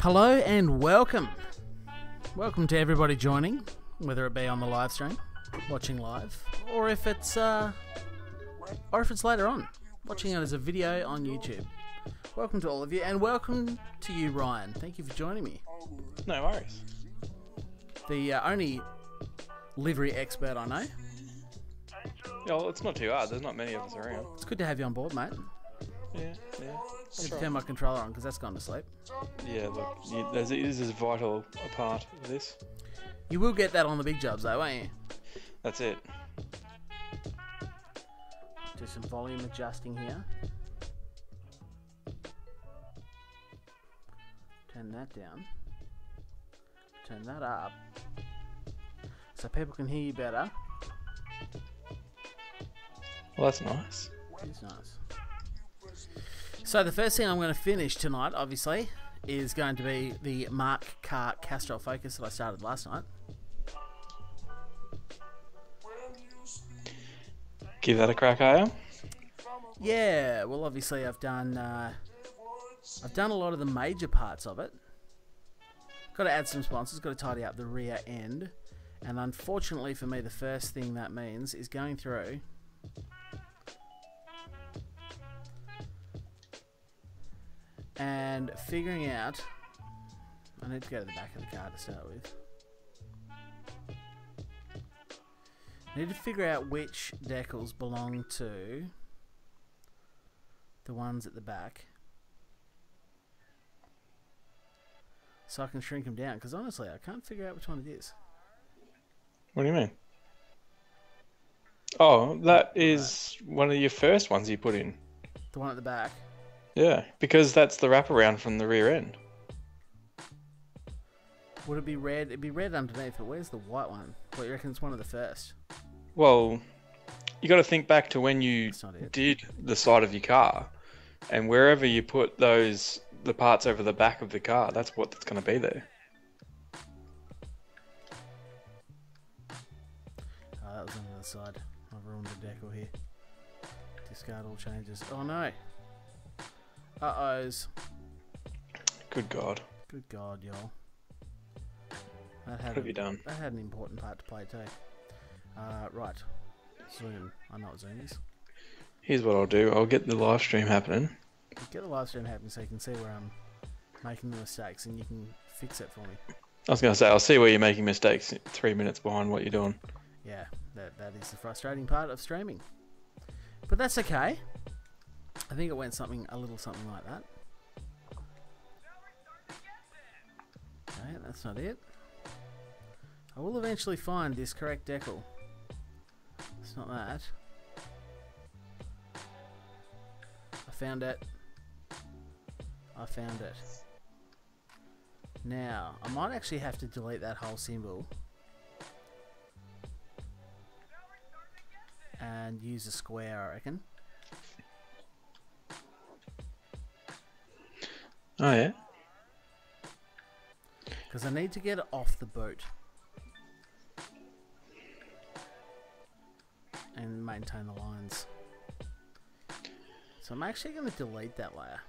Hello and welcome. Welcome to everybody joining, whether it be on the live stream, watching live, or if it's later on, watching it as a video on YouTube. Welcome to all of you, and welcome to you, Ryan. Thank you for joining me. No worries. The only livery expert I know. Yeah, well, it's not too hard. There's not many of us around. It's good to have you on board, mate. Yeah. Need to turn my controller on because that's gone to sleep. Yeah, look, this is vital a part of this. You will get that on the big jobs though, won't you? That's it. Do some volume adjusting here. Turn that down. Turn that up. So people can hear you better. Well, that's nice. It's nice. So the first thing I'm going to finish tonight, obviously, is going to be the Mark Car Castrol Focus that I started last night. Give that a crack, are you? Yeah, well, obviously I've done a lot of the major parts of it. Got to add some sponsors, got to tidy up the rear end, and unfortunately for me, the first thing that means is going through and figuring out. I need to go to the back of the car to start with. I need to figure out which decals belong to the ones at the back, so I can shrink them down, because honestly I can't figure out which one it is. What do you mean? Oh, that is one of your first ones you put in. The one at the back? Yeah, because that's the wraparound from the rear end. Would it be red? It'd be red underneath, but where's the white one? What, you reckon it's one of the first? Well, you got to think back to when you did the side of your car, and wherever you put the parts over the back of the car, that's what's going to be there. Oh, that was on the other side. I've ruined the decal here. Discard all changes. Oh no! Uh-ohs. Good God. Good God, y'all. What have you done? That had an important part to play too. Right. Zoom. I know what Zoom is. Here's what I'll do. I'll get the live stream happening. Get the live stream happening so you can see where I'm making the mistakes and you can fix it for me. I was going to say, I'll see where you're making mistakes 3 minutes behind what you're doing. Yeah, that is the frustrating part of streaming. But that's okay. I think it went a little something like that. Okay, that's not it. I will eventually find this correct decal. It's not that. I found it. Now, I might actually have to delete that whole symbol and use a square, I reckon. Oh yeah? Because I need to get it off the boot and maintain the lines. So I'm actually going to delete that layer.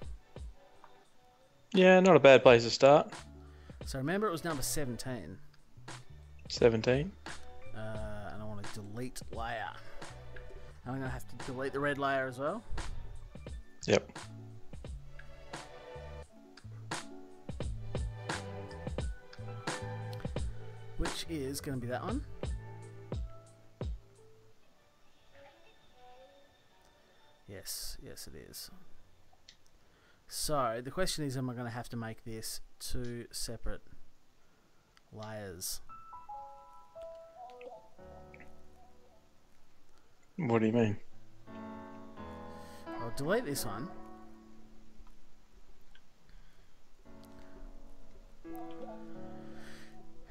Yeah, not a bad place to start. So remember, it was number 17. 17. And I want to delete layer. And I'm going to have to delete the red layer as well. Yep. Which is going to be that one. Yes, it is. So the question is, am I going to have to make this 2 separate layers? What do you mean? I'll delete this one.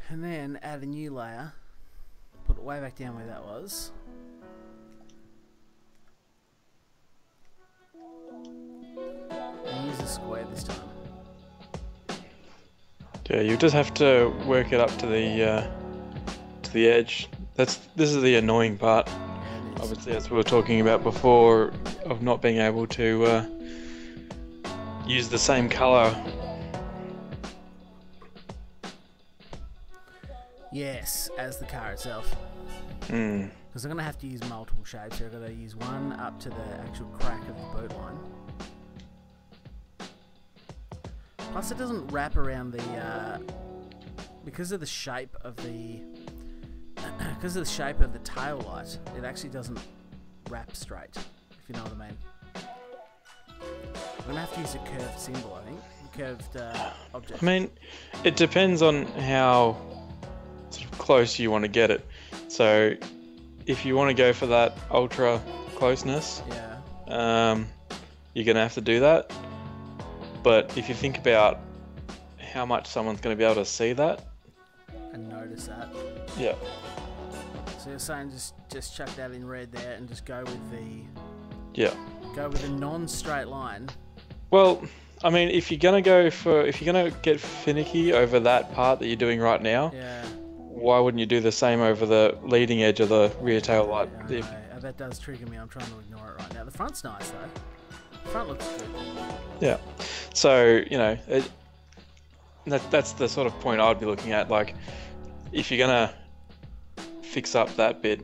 And then add a new layer. Put it way back down where that was. And use the square this time. Yeah, you just have to work it up to the edge. This is the annoying part. Obviously, as we were talking about before, of not being able to use the same color Yes, as the car itself. Hmm. Because I'm going to have to use multiple shapes here. I've got to use one up to the actual crack of the boot line. Plus it doesn't wrap around the... because of the shape of the... because of the shape of the tail light, it actually doesn't wrap straight, if you know what I mean. I'm going to have to use a curved symbol, I think. A curved object. I mean, it depends on how sort of close you want to get it. So, if you want to go for that ultra closeness, you're going to have to do that. But if you think about how much someone's going to be able to see that and notice that. Yeah. So you're saying just chuck that in red there and just go with the... Yeah. Go with a non-straight line. Well, I mean, if you're gonna get finicky over that part that you're doing right now, why wouldn't you do the same over the leading edge of the rear tail light? That does trigger me. I'm trying to ignore it right now. The front's nice though. The front looks good. Yeah. So that's the sort of point I'd be looking at. Like, if you're gonna fix up that bit,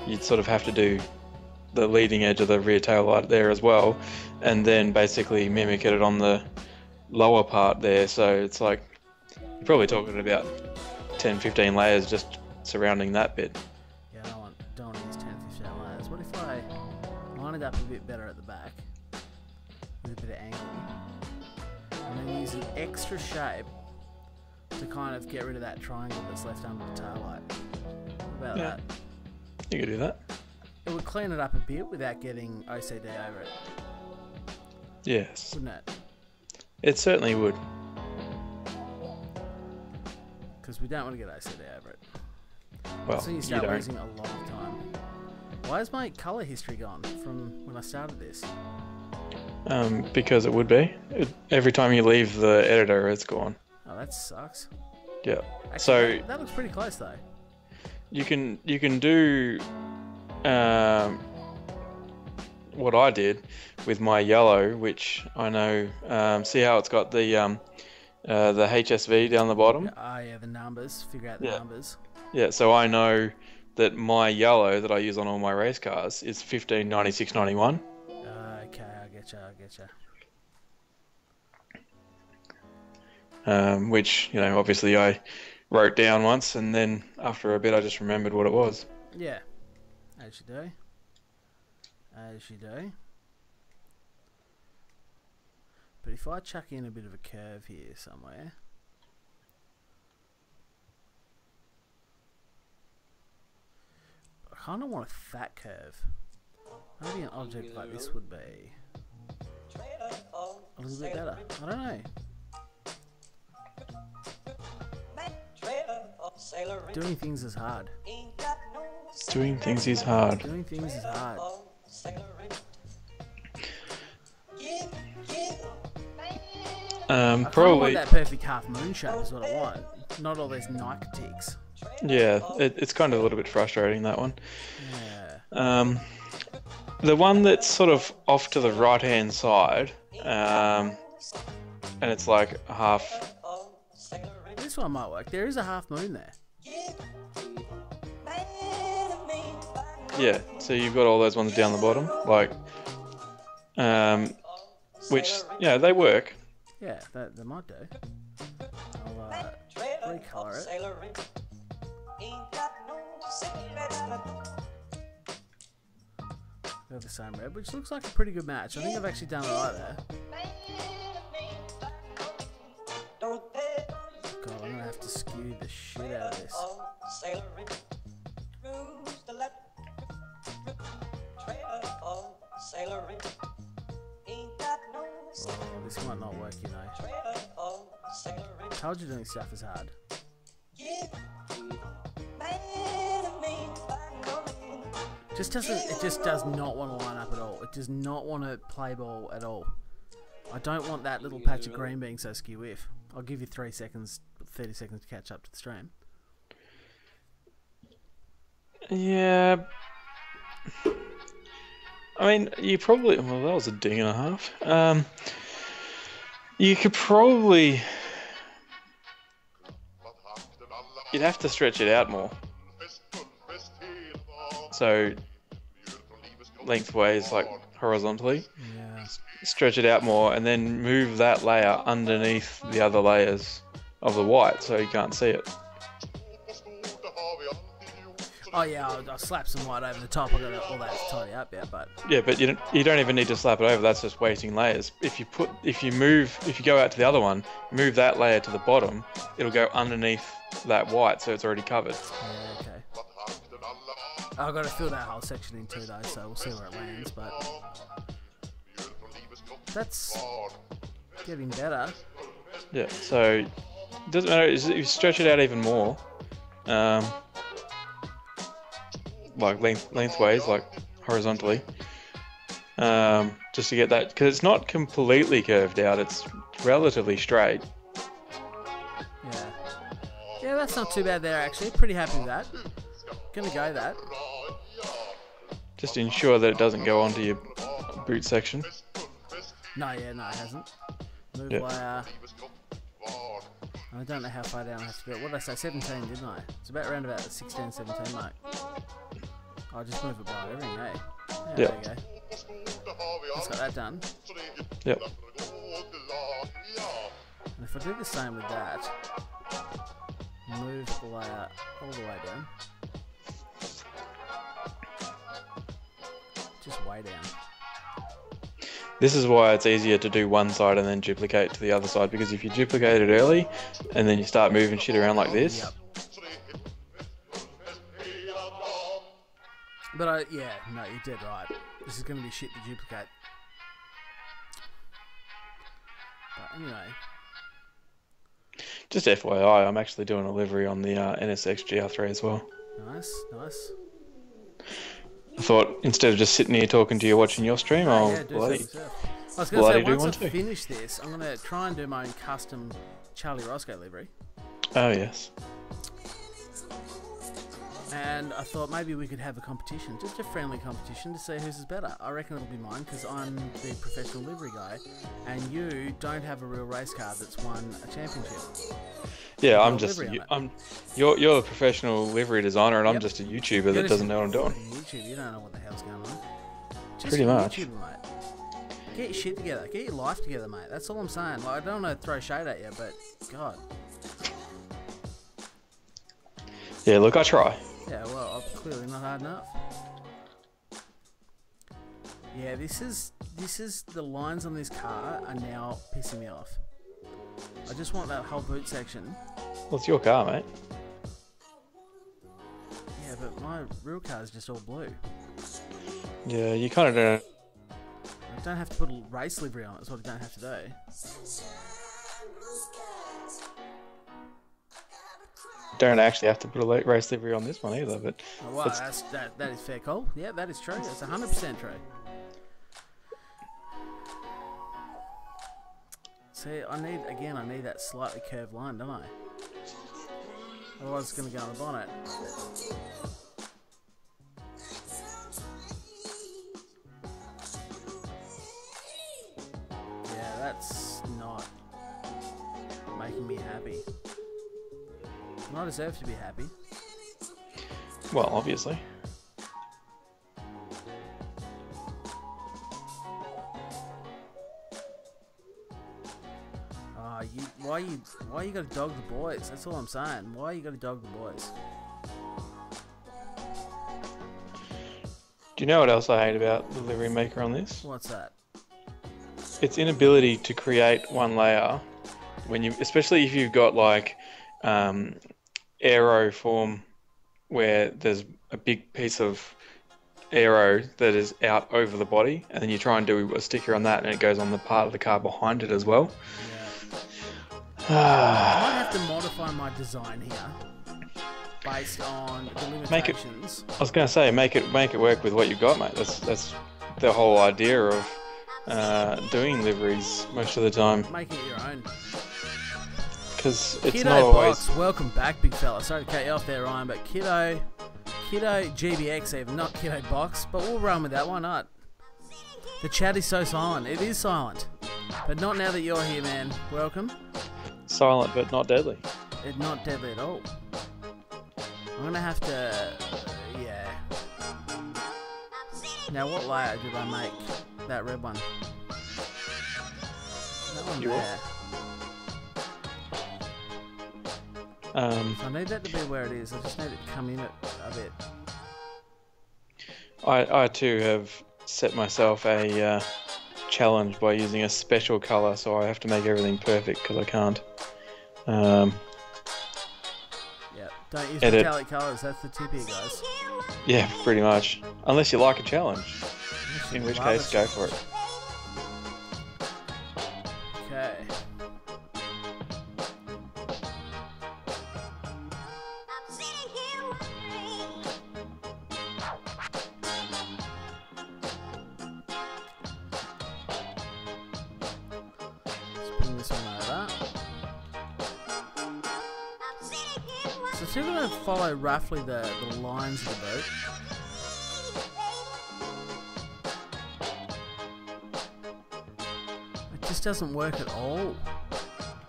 you'd sort of have to do the leading edge of the rear tail light there as well, and then basically mimic it on the lower part there. So it's like you're probably talking about 10-15 layers just surrounding that bit. Yeah, I don't want to use 10-15 layers. What if I line it up a bit better at the back with a bit of angle, and then use an extra shape to kind of get rid of that triangle that's left under the tail light? What about that? You could do that. It would clean it up a bit without getting OCD over it. Yes. Wouldn't it? It certainly would. Because we don't want to get OCD over it. Well, that's when you start losing a lot of time. Why is my colour history gone from when I started this? Because it would be. Every time you leave the editor, it's gone. Oh, that sucks. Yeah. Actually, so that looks pretty close though. You can do what I did with my yellow, which I know. See how it's got the HSV down the bottom? Oh yeah, the numbers. Figure out the numbers. Yeah, so I know that my yellow that I use on all my race cars is 159691. Okay, I get you. Which, obviously I wrote down once, and then after a bit I just remembered what it was. Yeah, as you do. As you do. But if I chuck in a bit of a curve here somewhere, I kind of want a fat curve. Maybe an object like this would be a little bit better. I don't know. Doing things is hard. Doing things is hard. Doing things is hard. Probably. I want that perfect half moon shape is what I want. Not all these Nike ticks. Yeah, it's kind of a little bit frustrating, that one. Yeah. The one that's sort of off to the right hand side, and it's like half. This one might work. There is a half moon there. Yeah, so you've got all those ones down the bottom, like, which, they work. Yeah, they might do. I'll recolour it. They're the same red, which looks like a pretty good match. I think I've actually done it right there. God, I'm gonna have to skew the shit out of this. Oh, this might not work, I told you doing stuff is hard. It just does not want to line up at all. It does not want to play ball at all. I don't want that little patch of green being so skew if. I'll give you 30 seconds to catch up to the stream. Yeah. I mean, you probably... Well, that was a ding and a half. You could probably... you'd have to stretch it out more. So lengthways, like horizontally. Yeah. Stretch it out more, and then move that layer underneath the other layers of the white, so you can't see it. Oh yeah, I'll slap some white over the top. I got all that to tidy up, yeah. But yeah, but you don't even need to slap it over. That's just wasting layers. If you go out to the other one, move that layer to the bottom, it'll go underneath that white, so it's already covered. Yeah, okay. I've got to fill that whole section in too, though, so we'll see where it lands. But that's getting better. Yeah, so it doesn't matter if you stretch it out even more. Like lengthways, like horizontally, just to get that, because it's not completely curved out, it's relatively straight. Yeah, that's not too bad there actually. Pretty happy with that. Gonna go that. Just ensure that it doesn't go onto your boot section. No, it hasn't. Move layer. I don't know how far down I have to do it. What did I say? 17, didn't I? It's about around about 16, 17, mate. I'll just move it by everything, eh? Yeah, there you go. Let's got that done. Yep. And if I do the same with that, move the layer all the way down. Just way down. This is why it's easier to do one side and then duplicate to the other side, because if you duplicate it early and then you start moving shit around like this. Yep. But yeah, no, you're dead right. This is going to be shit to duplicate. But anyway. Just FYI, I'm actually doing a livery on the NSX GR3 as well. Nice. I thought instead of just sitting here talking to you watching your stream, I'll bloody I was going to say, once I finish this, I'm going to try and do my own custom Charlie Roscoe livery. Oh, yes. And I thought maybe we could have a competition, just a friendly competition to see whose is better. I reckon it'll be mine because I'm the professional livery guy, and you don't have a real race car that's won a championship. Yeah, you're the professional livery designer, and I'm just a YouTuber that doesn't know what I'm doing. YouTube, you don't know what the hell's going on. Just pretty much. YouTuber, mate. Get your shit together. Get your life together, mate. That's all I'm saying. Like, I don't want to throw shade at you, but God. Yeah, look, I try. Yeah, well, I'm clearly not hard enough. Yeah, this is the lines on this car are now pissing me off. I just want that whole boot section. Well, it's your car, mate. Yeah, but my real car is just all blue. Yeah, you kind of don't. I don't have to put a race livery on it. That's what I don't have to do. Don't actually have to put a race livery on this one either, but well, that is fair call. Yeah, that is true. That's 100% true. See, I need that slightly curved line, don't I? Otherwise it's going to go on the bonnet. Yeah, that's not making me happy. I deserve to be happy. Well, obviously. Why you gotta dog the boys? That's all I'm saying. Why you gotta dog the boys? Do you know what else I hate about the livery maker on this? What's that? Its inability to create one layer when especially if you've got like aero form where there's a big piece of aero that is out over the body, and then you try and do a sticker on that and it goes on the part of the car behind it as well. I might have to modify my design here based on the limitations. I was going to say, make it work with what you've got, mate. That's the whole idea of doing liveries most of the time. Make it your own. Because it's Kiddo not always... Box, welcome back, big fella. Sorry to cut you off there, Ryan, but Kiddo GBX even, not Kiddo Box, but we'll run with that, why not? The chat is so silent. It is silent. But not now that you're here, man. Welcome. Silent but not deadly. It's not deadly at all. I'm gonna have to, yeah. Now, what layer did I make? That red one. That one there. So I need that to be where it is. I just need it to come in it a bit. I too have set myself a challenge by using a special color, so I have to make everything perfect because I can't. Yeah, don't use metallic colors. That's the tip here, guys. Yeah, pretty much. Unless you like a challenge, in which case, go for it. Okay. This one over. So still going to follow roughly the lines of the boat. It just doesn't work at all.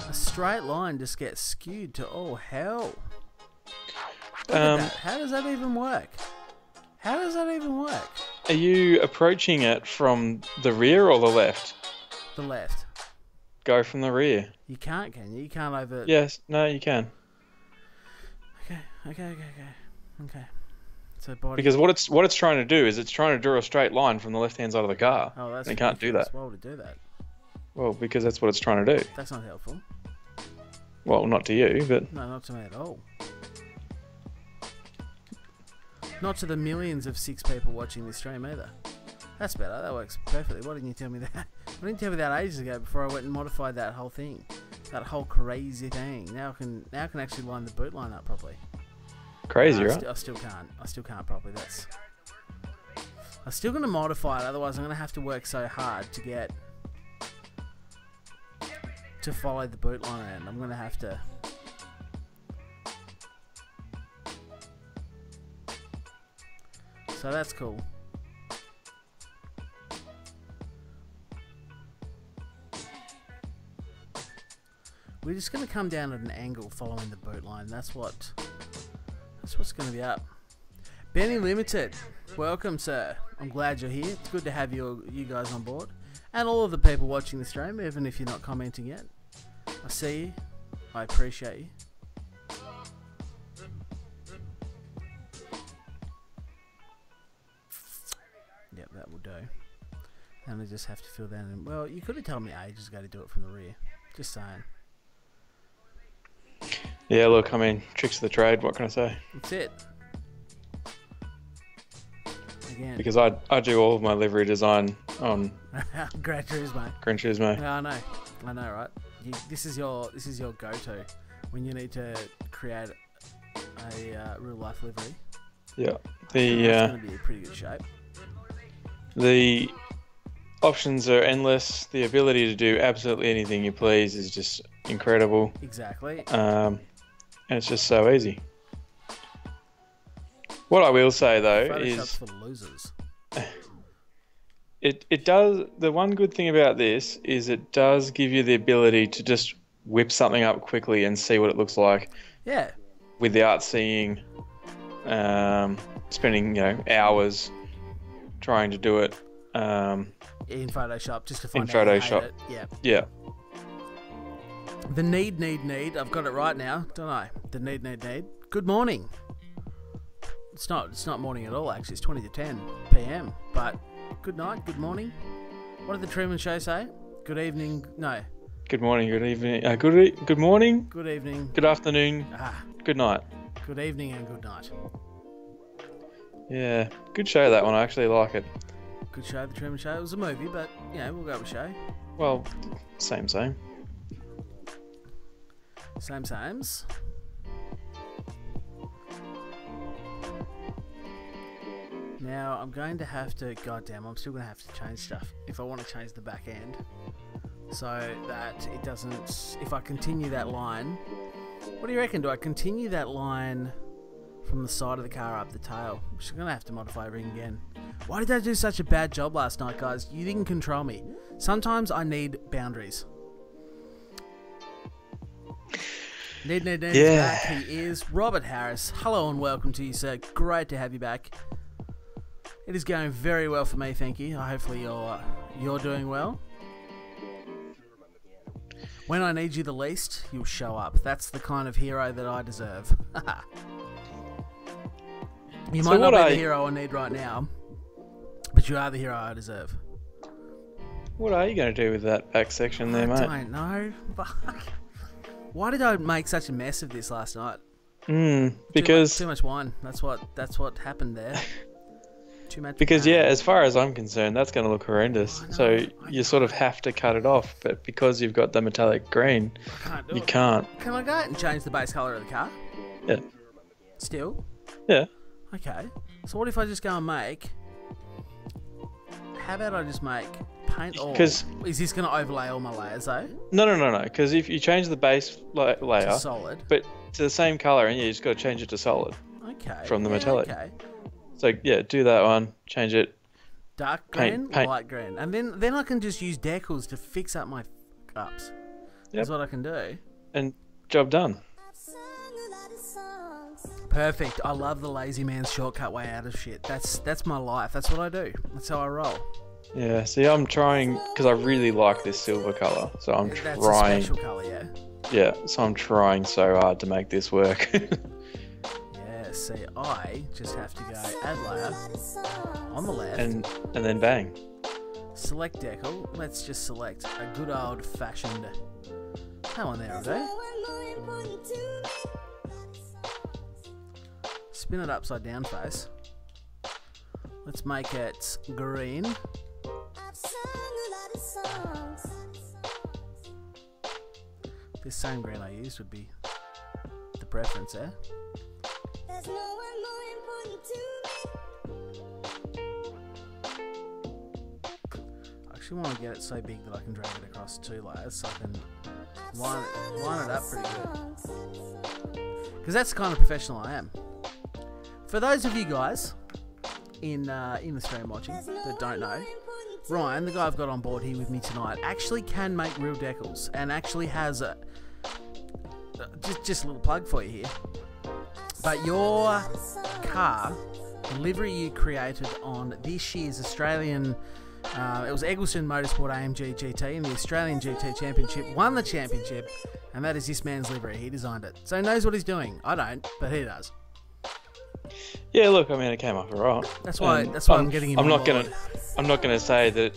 A straight line just gets skewed to all hell. Look at that. How does that even work? How does that even work? Are you approaching it from the rear or the left? The left. Go from the rear. You can't, can you? You can't over... Yes, no, you can. Okay. So body... Because what it's trying to do is it's trying to draw a straight line from the left-hand side of the car. Oh, that's... And it can't do that. Why would it do that? Well, because that's what it's trying to do. That's not helpful. Well, not to you, but... No, not to me at all. Not to the millions of 6 people watching this stream either. That's better. That works perfectly. Why didn't you tell me that? Why didn't you tell me that ages ago before I went and modified that whole thing? That whole crazy thing. Now I can actually line the boot line up properly. Crazy, right? I still can't properly. I'm still going to modify it. Otherwise, I'm going to have to work so hard to follow the boot line around. I'm going to have to. So that's cool. We're just going to come down at an angle following the boot line. That's what's going to be up. Benny Limited, welcome, sir. I'm glad you're here. It's good to have you guys on board, and all of the people watching the stream, even if you're not commenting yet. I see you. I appreciate you. Yep, that will do. And I just have to fill that in. Well, you could have told me ages ago to do it from the rear. Just saying. Yeah, look, I mean, tricks of the trade, what can I say? That's it. Again. Because I do all of my livery design on Gran Turismo. Gran Turismo. Yeah, I know, right? This is your go-to when you need to create a real life livery. Yeah, it's going to be a pretty good shape. The options are endless. The ability to do absolutely anything you please is just incredible. Exactly. And it's just so easy. What I will say though is for the losers. It does. The one good thing about this is it does give you the ability to just whip something up quickly and see what it looks like. Yeah. Without spending hours trying to do it. In Photoshop, just to find out how you hate it. Yeah. Yeah. The need. I've got it right now, don't I? The need. Good morning. It's not morning at all, actually. It's 20 to 10 p.m. But good night, good morning. What did the Truman Show say? Good evening. No. Good morning, good evening. Good morning. Good evening. Good afternoon. Good night. Good evening and good night. Yeah, good show that one. I actually like it. Good show, the Truman Show. It was a movie, but we'll go with show. Well, same. Sames. Now I'm going to have to. Goddamn, I'm still going to have to change stuff if I want to change the back end, so that it doesn't. If I continue that line, what do you reckon? Do I continue that line from the side of the car up the tail? I'm going to have to modify everything again. Why did I do such a bad job last night, guys? You didn't control me. Sometimes I need boundaries. Need Yeah. back. He is Robert Harris. Hello and welcome to you, sir. Great to have you back. It is going very well for me, thank you. Hopefully you're doing well. When I need you the least, you'll show up. That's the kind of hero that I deserve. You might not be the hero I need right now, but you are the hero I deserve. What are you going to do with that back section there, mate? I don't know. Fuck. Why did I make such a mess of this last night? Because too much wine. That's what happened there. Too much. Because yeah, as far as I'm concerned, that's going to look horrendous. So you sort of have to cut it off, but because you've got the metallic green, you can't. Can I go out and change the base colour of the car? Yeah. Still? Yeah. Okay. So what if I just go and make... How about I just make paint all? Is this going to overlay all my layers though? No. Because if you change the base layer to solid, but to the same color, and you just got to change it to solid. Okay. From the metallic. Okay. So yeah, do that one. Change it. Dark green, light green, and then I can just use decals to fix up my ups. Yep. That's what I can do. And job done. Perfect. I love the lazy man's shortcut way out of shit. That's my life. That's what I do. That's how I roll. Yeah. See, I'm trying because I really like this silver color, so I'm trying. That's a special color, yeah. Yeah. So I'm trying so hard to make this work. Yeah. See, I just have to go add layer on the left, and then bang. Select decal. Let's just select a good old fashioned. That one there, okay? Spin it upside down face. Let's make it green. This same green I used would be the preference there. I actually want to get it so big that I can drag it across 2 layers so I can line it up pretty good. Because that's the kind of professional I am. For those of you guys in the stream watching that don't know, Ryan, the guy I've got on board here with me tonight, actually can make real decals and actually has a... Just a little plug for you here. But your car, the livery you created on this year's Australian... it was Eggleston Motorsport AMG GT in the Australian GT Championship, won the championship, and that is this man's livery. He designed it. So he knows what he's doing. I don't, but he does. Yeah, look, I mean, it came off alright. That's why I'm getting him I'm not gonna say that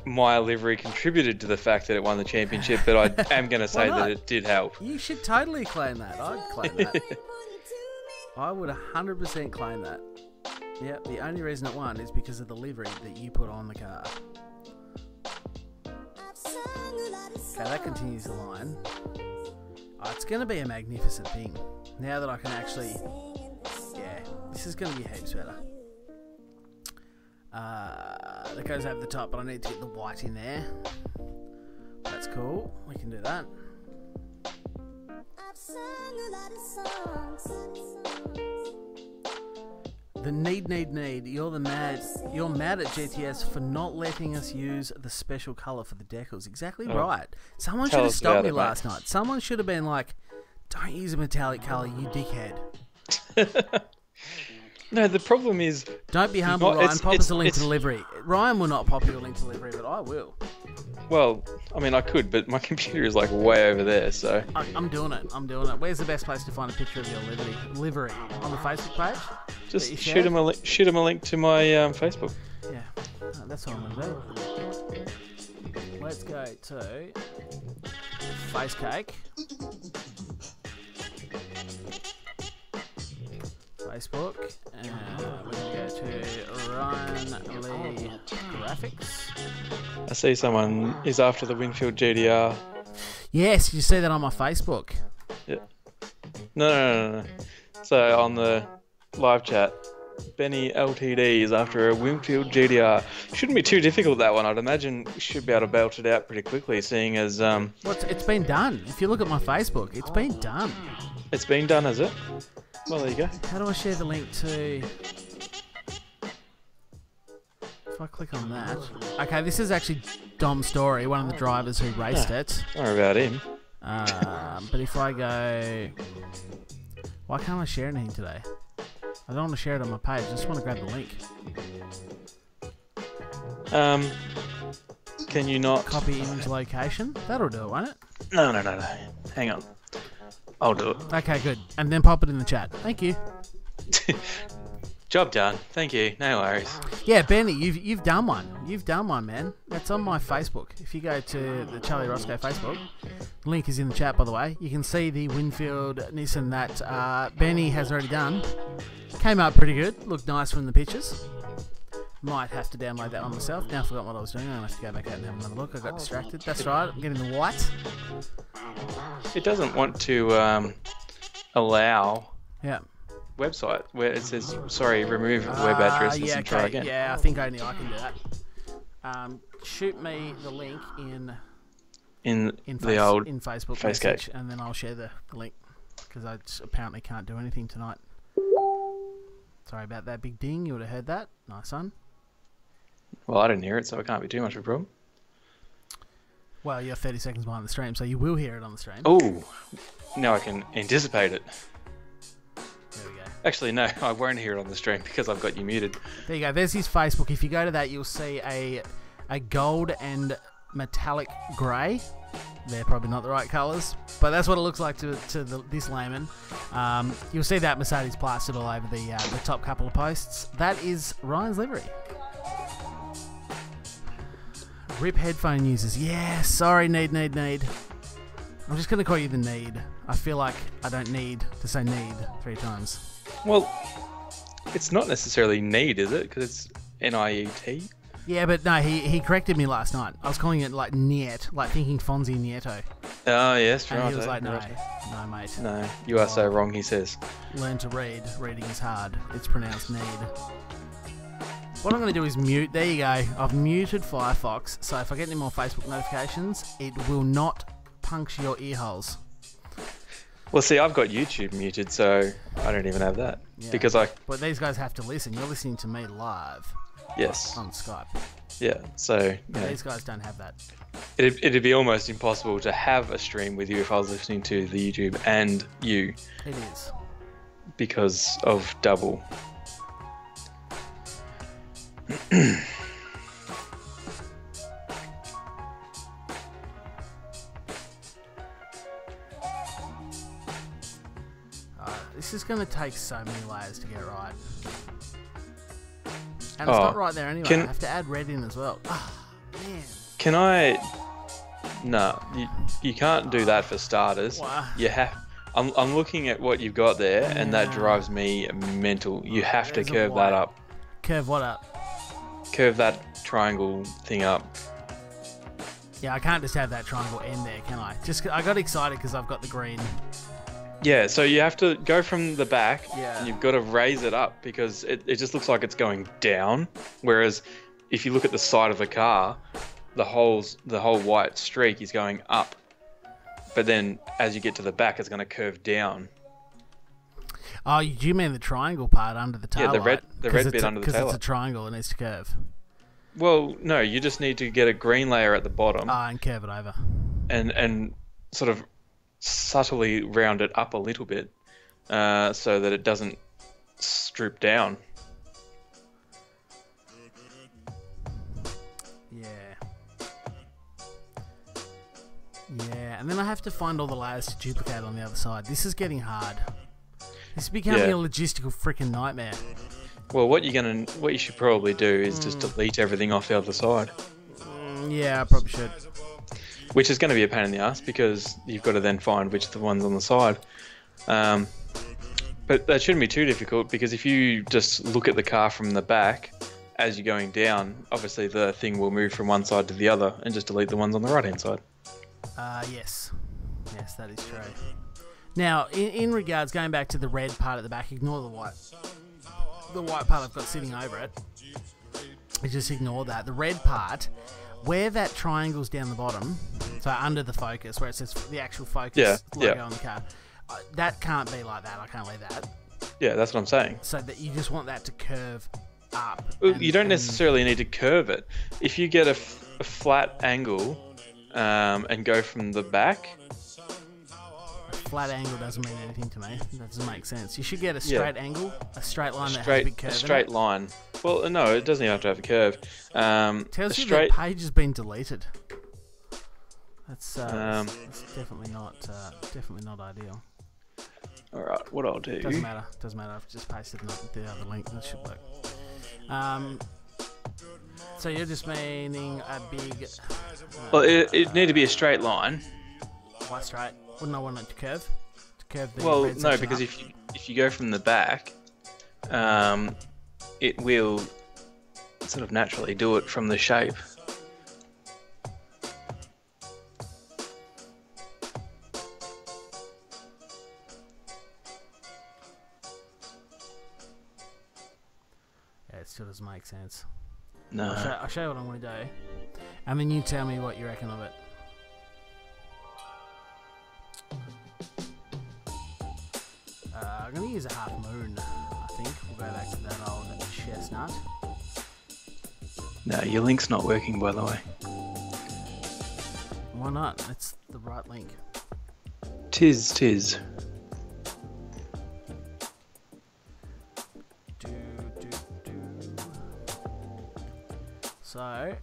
my livery contributed to the fact that it won the championship, but I am gonna say that it did help. You should totally claim that. I'd claim that. I would 100% claim that. Yeah, the only reason it won is because of the livery that you put on the car. Okay, that continues the line. Oh, it's going to be a magnificent thing. Now that I can actually... Yeah, this is going to be heaps better. That goes over the top, but I need to get the white in there. That's cool. We can do that. The need. You're mad at GTS for not letting us use the special colour for the decals. Exactly right. Someone should have stopped me last night. Someone should have been like, don't use a metallic colour, you dickhead. No, the problem is... Don't be humble, Ryan. Pop us a link to the livery. Ryan will not pop you a link to the livery, but I will. Well, I mean, I could, but my computer is like way over there, so... I'm doing it. Where's the best place to find a picture of your livery? On the Facebook page? Just shoot him a link to my Facebook. Yeah, that's what I'm going to do. Let's go to Face Cake. Facebook, and we're going to go to Ryan Lee Graphics. I see someone is after the Winfield GDR. Yes, you see that on my Facebook. Yeah. No. So on the live chat, Benny LTD is after a Winfield GDR. Shouldn't be too difficult, that one. I'd imagine you should be able to belt it out pretty quickly, seeing as... It's been done. If you look at my Facebook, it's been done. It's been done, has it? Well, there you go. How do I share the link to... If I click on that... Okay, this is actually Dom Story, one of the drivers who raced it. Don't worry about him. But if I go... Why can't I share anything today? I don't want to share it on my page. I just want to grab the link. Can you not... Copy image location? That'll do it, won't it? No. Hang on. I'll do it. Okay, good. And then pop it in the chat. Thank you. Job done. Thank you. No worries. Yeah, Benny, you've done one. You've done one, man. That's on my Facebook. If you go to the Charlie Roscoe Facebook, the link is in the chat, by the way. You can see the Winfield Nissan that Benny has already done. Came out pretty good. Looked nice from the pictures. Might have to download that one myself. Now I forgot what I was doing. I'm going to have to go back out and have another look. I got distracted. That's right. I'm getting the white. It doesn't want to allow... Yeah. Website where it says remove web address and try again. Yeah, I think only I can do that. Shoot me the link in the old Facebook message, and then I'll share the link because I apparently can't do anything tonight. Sorry about that big ding. You would have heard that. Nice one. Well, I didn't hear it, so it can't be too much of a problem. Well, you're 30 seconds behind the stream, so you will hear it on the stream. Oh, now I can anticipate it. There we go. Actually, no, I won't hear it on the stream because I've got you muted. There you go. There's his Facebook. If you go to that, you'll see a gold and metallic grey. They're probably not the right colours, but that's what it looks like to this layman. You'll see that Mercedes plastered all over the top couple of posts. That is Ryan's livery. RIP headphone users. Yeah, sorry, need. I'm just going to call you the need. I feel like I don't need to say need 3 times. Well, it's not necessarily need, is it? Because it's N-I-E-T. Yeah, but no, he corrected me last night. I was calling it like Niet, like thinking Fonzie Nieto. Oh, yes, right. And he was like, no, mate. No, you are so wrong, he says. Learn to read. Reading is hard. It's pronounced need. What I'm going to do is mute. There you go. I've muted Firefox, so if I get any more Facebook notifications, it will not puncture your ear holes. Well, see, I've got YouTube muted, so I don't even have that. Yeah. Because But these guys have to listen. You're listening to me live. Yes. On Skype. Yeah, so... Yeah. These guys don't have that. It'd be almost impossible to have a stream with you if I was listening to the YouTube and you. It is. Because of double. This is going to take so many layers to get right. And it's not right there anyway. I have to add red in as well. Oh, man. Can I... No, you can't do that for starters. Wow. You have... I'm looking at what you've got there, and that drives me mental. You have to curve that up. Curve what up? Curve that triangle thing up. Yeah, I can't just have that triangle end there, can I? I got excited because I've got the green. Yeah, so you have to go from the back, yeah, and you've got to raise it up because it just looks like it's going down. Whereas if you look at the side of the car, the whole white streak is going up. But then as you get to the back, it's going to curve down. Oh, do you mean the triangle part under the tail? Yeah, the red bit under the tail. Because it's a triangle, it needs to curve. Well, no, you just need to get a green layer at the bottom. And curve it over. And sort of subtly round it up a little bit so that it doesn't droop down. Yeah, and then I have to find all the layers to duplicate on the other side. This is getting hard. This is becoming a logistical freaking nightmare. Well, what you should probably do is just delete everything off the other side. Yeah, I probably should. Which is going to be a pain in the ass because you've got to then find which are the ones on the side. But that shouldn't be too difficult because if you just look at the car from the back as you're going down, obviously the thing will move from one side to the other and just delete the ones on the right-hand side. Yes. Yes, that is true. Now, in regards, going back to the red part at the back, ignore the white. The white part I've got sitting over it. Just ignore that. The red part, where that triangle's down the bottom, so under the focus, where it says the actual focus logo on the car, that can't be like that. I can't leave that. Yeah, that's what I'm saying. So that you just want that to curve up. Well, you don't necessarily need to curve it. If you get a flat angle and go from the back, flat angle doesn't mean anything to me. That doesn't make sense. You should get a straight angle, a straight line that has a big curve. A straight line. Well, no, it doesn't even have to have a curve. Tells you the page has been deleted. That's definitely not ideal. All right, what I'll do. Doesn't matter. Doesn't matter. I've just pasted the other link. That should work. So you're just meaning a big. Well, it need to be a straight line. Why straight? Wouldn't I want it to curve? To curve the well, red no, section because up? if you go from the back, it will sort of naturally do it from the shape. Yeah, it still doesn't make sense. No. I'll show you what I'm going to do, and then you tell me what you reckon of it. I'm going to use a half moon, I think. We'll go back to that old chestnut. No, your link's not working, by the way. Why not? It's the right link. Tis. So,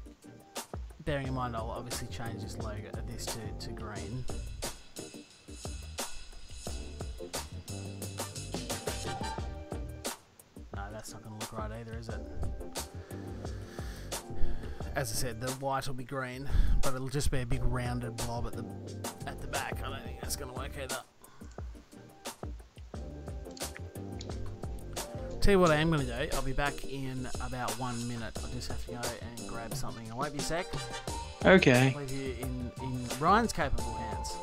bearing in mind, I'll obviously change this logo, this to green. No, that's not going to look right either, is it? As I said, the white will be green, but it'll just be a big rounded blob at the back. I don't think that's going to work either. Tell you what I am going to do, I'll be back in about 1 minute. I just have to go and grab something. I won't be a sec. Okay. I'll leave you in Ryan's capable hands.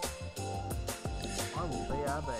I will BRB.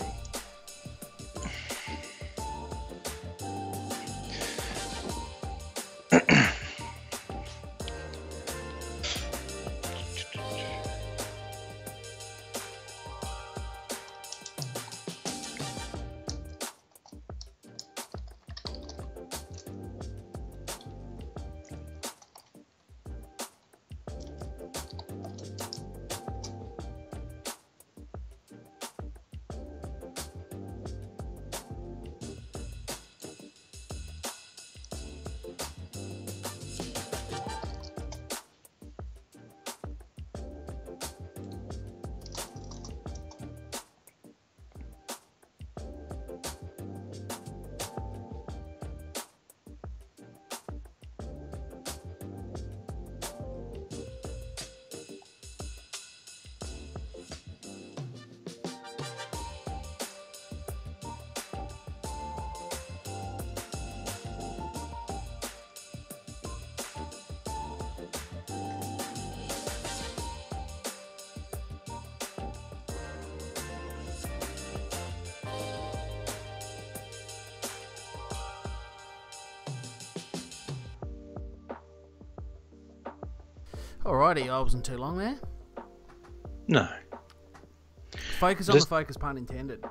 Alrighty, I wasn't too long there. No. Focus on the focus, pun intended.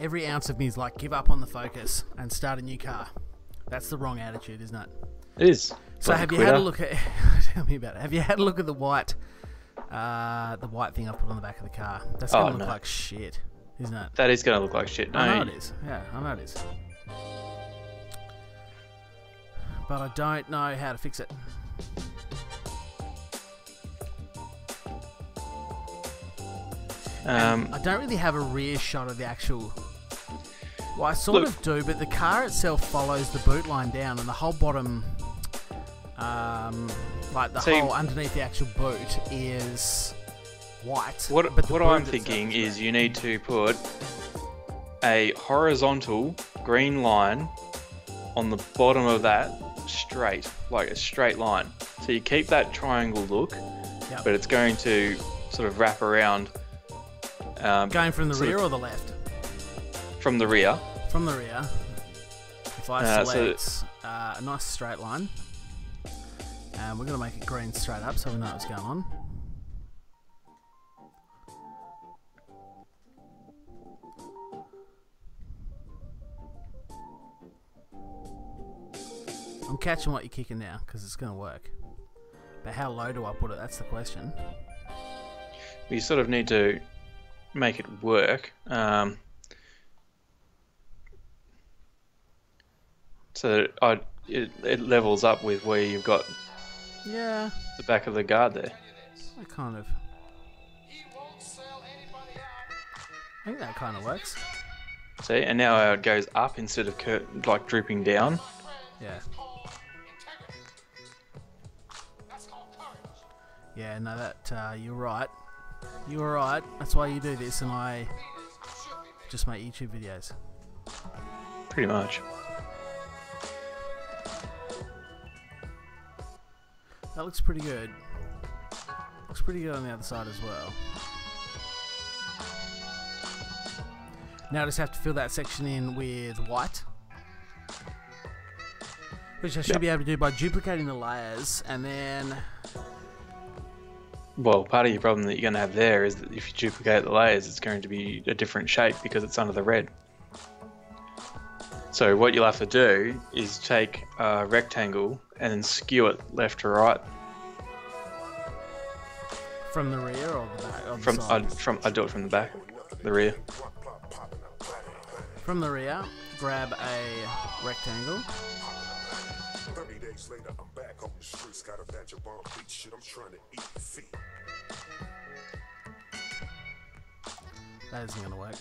Every ounce of me is like, give up on the focus and start a new car. That's the wrong attitude, isn't it? It is. So have you had a look at... Tell me about it. Have you had a look at the white thing I put on the back of the car? That's going to look like shit, isn't it? That is going to look like shit. No. I know it is. Yeah, I know it is. But I don't know how to fix it. I don't really have a rear shot of the actual... Well, I sort of do, but the car itself follows the boot line down, and the whole bottom, like the whole underneath the actual boot is white. What I'm thinking is you need to put a horizontal green line on the bottom of that straight, like a straight line. So you keep that triangle look, but it's going to sort of wrap around. Going from the rear or the left? From the rear. From the rear. If I select a nice straight line, and we're going to make it green straight up so we know what's going on. I'm catching what you're kicking now because it's going to work. But how low do I put it? That's the question. You sort of need to make it work. So it levels up with where you've got the back of the guard there. That kind of. I think that kind of works. See, and now it goes up instead of like drooping down. Yeah. Yeah, no, that you're right. You're right. That's why you do this, and I just make YouTube videos. Pretty much. That looks pretty good. Looks pretty good on the other side as well. Now I just have to fill that section in with white, which I should be able to do by duplicating the layers, and then... Well, part of your problem that you're going to have there is that if you duplicate the layers, it's going to be a different shape because it's under the red. So what you'll have to do is take a rectangle and then skew it left to right. From the rear or the back? Or the I'd do it from the back, the rear. From the rear, grab a rectangle. 30 days later, I'm back on the streets, got a batch of bomb beat shit, I'm trying to eat the feet. That isn't gonna work.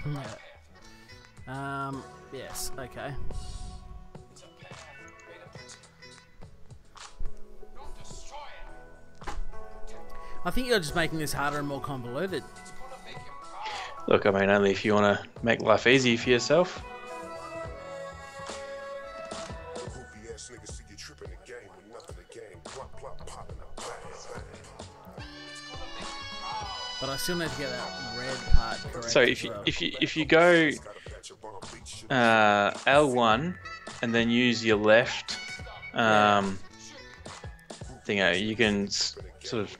Yeah. Yes, okay. I think you're just making this harder and more convoluted. Look, I mean, only if you want to make life easy for yourself. But I still need to get that red part correct. So if you go L1 and then use your left thingo, you can sort of.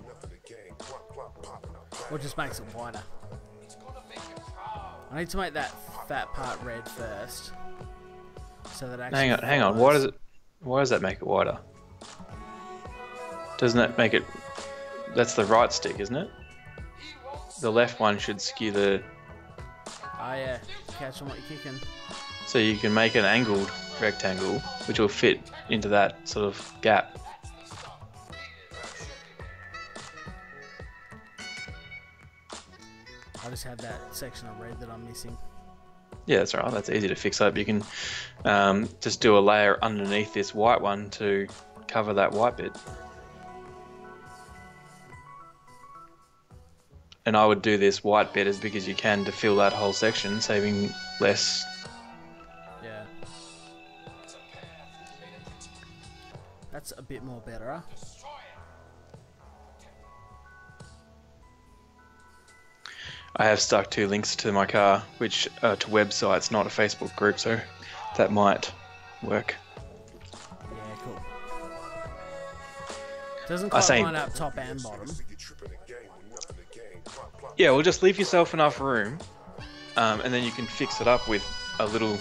Or just makes it wider. I need to make that fat part red first, so that actually. Hang on. Why does that make it wider? Doesn't that make it? That's the right stick, isn't it? The left one should skew the. Oh yeah, catch on what you're kicking. So you can make an angled rectangle, which will fit into that sort of gap. I just have that section of red that I'm missing. Yeah, that's right. That's easy to fix up. You can just do a layer underneath this white one to cover that white bit. And I would do this white bit as big as you can to fill that whole section, saving less. Yeah. That's a bit more better. I have stuck 2 links to my car, which are to websites, not a Facebook group, so that might work. Yeah, cool. Doesn't quite line up top and bottom. Yeah, well, just leave yourself enough room, and then you can fix it up with a little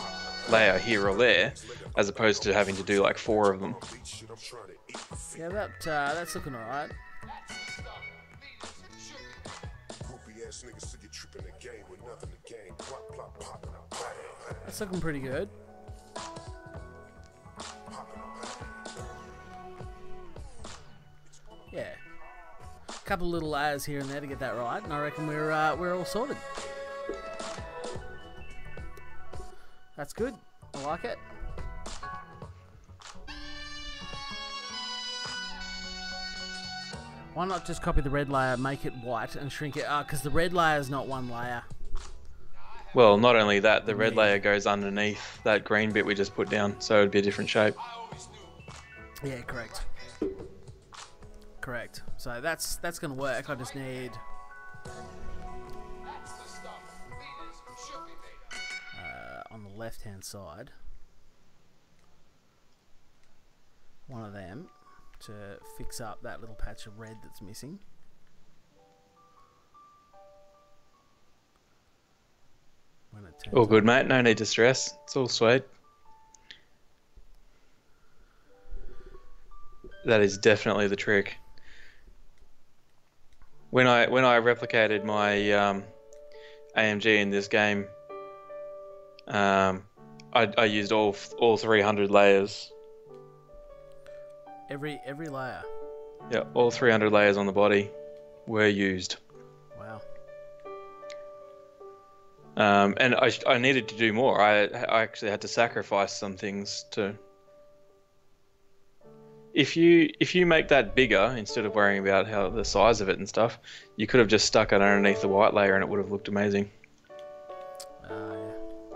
layer here or there, as opposed to having to do like 4 of them. Yeah, that's looking alright. That's looking pretty good. Yeah. A couple of little layers here and there to get that right, and I reckon we're all sorted. That's good. I like it. Why not just copy the red layer, make it white, and shrink it? Because the red layer is not one layer. Well, not only that, the red layer goes underneath that green bit we just put down, so it'd be a different shape. Yeah, correct. Correct. So that's going to work. I just need on the left-hand side, one of them to fix up that little patch of red that's missing. All good, mate. No need to stress. It's all sweet. That is definitely the trick. When I replicated my AMG in this game, I used all 300 layers. Every layer. Yeah, all 300 layers on the body were used. Wow. And I needed to do more. I actually had to sacrifice some things to. If you make that bigger instead of worrying about how the size of it and stuff, you could have just stuck it underneath the white layer and it would have looked amazing. Yeah.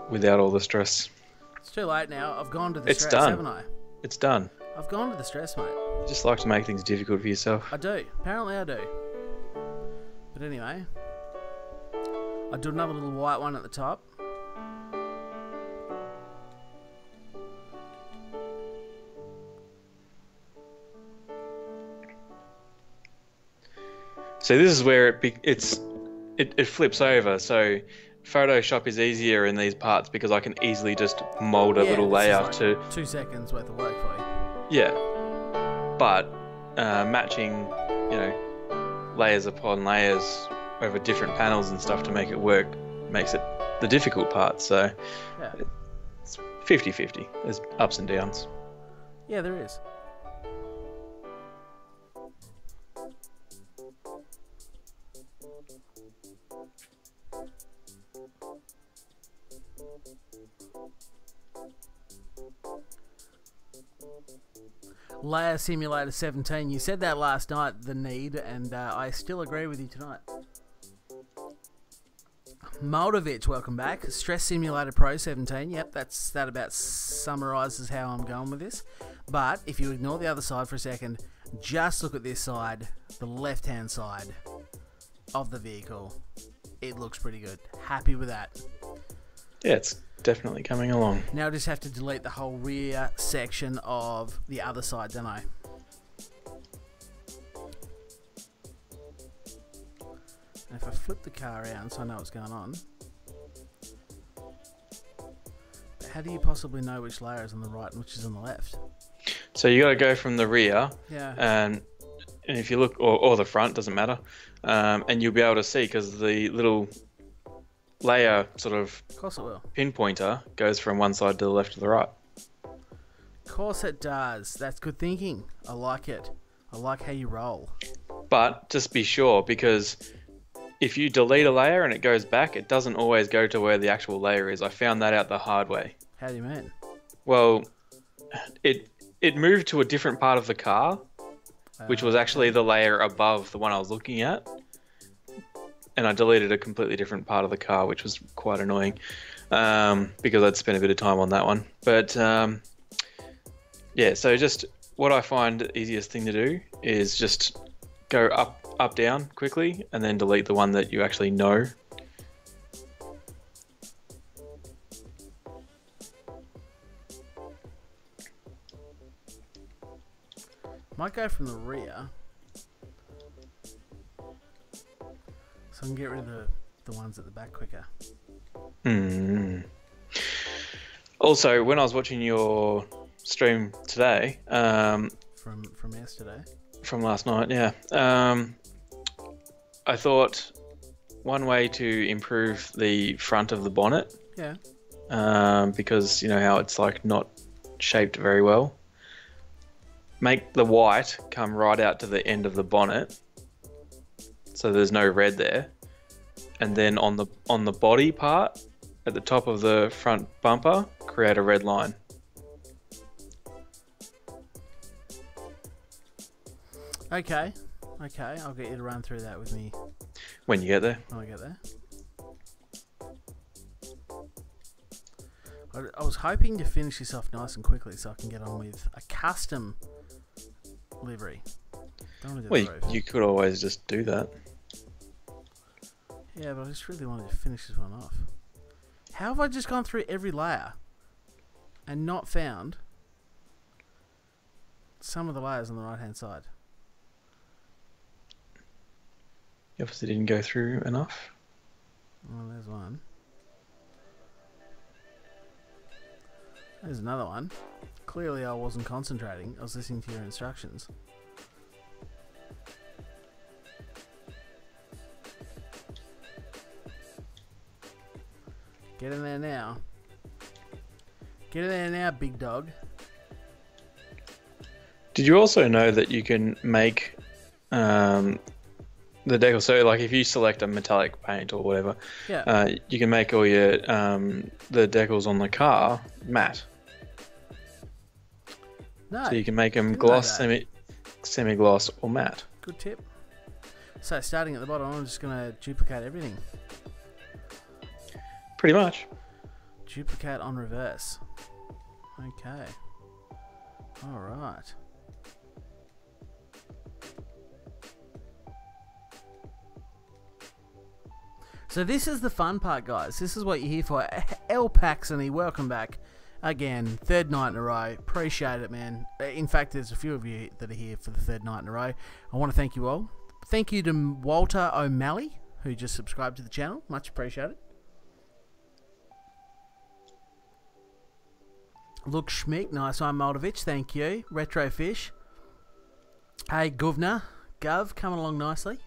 Without all the stress. It's too late now. I've gone to the stress, done. haven't I? It's done. I've gone to the stress, mate. You just like to make things difficult for yourself. I do. Apparently I do. But anyway, I do another little white one at the top. So this is where it flips over. So Photoshop is easier in these parts because I can easily just mold a little layer to 2 seconds worth of work for you. Yeah, but matching, layers upon layers over different panels and stuff to make it work makes it the difficult part. So yeah. It's 50-50. There's ups and downs. Yeah, there is. Layer Simulator 17. You said that last night, the need, and I still agree with you tonight. Moldovich, welcome back. Stress Simulator Pro 17. Yep, that about summarises how I'm going with this. But if you ignore the other side for a second, just look at this side, the left-hand side of the vehicle. It looks pretty good. Happy with that. Yeah, it's definitely coming along. Now I just have to delete the whole rear section of the other side, don't I? And if I flip the car around so I know what's going on. But how do you possibly know which layer is on the right and which is on the left? So you got to go from the rear. Yeah. And if you look, or the front, doesn't matter. And you'll be able to see because the little layer sort of course it will. Pinpointer goes from one side to the left to the right. Of course it does. That's good thinking. I like it. I like how you roll. But just be sure, because if you delete a layer and it goes back, it doesn't always go to where the actual layer is. I found that out the hard way. How do you mean? Well, it moved to a different part of the car, which was actually the layer above the one I was looking at. And I deleted a completely different part of the car, which was quite annoying because I'd spent a bit of time on that one. But yeah, so just what I find the easiest thing to do is just go up, down quickly, and then delete the one that you actually know. Might go from the rear. So I can get rid of the ones at the back quicker. Also, when I was watching your stream today, from yesterday, from last night, yeah, I thought one way to improve the front of the bonnet, because you know how it's like not shaped very well, make the white come right out to the end of the bonnet. So there's no red there, and then on the body part at the top of the front bumper, create a red line. Okay, I'll get you to run through that with me when you get there. When I get there. I was hoping to finish this off nice and quickly so I can get on with a custom livery. Don't want to do the roof. You could always just do that. Yeah, but I just really wanted to finish this one off. How have I just gone through every layer and not found some of the layers on the right hand side? You obviously didn't go through enough. Well, there's one. There's another one. Clearly I wasn't concentrating. I was listening to your instructions. Get in there now. Get in there now, big dog. Did you also know that you can make the decal? So, like, if you select a metallic paint or whatever, you can make all your the decals on the car matte. No, so you can make them gloss, semi-gloss, or matte. Good tip. So, starting at the bottom, I'm just going to duplicate everything. Pretty much. Duplicate on reverse. Okay. All right. So this is the fun part, guys. This is what you're here for. El Paxony, welcome back. Again, third night in a row. Appreciate it, man. In fact, there's a few of you that are here for the third night in a row. I want to thank you all. Thank you to Walter O'Malley, who just subscribed to the channel. Much appreciated. Look Schmick, nice one, Moldovich, thank you. Retrofish. Hey, Governor. Gov, coming along nicely.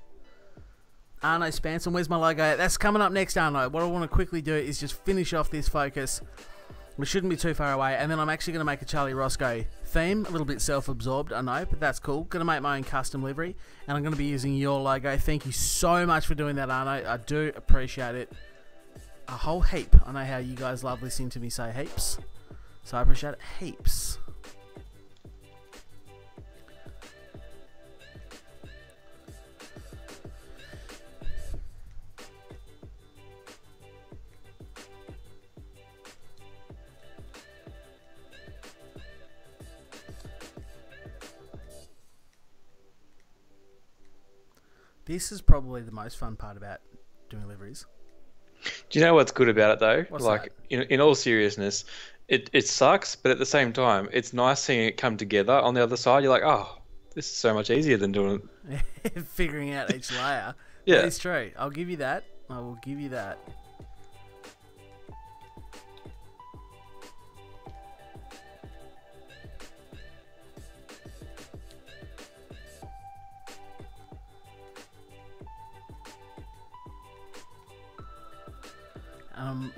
Arno Spanson, where's my logo? That's coming up next, Arno. What I want to quickly do is just finish off this focus. We shouldn't be too far away. And then I'm actually going to make a Charlie Roscoe theme. A little bit self-absorbed, I know, but that's cool. Going to make my own custom livery. And I'm going to be using your logo. Thank you so much for doing that, Arno. I do appreciate it a whole heap. I know how you guys love listening to me say heaps. So I appreciate it heaps. This is probably the most fun part about doing liveries. Do you know what's good about it though? What's like in all seriousness, it sucks, but at the same time, it's nice seeing it come together on the other side. You're like, oh, this is so much easier than doing it. Figuring out each layer. Yeah. That is true. I'll give you that. I will give you that.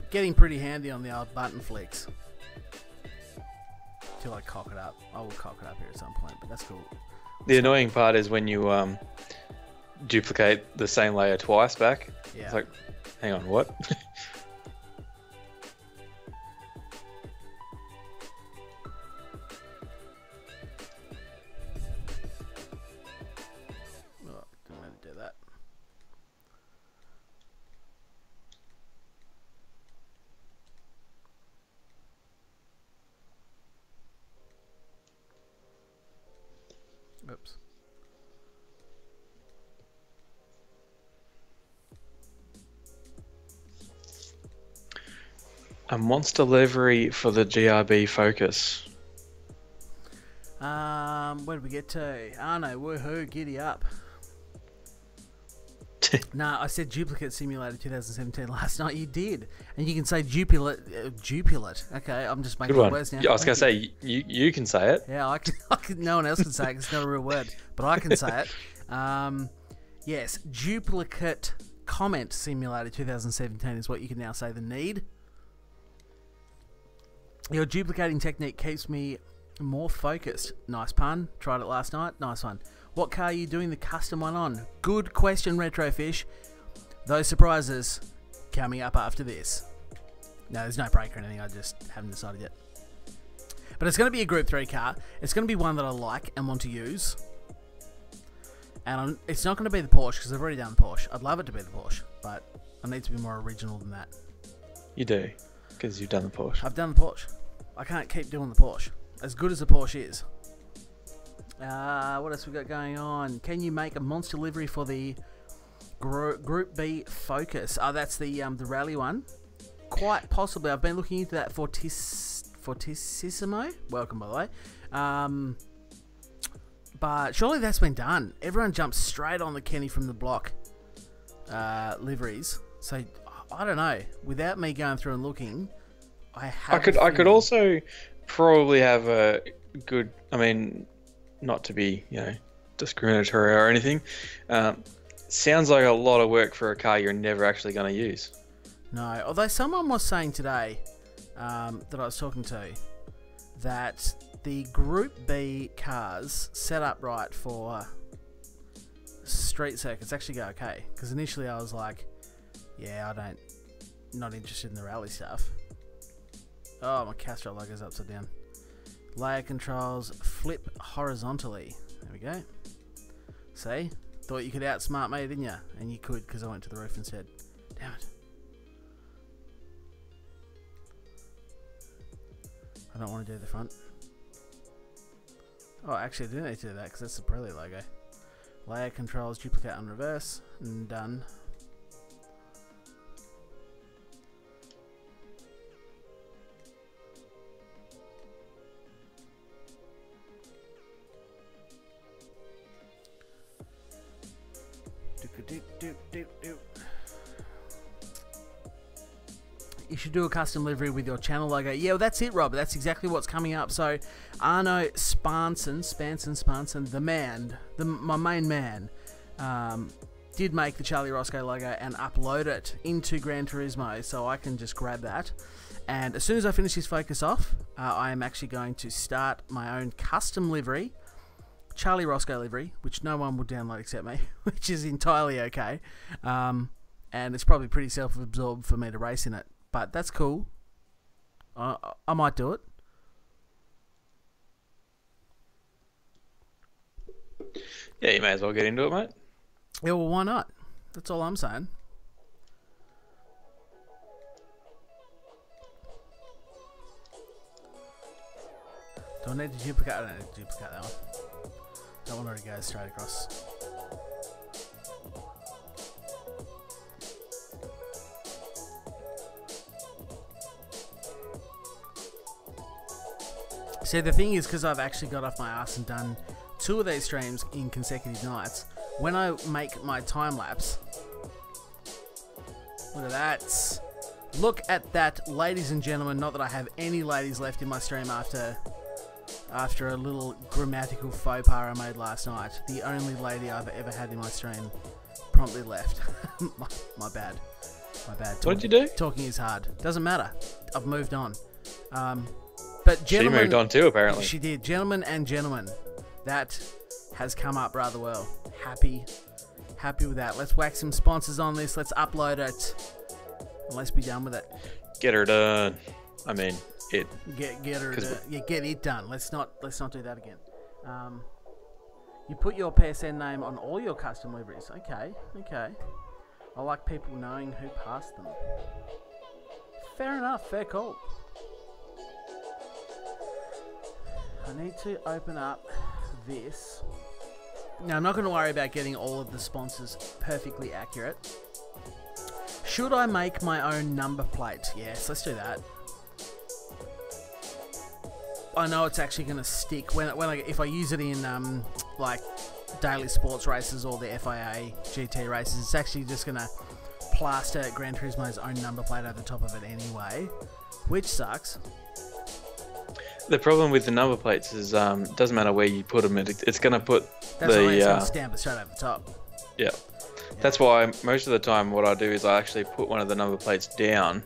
Getting pretty handy on the old button flicks. Till I cock it up. I will cock it up here at some point, but that's cool. The annoying part is when you duplicate the same layer twice back. Yeah. It's like, hang on, what? Oh, didn't mean to do that. Oops. A monster livery for the GRB Focus. Where did we get to? Arno, woohoo, giddy up. Nah, I said Duplicate Simulator 2017 last night. You did. And you can say Duplicate. Okay, I'm just making up words now. Yeah, I was going to say, you can say it. Yeah, I can, no one else can say it 'cause it's not a real word. But I can say it. Yes, Duplicate Comment Simulator 2017 is what you can now say the need. Your duplicating technique keeps me more focused. Nice pun. Tried it last night. Nice one. What car are you doing the custom one on? Good question, Retrofish. Those surprises coming up after this. No, there's no break or anything. I just haven't decided yet. But it's going to be a Group 3 car. It's going to be one that I like and want to use. And it's not going to be the Porsche because I've already done the Porsche. I'd love it to be the Porsche, but I need to be more original than that. You do, because you've done the Porsche. I've done the Porsche. I can't keep doing the Porsche. As good as the Porsche is. What else we got going on? Can you make a monster livery for the Group B Focus? Oh, that's the rally one. Quite possibly. I've been looking into that Fortissimo. Welcome, by the way. But surely that's been done. Everyone jumps straight on the Kenny from the block liveries. So, I don't know. Without me going through and looking, I could also probably have a good. I mean, not to be discriminatory or anything. Sounds like a lot of work for a car you're never actually going to use. No, although someone was saying today that I was talking to that the Group B cars set up right for street circuits actually go okay. Because initially I was like, yeah, not interested in the rally stuff. Oh, my Castro logo's upside down. Layer controls flip horizontally. There we go. See? Thought you could outsmart me, didn't you? And you could, because I went to the roof instead. Damn it. I don't want to do the front. Oh, actually I do need to do that, because that's the Pirelli logo. Layer controls, duplicate on reverse, and done. You should do a custom livery with your channel logo. Yeah, well, that's it, Rob. That's exactly what's coming up. So, Arno Spanson, the man, my main man, did make the Charlie Roscoe logo and upload it into Gran Turismo, so I can just grab that. And as soon as I finish this focus off, I am actually going to start my own custom livery, Charlie Roscoe livery, which no one will download except me, which is entirely okay. And it's probably pretty self-absorbed for me to race in it. But that's cool. I might do it. Yeah, you may as well get into it, mate. Yeah, well, why not? That's all I'm saying. Do I need to duplicate? I don't need to duplicate that one. That one already goes straight across. See, the thing is, because I've actually got off my ass and done 2 of these streams in consecutive nights, when I make my time lapse, look at that. Look at that, ladies and gentlemen. Not that I have any ladies left in my stream after a little grammatical faux pas I made last night. The only lady I've ever had in my stream promptly left. my bad. What did you do? Talking is hard. Doesn't matter. I've moved on. But gentlemen, she moved on too, apparently. She did. Gentlemen and gentlemen, that has come up rather well. Happy with that. Let's whack some sponsors on this. Let's upload it. And let's be done with it. Get her done. I mean, it. Get her done. Yeah, get it done. Let's not do that again. You put your PSN name on all your custom liveries. Okay. I like people knowing who passed them. Fair enough. Fair call. I need to open up this. Now, I'm not going to worry about getting all of the sponsors perfectly accurate. Should I make my own number plate? Yes, let's do that. I know it's actually going to stick if I use it in like daily sports races or the FIA GT races. It's actually just going to plaster Gran Turismo's own number plate over the top of it anyway, which sucks. The problem with the number plates is doesn't matter where you put them. It's going to put it's going to stamp it straight over the top. Yeah. That's why most of the time what I do is I actually put one of the number plates down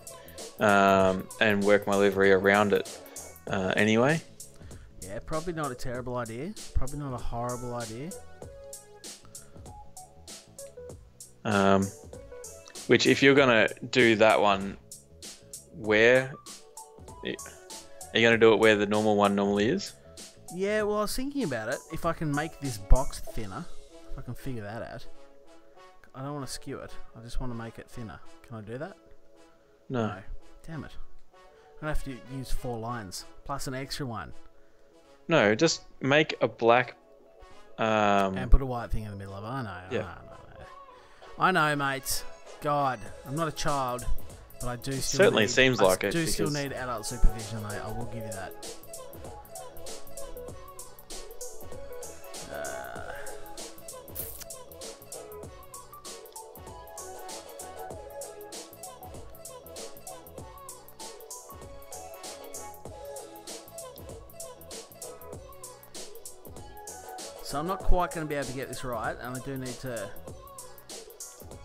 and work my livery around it anyway. Yeah, probably not a terrible idea. Probably not a horrible idea. Which if you're going to do that one, where... Are you going to do it where the normal one normally is? Yeah, well, I was thinking about it. If I can make this box thinner, if I can figure that out. I don't want to skew it. I just want to make it thinner. Can I do that? No. Damn it. I'm going to have to use 4 lines, plus an extra one. No, just make a black... and put a white thing in the middle of it. I know. Yeah. I know, mate. God, I'm not a child. But I do still certainly seems like it. I do still need adult supervision, mate. I will give you that. So I'm not quite going to be able to get this right, and I do need to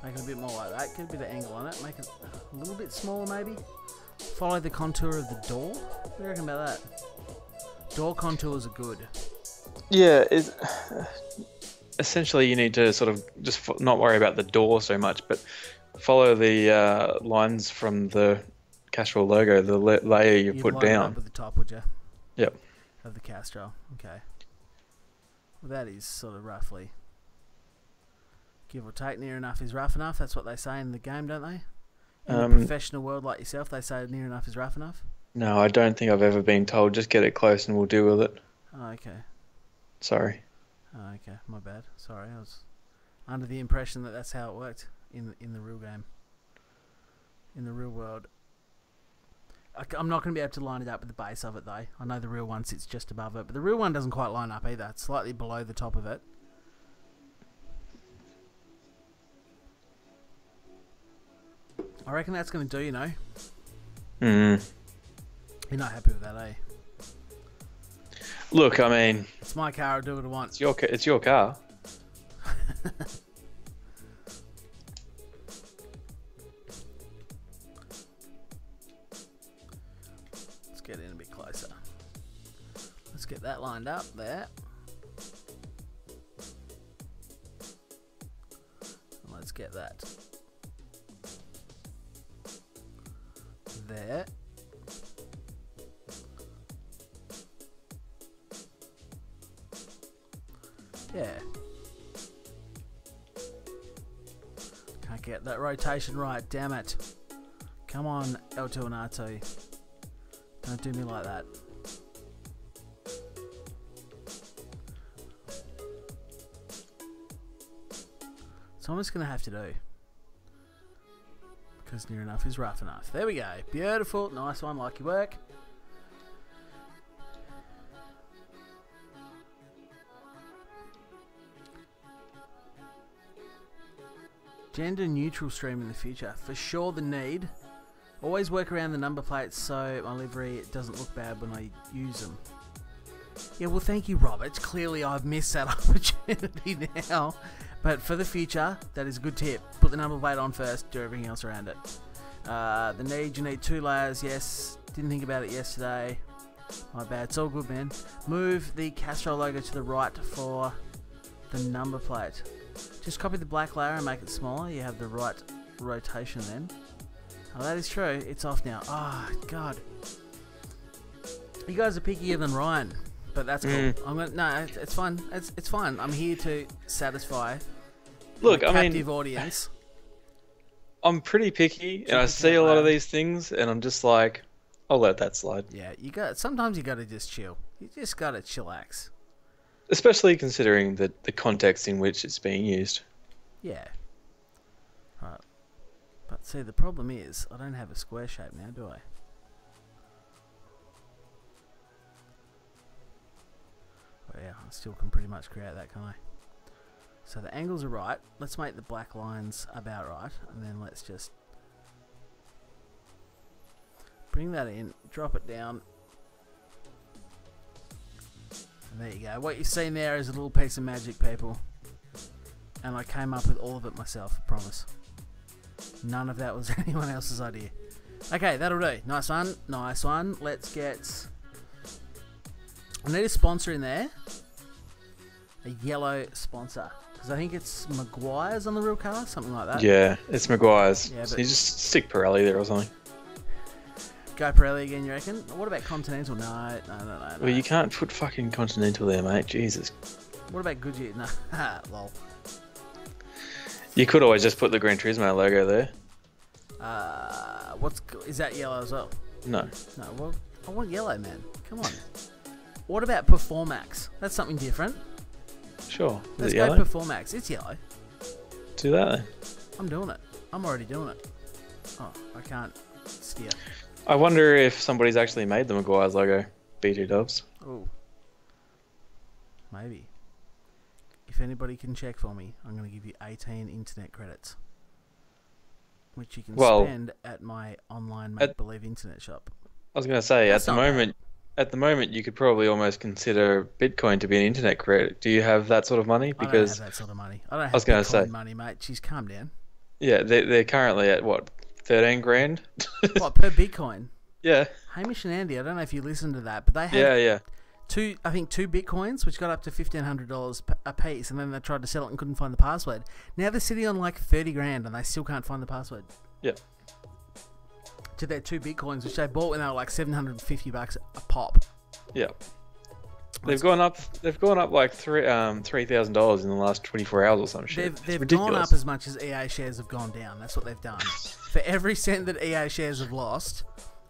make it a bit more like that. Get a bit of angle on it. Make it a little bit smaller, maybe. Follow the contour of the door. What do you reckon about that? Door contours are good. Yeah, essentially you need to sort of just not worry about the door so much, but follow the lines from the Castrol logo, the layer you put down. Up at the top, would you? Yep. Of the Castrol. Okay. Well, that is sort of roughly, give or take, near enough is rough enough. That's what they say in the game, don't they? In the professional world like yourself, they say near enough is rough enough? No, I don't think I've ever been told just get it close and we'll deal with it. Oh, okay. Sorry. Oh, okay. My bad. Sorry. I was under the impression that that's how it worked in the real game. In the real world. I'm not going to be able to line it up with the base of it, though. I know the real one sits just above it, but the real one doesn't quite line up either. It's slightly below the top of it. I reckon that's going to do, you know. You're not happy with that, eh? Look, I mean, it's my car. I'll do what I want. It's your car. Let's get in a bit closer. Let's get that lined up there. And let's get that there. Yeah. Can't get that rotation right, damn it. Come on, L2 and R2. Don't do me like that. So I'm just going to have to do. Because near enough is rough enough. There we go. Beautiful. Nice one. Like your work. Gender neutral stream in the future. For sure the need. Always work around the number plates so my livery doesn't look bad when I use them. Yeah, well thank you, Robert. Clearly I've missed that opportunity now. But for the future, that is a good tip. Put the number plate on first, do everything else around it. The need, you need 2 layers, yes. Didn't think about it yesterday. My bad, it's all good, man. Move the Castrol logo to the right for the number plate. Just copy the black layer and make it smaller. You have the right rotation then. Oh, that is true. It's off now. Oh, God. You guys are pickier than Ryan, but that's cool. No, it's fine. It's fine. I'm here to satisfy a captive audience. I'm pretty picky, and I see a lot of these things, and I'm just like, I'll let that slide. Yeah, sometimes you got to just chill. You just got to chillax. Especially considering the context in which it's being used. Yeah. Right. But see, the problem is, I don't have a square shape now, do I? Well, yeah, I still can pretty much create that, can't I? So the angles are right. Let's make the black lines about right, and then let's just bring that in, drop it down. And there you go. What you've seen there is a little piece of magic, people. And I came up with all of it myself, I promise. None of that was anyone else's idea. Okay, that'll do. Nice one. Nice one. Let's get... I need a sponsor in there. A yellow sponsor. Because I think it's Maguire's on the real car, something like that. Yeah, it's Maguire's. Yeah, so you just stick Pirelli there or something. Go Pirelli again, you reckon? What about Continental? No. Well, you can't put fucking Continental there, mate. Jesus. What about Goodyear? No. Lol. You could always just put the Gran Turismo logo there. Is that yellow as well? No. No, well, I want yellow, man. Come on. What about Performax? That's something different. Sure. Let's go Performax. It's yellow. Do that then. I'm doing it. I'm already doing it. Oh, I can't steer. I wonder if somebody's actually made the Maguire's logo. BG Dubs. Oh. Maybe. If anybody can check for me, I'm going to give you 18 internet credits. Which you can spend at my online make-believe internet shop. I was going to say, at the moment, at the moment, you could probably almost consider Bitcoin to be an internet credit. Do you have that sort of money? I don't have Because that sort of money. I don't have was gonna Bitcoin say, money, mate. She's calm down. yeah, they're currently at what, 13 grand? What, per Bitcoin? Yeah, Hamish and Andy, I don't know if you listened to that, but they had yeah. two Bitcoins, which got up to $1,500 a piece, and then they tried to sell it and couldn't find the password. Now they're sitting on like 30 grand, and they still can't find the password. Yeah. To their 2 Bitcoins, which they bought when they were like $750 a pop. Yeah. They've gone up like $3,000 in the last 24 hours or some shit. They've gone up as much as EA shares have gone down. That's what they've done. For every cent that EA shares have lost,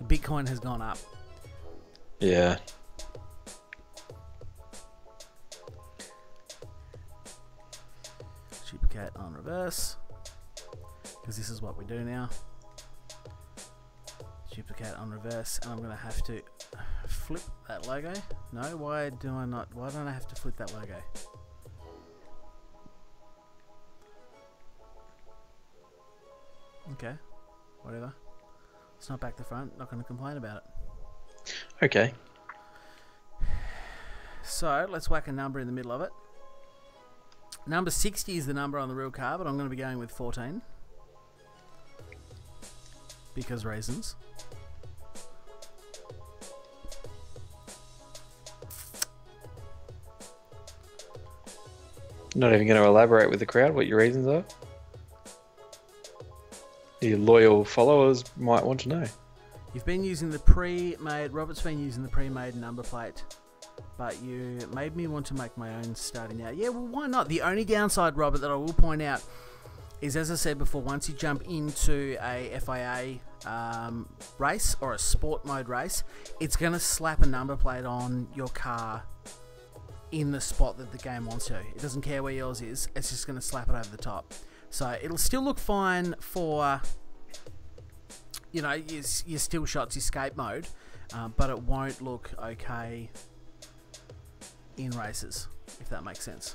Bitcoin has gone up. Yeah. Duplicate on reverse, because this is what we do now. Duplicate on reverse, and I'm going to have to flip that logo. No, why don't I have to flip that logo? Okay, whatever. It's not back to front, not going to complain about it. Okay. So, let's whack a number in the middle of it. Number 60 is the number on the real car, but I'm going to be going with 14. Because reasons. Not even going to elaborate with the crowd what your reasons are? Your loyal followers might want to know. You've been using the pre-made... Robert's been using the pre-made number plate, but you made me want to make my own starting out. Yeah, well, why not? The only downside, Robert, that I will point out is, as I said before, once you jump into a FIA race or a sport mode race, it's going to slap a number plate on your car in the spot that the game wants to. It doesn't care where yours is, it's just going to slap it over the top. So it'll still look fine for, you know, your still shots, your skate mode, but it won't look okay in races, if that makes sense.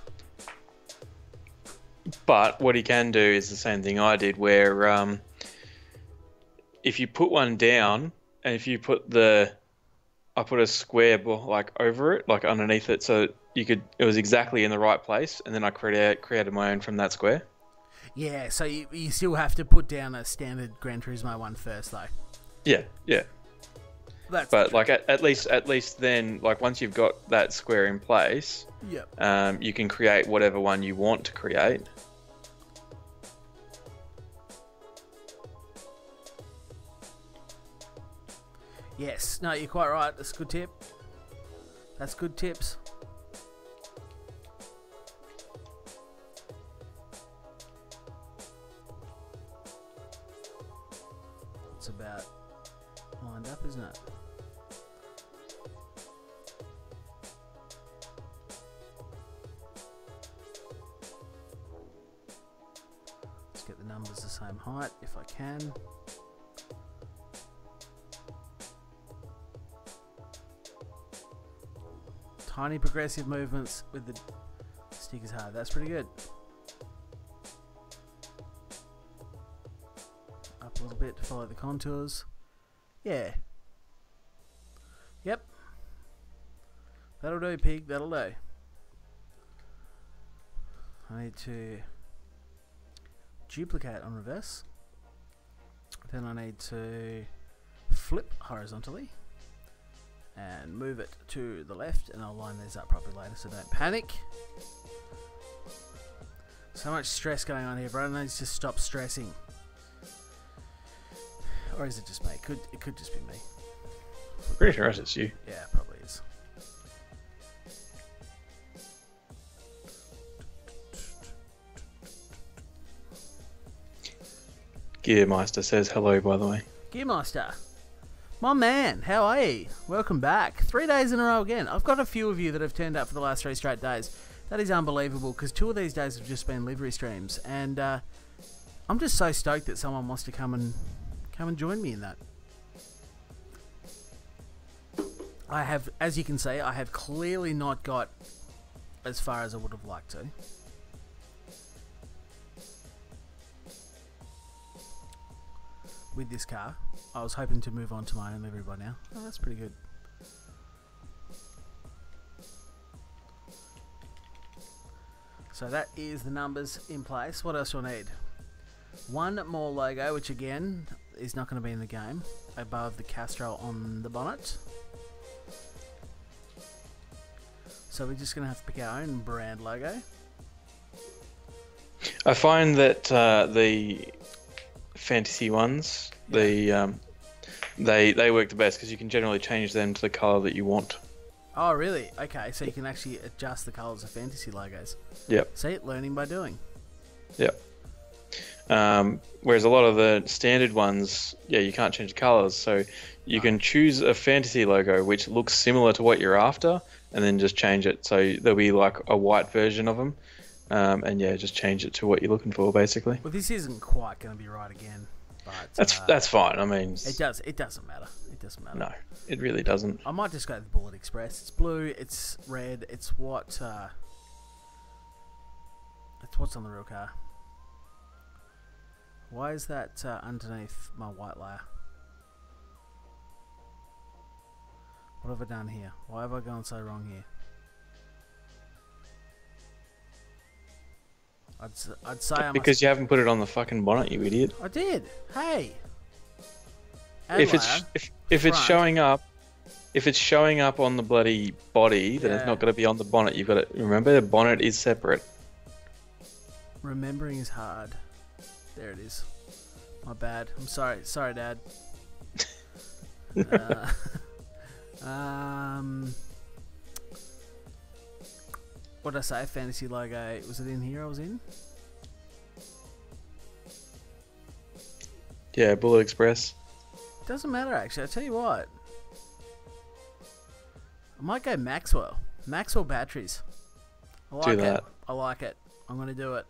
But what he can do is the same thing I did, where if you put one down, and if you put I put a square like over it, like underneath it, so it was exactly in the right place, and then I created my own from that square. Yeah, so you still have to put down a standard Gran Turismo one first, though. Yeah. But like at least then, like once you've got that square in place, yep. You can create whatever one you want to create. Yes, no, you're quite right. That's a good tip. That's good tips. It's about lined up, isn't it? Let's get the numbers the same height if I can. Tiny progressive movements with the stickers hard. That's pretty good. Up a little bit to follow the contours. Yeah. Yep. That'll do, pig. That'll do. I need to duplicate on reverse. Then I need to flip horizontally and move it to the left, and I'll line these up properly later, so don't panic. So much stress going on here, bro. I need to stop stressing. Or is it just me? It could just be me. Pretty sure it's you. Yeah, it probably is. Gearmeister says hello, by the way. Gearmeister. My man, how are you? Welcome back. 3 days in a row again. I've got a few of you that have turned up for the last 3 straight days. That is unbelievable, because 2 of these days have just been livery streams, and I'm just so stoked that someone wants to come and join me in that. I have, as you can see, I have clearly not got as far as I would have liked to. With this car. I was hoping to move on to my own livery by now. Oh, that's pretty good. So that is the numbers in place. What else do I need? One more logo, which again is not going to be in the game, above the Castrol on the bonnet. So we're just going to have to pick our own brand logo. I find that the fantasy ones, they work the best because you can generally change them to the colour that you want. Oh, really? Okay, so you can actually adjust the colours of fantasy logos. Yep. See, learning by doing. Yep. Whereas a lot of the standard ones, you can't change the colours. So you can choose a fantasy logo which looks similar to what you're after, and then just change it. So there'll be like a white version of them, and just change it to what you're looking for, basically. Well, this isn't quite going to be right again, but that's fine. I mean, it doesn't matter. It doesn't matter. No, it really doesn't. I might just go to the Bullet Express. It's blue. It's red. It's what. It's what's on the real car. Why is that underneath my white layer? What have I done here? Why have I gone so wrong here? I'd say because you haven't put it on the fucking bonnet, you idiot. I did. Hey. If it's showing up, on the bloody body, then it's not going to be on the bonnet. You've got to remember the bonnet is separate. Remembering is hard. There it is. My bad. I'm sorry. Sorry, Dad. What did I say? Fantasy logo. Was it in here I was in? Yeah, Bullet Express. Doesn't matter, actually. I'll tell you what. I might go Maxwell. Maxwell batteries. I like it. I like it. I'm going to do it.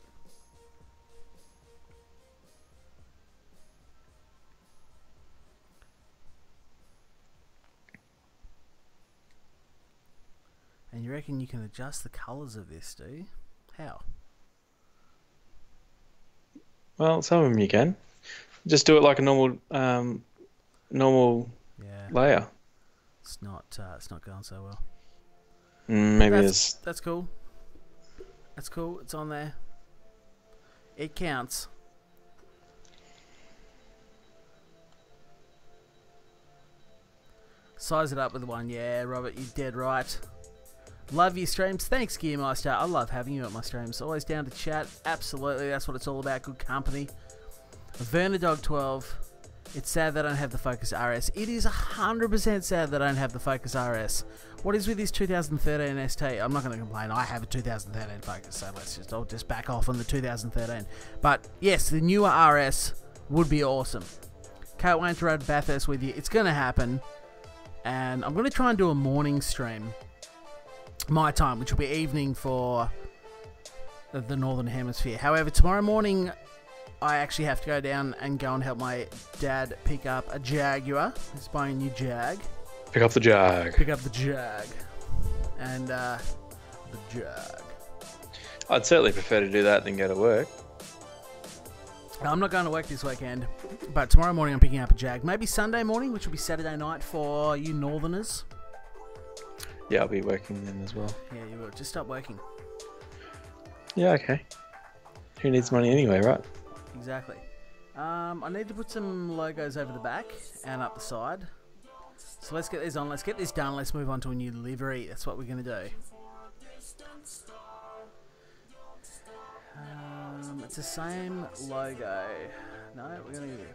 And you reckon you can adjust the colours of this, do you? How? Well, some of them you can. Just do it like a normal layer. It's not going so well. Maybe that's cool. That's cool. It's on there. It counts. Size it up with one. Yeah, Robert, you're dead right. Love your streams. Thanks, Gearmeister. I love having you at my streams. Always down to chat. Absolutely, that's what it's all about. Good company. Vernadog 12. It's sad that I don't have the Focus RS. It is 100% sad that I don't have the Focus RS. What is with this 2013 ST? I'm not going to complain. I have a 2013 Focus, so I'll just back off on the 2013. But yes, the newer RS would be awesome. Can't wait to ride Bathurst with you. It's going to happen. And I'm going to try and do a morning stream. My time, which will be evening for the Northern Hemisphere. However, tomorrow morning, I actually have to go down and go and help my dad pick up a Jaguar. He's buying a new Jag. Pick up the Jag. Pick up the Jag. And, the Jag. I'd certainly prefer to do that than go to work. I'm not going to work this weekend, but tomorrow morning I'm picking up a Jag. Maybe Sunday morning, which will be Saturday night for you Northerners. Yeah, I'll be working then as well. Yeah, you will. Just stop working. Yeah, okay. Who needs money anyway, right? Exactly. I need to put some logos over the back and up the side. So let's get these on. Let's get this done. Let's move on to a new livery. That's what we're going to do. It's the same logo. No, we're going to...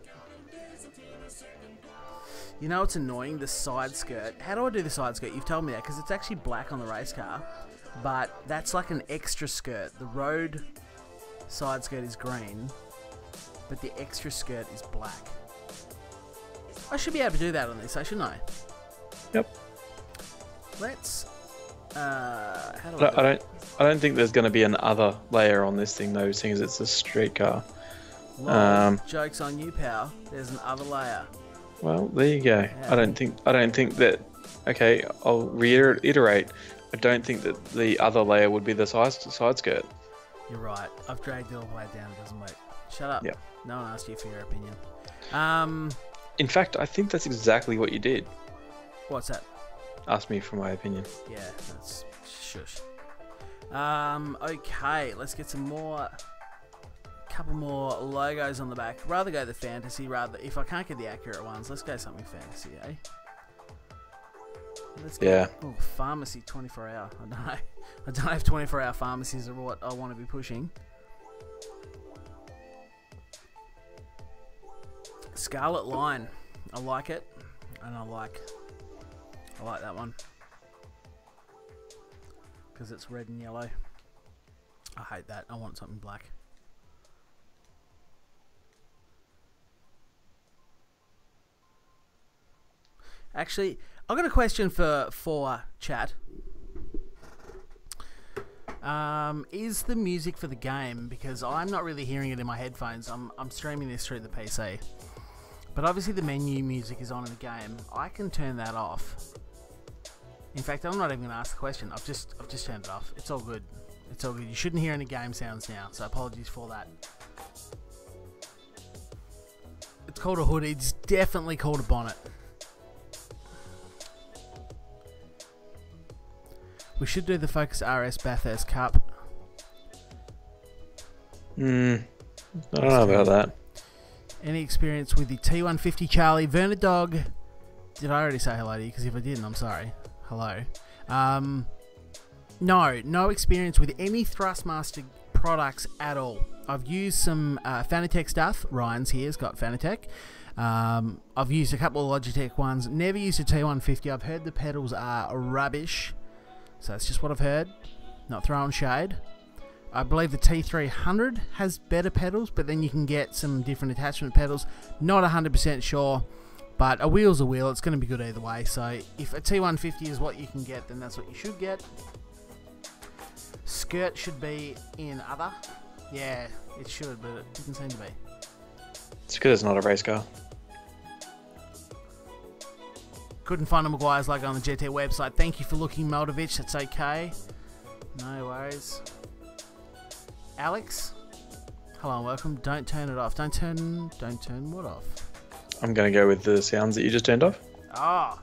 You know what's annoying? The side skirt. How do I do the side skirt? You've told me that because it's actually black on the race car, but that's like an extra skirt. The road side skirt is green, but the extra skirt is black. I should be able to do that on this, shouldn't I? Yep. Let's. How do I don't think there's going to be an other layer on this thing though, seeing as it's a street car. Well, joke's on you, pal. There's an other layer. Well, there you go. Yeah. I don't think that. Okay, I'll reiterate. I don't think that the other layer would be the side skirt. You're right. I've dragged it all the way down. It doesn't work. Shut up. Yeah. No one asked you for your opinion. In fact, I think that's exactly what you did. What's that? Ask me for my opinion. Yeah, that's shush. Okay, let's get some more. Couple more logos on the back. Rather go the fantasy. If I can't get the accurate ones, let's go something fantasy, eh? Let's get, pharmacy 24 hour. I don't know. I don't know if 24 hour pharmacies are what I want to be pushing. Scarlet Line. I like it. And I like that one. Because it's red and yellow. I hate that. I want something black. Actually, I've got a question for chat. Is the music for the game, because I'm not really hearing it in my headphones. I'm streaming this through the PC. But obviously the menu music is on in the game. I can turn that off. In fact, I'm not even going to ask the question. I've just turned it off. It's all good. It's all good. You shouldn't hear any game sounds now, so apologies for that. It's called a hoodie. It's definitely called a bonnet. We should do the Focus RS Bathurst Cup. I don't know about that. Any experience with the T150 Charlie? Verna Dog. Did I already say hello to you? Because if I didn't, I'm sorry. Hello. No experience with any Thrustmaster products at all. I've used some Fanatec stuff. Ryan's here's got Fanatec. I've used a couple of Logitech ones. Never used a T150. I've heard the pedals are rubbish. So that's just what I've heard. Not throwing shade. I believe the T300 has better pedals, but then you can get some different attachment pedals. Not 100% sure, but a wheel's a wheel. It's going to be good either way. So if a T150 is what you can get, then that's what you should get. Skirt should be in other. Yeah, it should, but it didn't seem to be. It's because it's not a race car. Couldn't find a Maguire's logo on the GT website. Thank you for looking, Moldovich. That's okay. No worries. Alex, hello and welcome. Don't turn it off. Don't turn what off? I'm going to go with the sounds that you just turned off. Ah.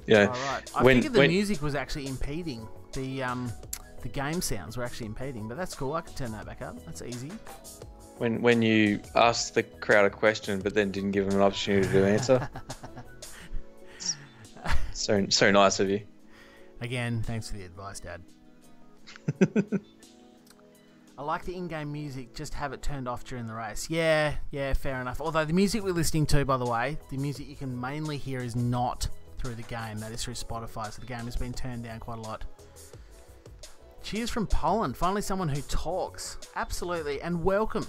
Yeah. All right. I figured the music was actually impeding. The game sounds were actually impeding, but that's cool. I can turn that back up. That's easy. When you asked the crowd a question, but then didn't give them an opportunity to answer. So nice of you. Again, thanks for the advice, Dad. I like the in-game music, just have it turned off during the race. Yeah, fair enough. Although the music we're listening to, by the way, the music you can mainly hear is not through the game. That is through Spotify, so the game has been turned down quite a lot. Cheers from Poland. Finally someone who talks. Absolutely, and welcome.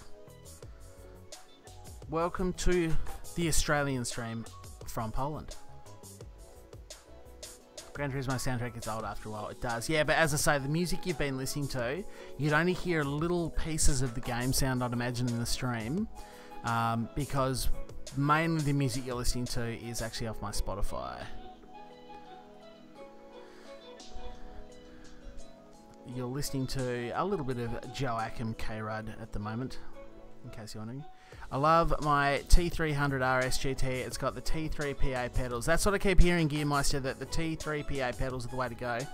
Welcome to the Australian stream from Poland. Gran Turismo soundtrack gets old after a while. It does. Yeah, but as I say, the music you've been listening to, you'd only hear little pieces of the game sound, I'd imagine, in the stream. Because mainly the music you're listening to is actually off my Spotify. You're listening to a little bit of Joachim K-Rudd at the moment, in case you're wondering. I love my T300 RS GT. It's got the T3 PA pedals. That's what I keep hearing, Gearmeister, that the T3 PA pedals are the way to go. I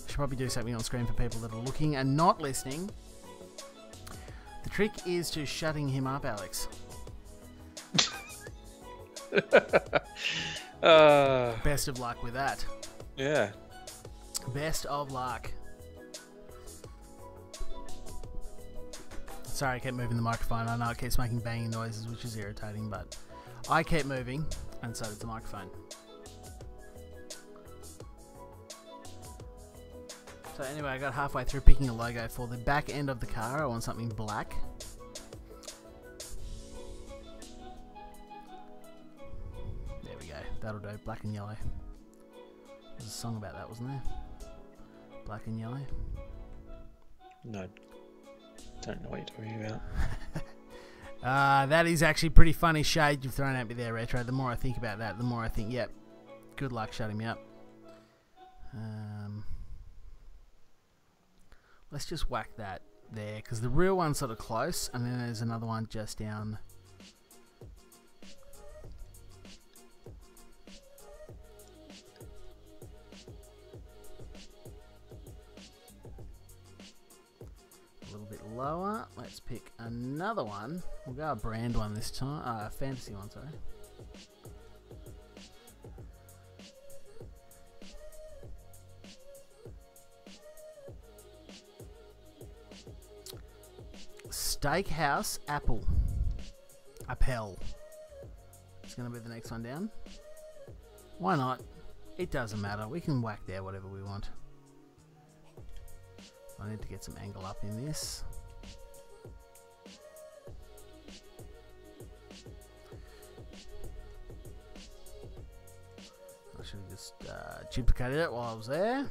should probably do something on screen for people that are looking and not listening. The trick is to shutting him up, Alex. Best of luck with that. Yeah. Best of luck. Sorry, I kept moving the microphone. I know it keeps making banging noises, which is irritating, but I kept moving, and so did the microphone. So anyway, I got halfway through picking a logo for the back end of the car. I want something black. There we go. That'll do. Black and yellow. There's a song about that, wasn't there? Black and yellow. No. Don't know what you're talking about. That is actually pretty funny shade you've thrown at me there, Retro. The more I think about that, the more I think, yep, good luck shutting me up. Let's just whack that there, because the real one's sort of close, and then there's another one just down. lower. Let's pick another one. We'll go a brand one this time. Fantasy one, sorry. Steakhouse Apple. Appel. It's going to be the next one down. Why not? It doesn't matter. We can whack there whatever we want. I need to get some angle up in this. I should have just duplicated it while I was there.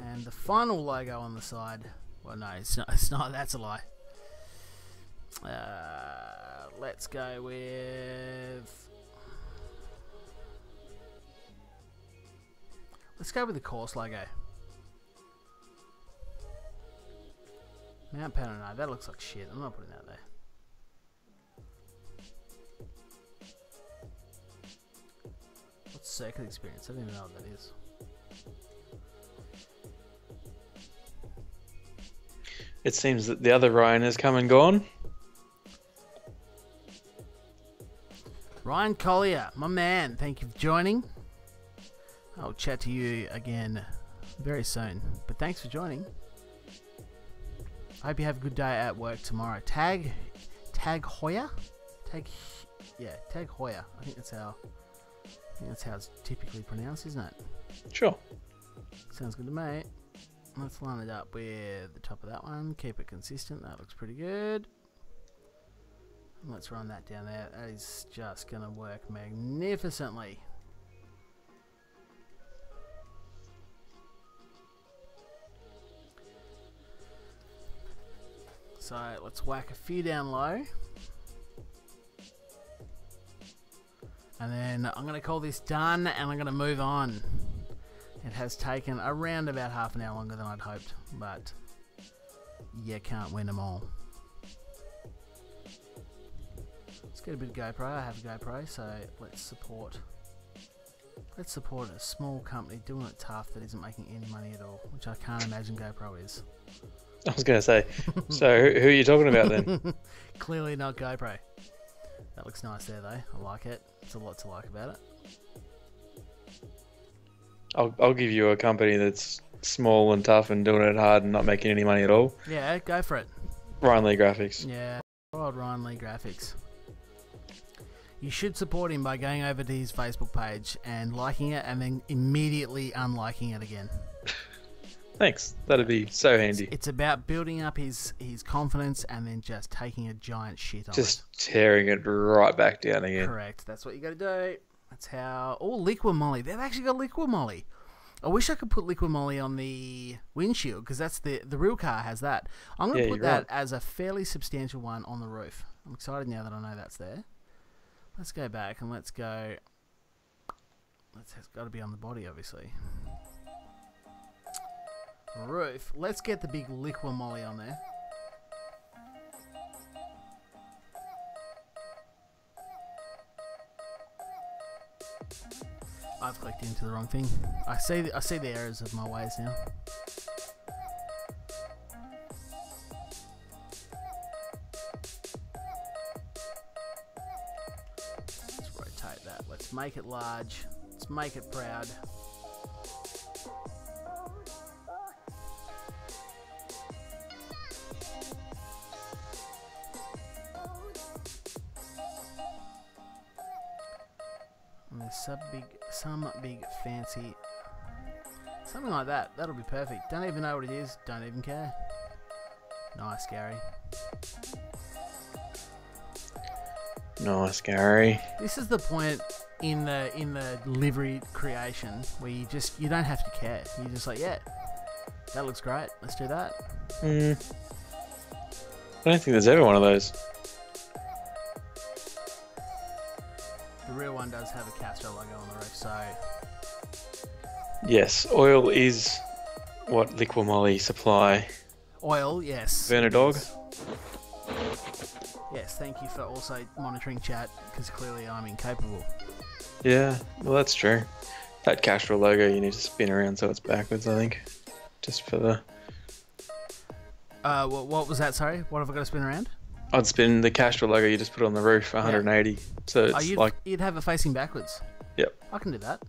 And the final logo on the side. Well, no, it's not. It's not. That's a lie. Let's go with. Let's go with the course logo. Mount Penano. That looks like shit. I'm not putting that there. What's circuit experience? I don't even know what that is. It seems that the other Ryan has come and gone. Ryan Collier, my man, thank you for joining. I'll chat to you again very soon. But thanks for joining. I hope you have a good day at work tomorrow. Tag Hoyer? Tag Hoyer. I think that's how it's typically pronounced, isn't it? Sure. Sounds good to me. Let's line it up with the top of that one. Keep it consistent. That looks pretty good. And let's run that down there. That is just going to work magnificently. So let's whack a few down low. And then I'm going to call this done and I'm going to move on. It has taken around about half an hour longer than I'd hoped, but you can't win them all. Let's get a bit of GoPro. I have a GoPro, so let's support a small company doing it tough that isn't making any money at all, which I can't imagine GoPro is. I was going to say, so who are you talking about then? Clearly not GoPro. That looks nice there though. I like it. There's a lot to like about it. I'll give you a company that's small and tough and doing it hard and not making any money at all. Yeah, go for it. Ryan Lee Graphics. Yeah, old Ryan Lee Graphics. You should support him by going over to his Facebook page and liking it and then immediately unliking it again. Thanks. That'd be so handy. It's about building up his confidence and then just taking a giant shit on just tearing it right back down it. again. Correct. That's what you got to do. That's how... Oh, Liquid Moly. They've actually got Liquid Moly. I wish I could put Liquid Moly on the windshield because that's the real car has that. I'm going to put that as a fairly substantial one on the roof. I'm excited now that I know that's there. Let's go back and let's go... It's got to be on the body, obviously. Roof. Let's get the big Liquid Moly on there. I've clicked into the wrong thing. I see the errors of my ways now. Let's rotate that. Let's make it large. Let's make it proud. And there's some big fancy, something like that. That'll be perfect. Don't even know what it is. Don't even care. Nice, Gary. Nice, Gary. This is the point in the livery creation where you don't have to care. You're just like, yeah, that looks great. Let's do that. I don't think there's ever one of those. The real one does have a Castro logo on the roof, so... Yes, oil is what Liquid Moly supply. Oil, yes. Werner Dog. Yes, thank you for also monitoring chat, because clearly I'm incapable. Yeah, well that's true. That Castro logo you need to spin around so it's backwards, I think. just for the... What was that, sorry? What have I got to spin around? I'd spin the Castrol logo, you just put it on the roof, 180. Yeah. So it's you'd have it facing backwards? Yep. I can do that.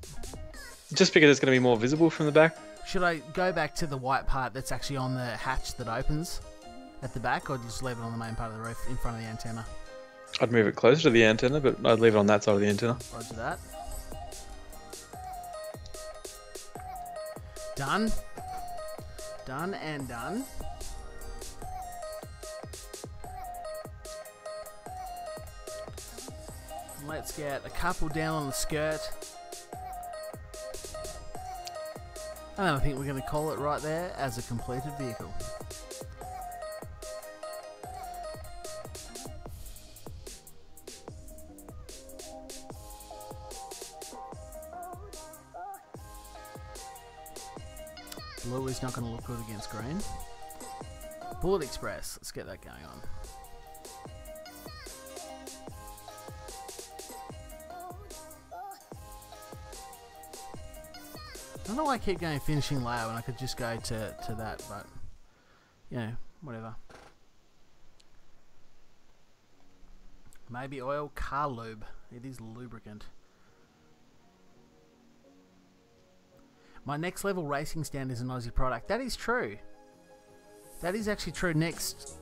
Just because it's going to be more visible from the back. Should I go back to the white part that's actually on the hatch that opens at the back, or just leave it on the main part of the roof in front of the antenna? I'd move it closer to the antenna, but I'd leave it on that side of the antenna. Roger that. Done. Done and done. Let's get a couple down on the skirt. And then I think we're going to call it right there as a completed vehicle. Blue is not going to look good against green. Bullet Express, let's get that going on. I don't know why I keep going finishing layer when I could just go to that, but, you know, whatever. Maybe oil, car lube. It is lubricant. My next level racing stand is an Aussie product. That is true. That is actually true. Next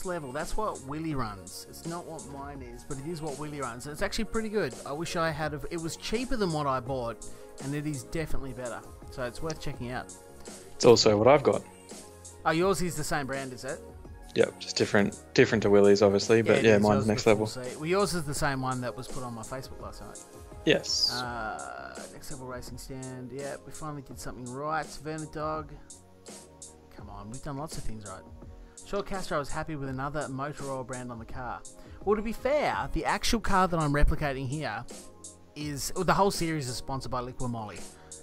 level. That's what Willie runs. It's not what mine is, but it is what Willie runs. And it's actually pretty good. I wish I had... It was cheaper than what I bought, and it is definitely better. So it's worth checking out. It's also what I've got. Oh, yours is the same brand, is it? Yep, just different to Willie's, obviously. But yeah, mine's next level. Well, yours is the same one that was put on my Facebook last night. Yes. Next level racing stand. Yeah, we finally did something right. Verna Dog. Come on, we've done lots of things right. Sure, Castro was happy with another motor oil brand on the car. Well, to be fair, the actual car that I'm replicating here is... Well, the whole series is sponsored by Liquid Moly.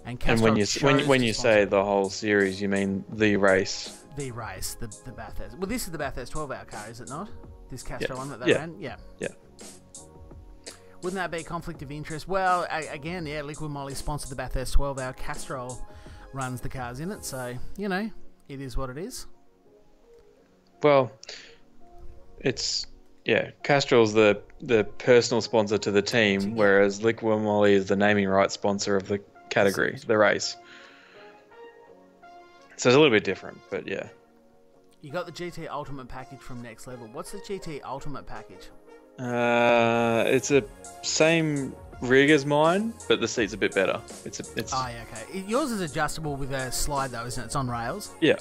And when you say the whole series, you mean the race? The race, the Bathurst. Well, this is the Bathurst 12-hour car, is it not? This Castro one that they ran? Yeah. Yeah. Wouldn't that be a conflict of interest? Well, again, yeah, Liquid Moly sponsored the Bathurst 12-hour. Castrol runs the cars in it, so, you know, it is what it is. Well, it's... Yeah, Castrol's the personal sponsor to the team, whereas Liquid Moly is the naming rights sponsor of the category, the race. So it's a little bit different, but yeah. You got the GT Ultimate package from Next Level. What's the GT Ultimate package? It's a same rig as mine, but the seat's a bit better. It's. Oh, yeah, okay. Yours is adjustable with a slide though, isn't it? It's on rails. Yeah.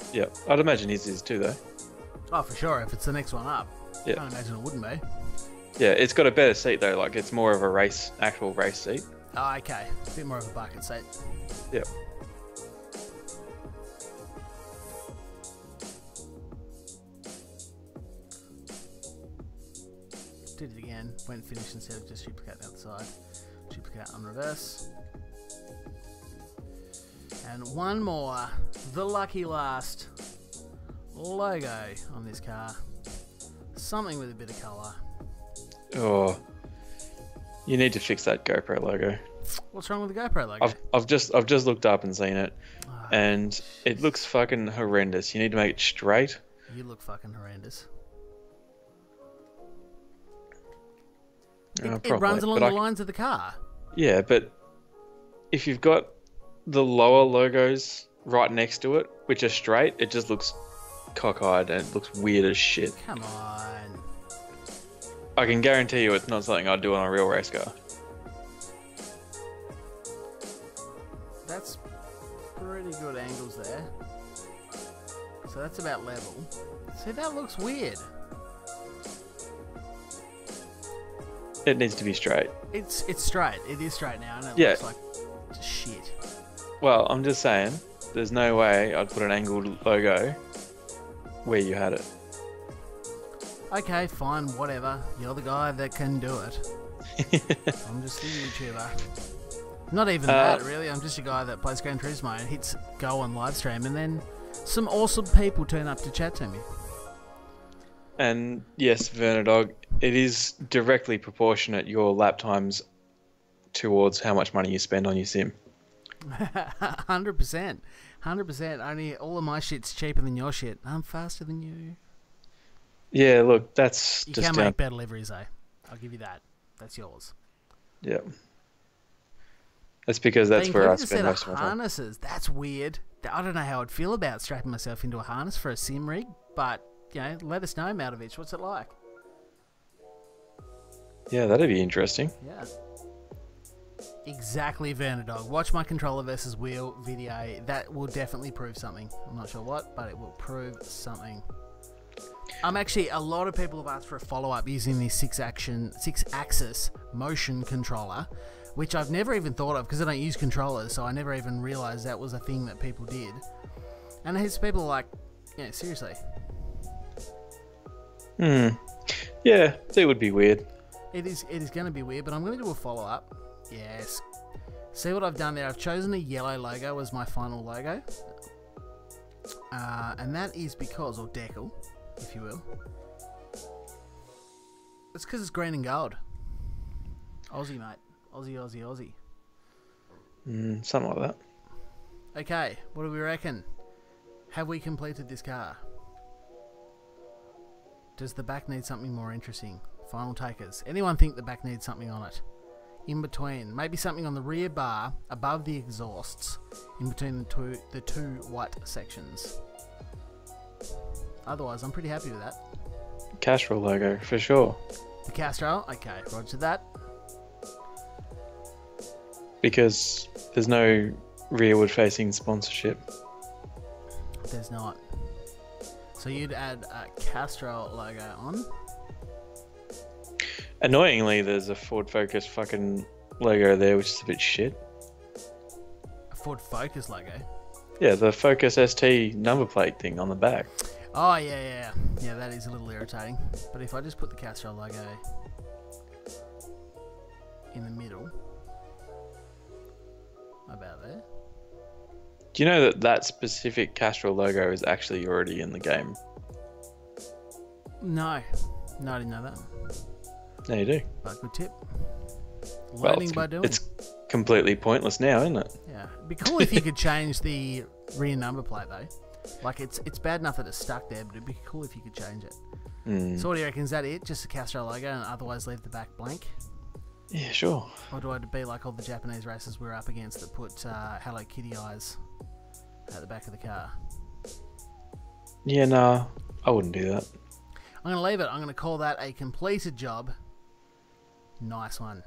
I'd imagine his is too, though. Oh, for sure. If it's the next one up. Yeah. I can't imagine it wouldn't be. Yeah, it's got a better seat though. Like it's more of a actual race seat. Oh, okay. A bit more of a bucket seat. Yeah. Did it again. Went finish instead of just duplicate the other side. Duplicate on reverse. And one more. The lucky last logo on this car. Something with a bit of colour. Oh. You need to fix that GoPro logo. What's wrong with the GoPro logo? I've just looked up and seen it. And it looks fucking horrendous. You need to make it straight. You look fucking horrendous. It runs along the lines of the car. Yeah, but if you've got the lower logos right next to it, which are straight, it just looks cockeyed and it looks weird as shit. Come on. I can guarantee you it's not something I'd do on a real race car. That's pretty good angles there. So that's about level. See, that looks weird. It needs to be straight. It's straight. It is straight now, and it looks like shit. Well, I'm just saying, there's no way I'd put an angled logo where you had it. Okay, fine, whatever. You're the guy that can do it. I'm just a YouTuber. Not even that, really. I'm just a guy that plays Gran Turismo and hits go on live stream, and then some awesome people turn up to chat to me. And yes, Vernadog, it is directly proportionate your lap times towards how much money you spend on your sim. 100%. 100%. Only all of my shit's cheaper than your shit. I'm faster than you. Yeah, look, that's You just can down. make better liveries, though. I'll give you that. That's yours. Yeah. That's because that's They where I included a spend set most of of my time. harnesses. That's weird. I don't know how I'd feel about strapping myself into a harness for a sim rig, but, let us know, Maldovich. What's it like? Yeah, that'd be interesting. Yeah. Exactly, Vernadog. Watch my controller versus wheel video. That will definitely prove something. I'm not sure what, but it will prove something. Actually, a lot of people have asked for a follow-up using the 6-axis motion controller, which I've never even thought of because I don't use controllers, so I never even realised that was a thing that people did. And here's people like, seriously. Yeah, it would be weird. It is going to be weird, but I'm going to do a follow-up. Yes. See what I've done there? I've chosen a yellow logo as my final logo. And that is because, or decal, if you will. It's because it's green and gold. Aussie, mate. Aussie, Aussie, Aussie. Something like that. Okay, what do we reckon? Have we completed this car? Does the back need something more interesting? Final takers. Anyone think the back needs something on it? In between. Maybe something on the rear bar, above the exhausts, in between the two white sections. Otherwise, I'm pretty happy with that. Castrol logo, for sure. The Castrol? Okay, roger that. Because there's no rearward-facing sponsorship. There's not. So you'd add a Castrol logo on? Annoyingly, there's a Ford Focus fucking logo there, which is a bit shit. A Ford Focus logo? Yeah, the Focus ST number plate thing on the back. Oh, yeah. Yeah, that is a little irritating. But if I just put the Castrol logo in the middle, about there. Do you know that that specific Castrol logo is actually already in the game? No, I didn't know that. No, you do. But good tip. Well, Learning by doing. it's completely pointless now, isn't it? Yeah, it'd be cool if you could change the rear number plate though. Like it's bad enough that it's stuck there, but it'd be cool if you could change it. So what do you reckon? Is that it? Just a Castrol logo and otherwise leave the back blank? Yeah, sure. Or do I be like all the Japanese races we're up against that put Hello Kitty eyes at the back of the car? Yeah, no, I wouldn't do that. I'm going to leave it. I'm going to call that a completed job. Nice one.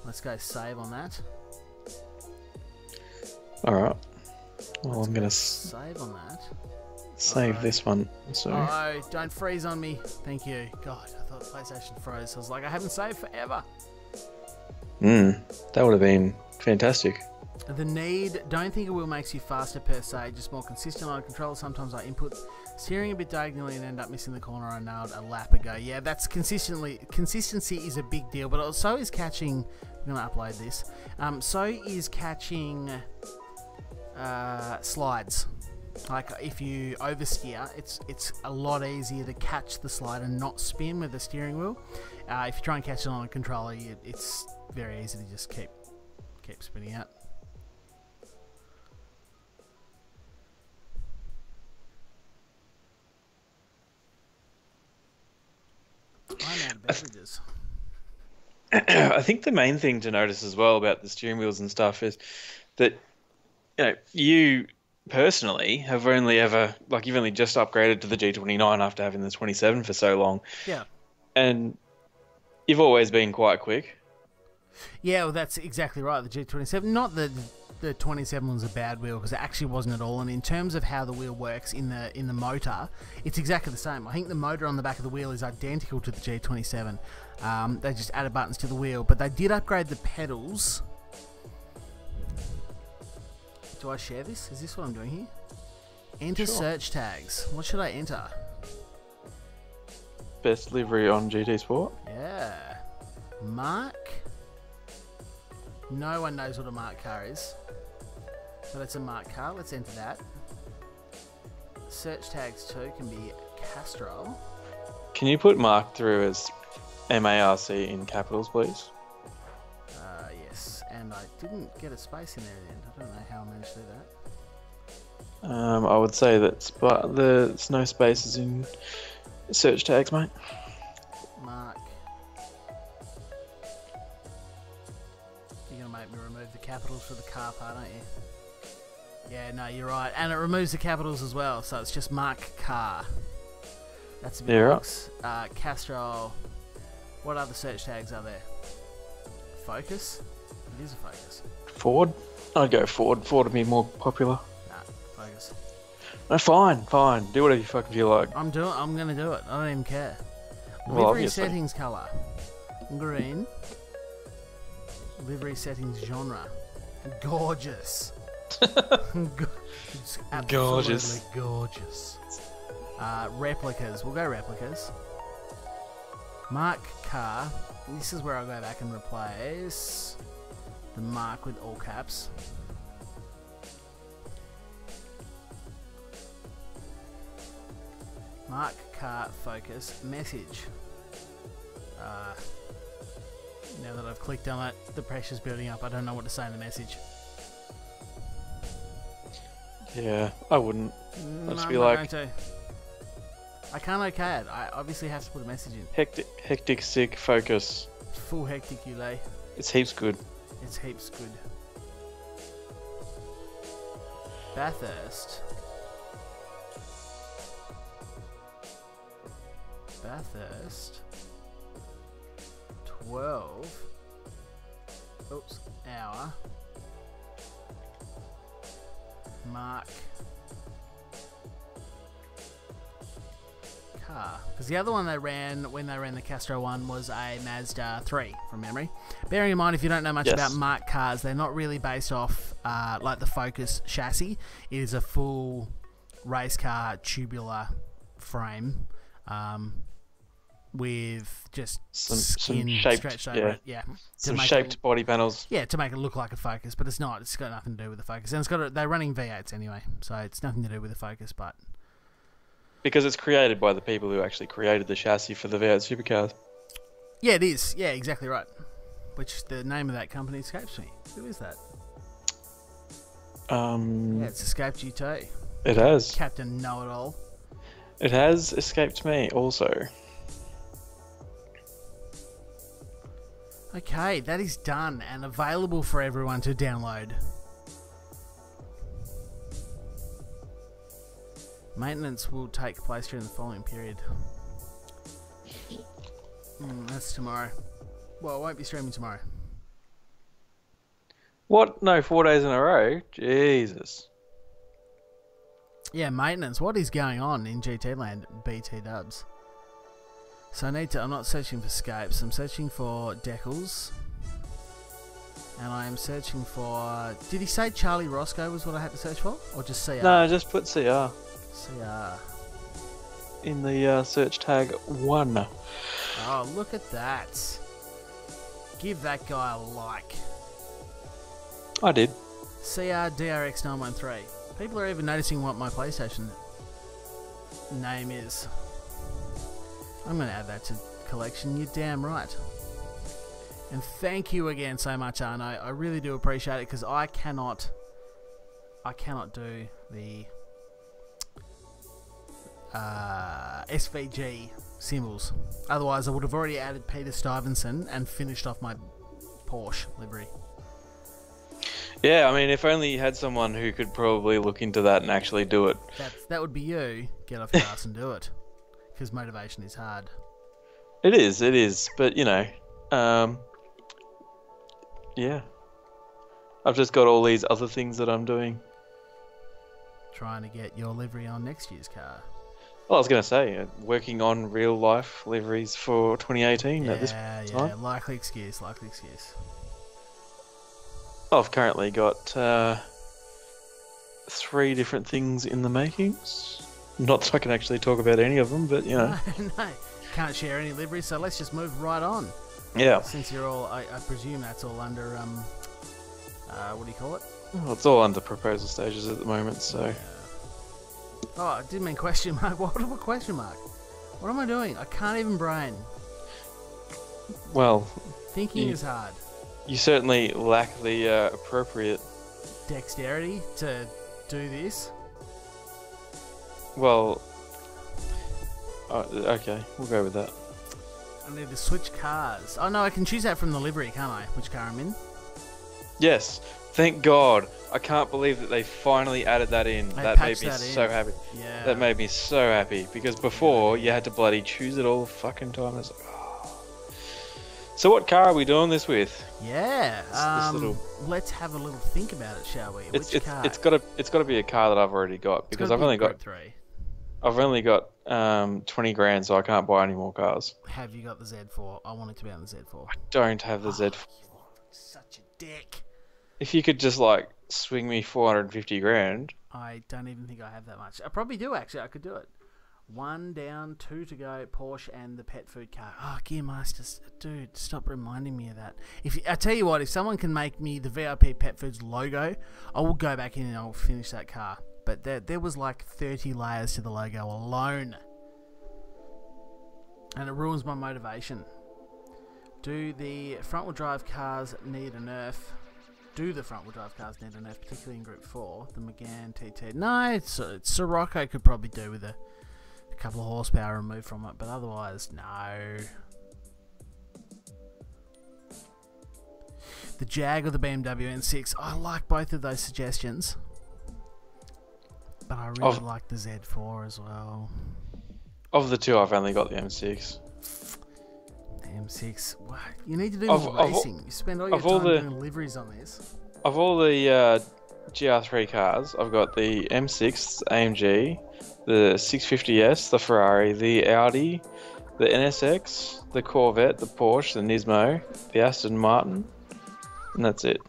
Let's go save on that. Alright. Well, I'm going to save on that. save this one. So. Oh, don't freeze on me. Thank you. God, I thought PlayStation froze. I was like, I haven't saved forever. That would have been fantastic. The need, don't think it will makes you faster per se, just more consistent on a controller. Sometimes I input steering a bit diagonally and end up missing the corner I nailed a lap ago. Yeah, that's consistency is a big deal, but so is catching, I'm going to upload this, so is catching slides. Like if you oversteer, it's a lot easier to catch the slide and not spin with the steering wheel. If you try and catch it on a controller, it's very easy to just keep spinning out. I'm out of beverages. I think the main thing to notice as well about the steering wheels and stuff is that you personally have only ever you've only just upgraded to the G29 after having the 27 for so long. Yeah. And you've always been quite quick. Yeah, well, that's exactly right. The G27, not the 27 was a bad wheel because it actually wasn't at all. And in terms of how the wheel works in the motor, it's exactly the same. I think the motor on the back of the wheel is identical to the G27. They just added buttons to the wheel, but they did upgrade the pedals. Do I share this? Is this what I'm doing here? Enter search tags. What should I enter? Best livery on GT Sport. Yeah. Mark. No one knows what a marked car is. So that's a marked car. Let's enter that. Search tags too can be Castrol. Can you put Mark through as MARC in capitals, please? Yes. And I didn't get a space in there at the end. I don't know how I managed to do that. I would say there's no spaces in search tags, mate. Mark. You're going to make me remove the capitals for the car part, aren't you? Yeah, no, you're right. And it removes the capitals as well, so it's just Mark Car. That's a bit box. Castrol. What other search tags are there? Focus? It is a Focus. Ford? I'd go Ford. Ford would be more popular. Nah, Focus. No, fine. Do whatever you fucking feel like. I'm gonna do it. I don't even care. Well, Livery obviously. settings color. Green. Livery settings genre. Gorgeous. It's Gorgeous. absolutely gorgeous. Replicas. We'll go replicas. Mark car. This is where I'll go back and replace the mark with all caps. Mark car focus message. Now that I've clicked on it, the pressure's building up. I don't know what to say in the message. Yeah, I wouldn't. I'd just be I'm not like, going to. I can't okay it. I obviously have to put a message in. hectic, sick, focus. Full hectic you lay. It's heaps good. It's heaps good. Bathurst. Bathurst. 12. Oops. Hour. Mark. Car. Because the other one they ran when they ran the Castro one was a Mazda 3 from memory. Bearing in mind, if you don't know much about Mark cars, they're not really based off like the Focus chassis. It is a full race car tubular frame with just Some skin shaped, stretched over it. Yeah. Some shaped body panels. Yeah, to make it look like a Focus, but it's not. It's got nothing to do with the Focus. And they're running V8s anyway, so it's nothing to do with the Focus, but... Because it's created by the people who actually created the chassis for the V8 supercars. Yeah, it is. Yeah, exactly right. Which the name of that company escapes me. Who is that? Yeah, it's escaped you too. It has. Captain Know-It-All. It has escaped me also. Okay, that is done and available for everyone to download. Maintenance will take place during the following period. That's tomorrow. Well, it won't be streaming tomorrow. What? No, 4 days in a row? Jesus. Yeah, maintenance. What is going on in GT land? BT dubs. So I'm not searching for scapes. I'm searching for decals. And I am searching for... Did he say Charlie Roscoe was what I had to search for? Or just CR? No, just put CR. CR. In the search tag 1. Oh, look at that. Give that guy a like. I did. CR DRX 913. People are even noticing what my PlayStation name is. I'm going to add that to collection. You're damn right. And thank you again so much, Arno. I really do appreciate it because I cannot do the SVG symbols. Otherwise, I would have already added Peter Stuyvesant and finished off my Porsche livery. Yeah, I mean, if only you had someone who could probably look into that and actually do it. That would be you. Get off your ass and do it. Because motivation is hard. It is. But, you know, yeah. I've just got all these other things that I'm doing. Trying to get your livery on next year's car. Well, I was going to say, working on real life liveries for 2018 at this time. Yeah, likely excuse. I've currently got 3 different things in the makings. Not that I can actually talk about any of them, but, you know. No, can't share any liveries, so let's just move right on. Yeah. Since you're all, I presume that's all under, what do you call it? Well, it's all under proposal stages at the moment, so... Yeah. Oh, I didn't mean question mark. What question mark? What am I doing? I can't even brain. Well... Thinking is hard. You certainly lack the appropriate... dexterity to do this. Well, okay, we'll go with that. I need to switch cars. Oh no, I can choose that from the livery, can't I? Which car I'm in? Yes, thank God. I can't believe that they finally added that in. They That made patched me that so in. happy. Yeah. That made me so happy because before you had to bloody choose it all the fucking time. It's like, oh. So what car are we doing this with? Yeah. This little... Let's have a little think about it, shall we? Which car? It's got to be a car that I've already got because I've only got 20 grand, so I can't buy any more cars. Have you got the Z4? I want it to be on the Z4. I don't have the Z4. Such a dick. If you could just like swing me 450 grand. I don't even think I have that much. I probably do actually. I could do it. 1 down, 2 to go. Porsche and the pet food car. Oh, Gearmasters, dude, stop reminding me of that. I tell you what, if someone can make me the VIP Pet Foods logo, I will go back in and I'll finish that car. But there was like 30 layers to the logo alone, and it ruins my motivation. Do the front-wheel drive cars need a nerf? Do the front-wheel drive cars need a nerf, particularly in Group 4? The Megane TT. No, it's Sirocco could probably do with a couple of horsepower removed from it, but otherwise, no. The Jag or the BMW N6. I like both of those suggestions, but I really like the Z4 as well. Of the two, I've only got the M6. M6. Wow. You need to do more racing. You spend all your time doing liveries on this. Of all the GR3 cars, I've got the M6 AMG, the 650S, the Ferrari, the Audi, the NSX, the Corvette, the Porsche, the Nismo, the Aston Martin, and that's it.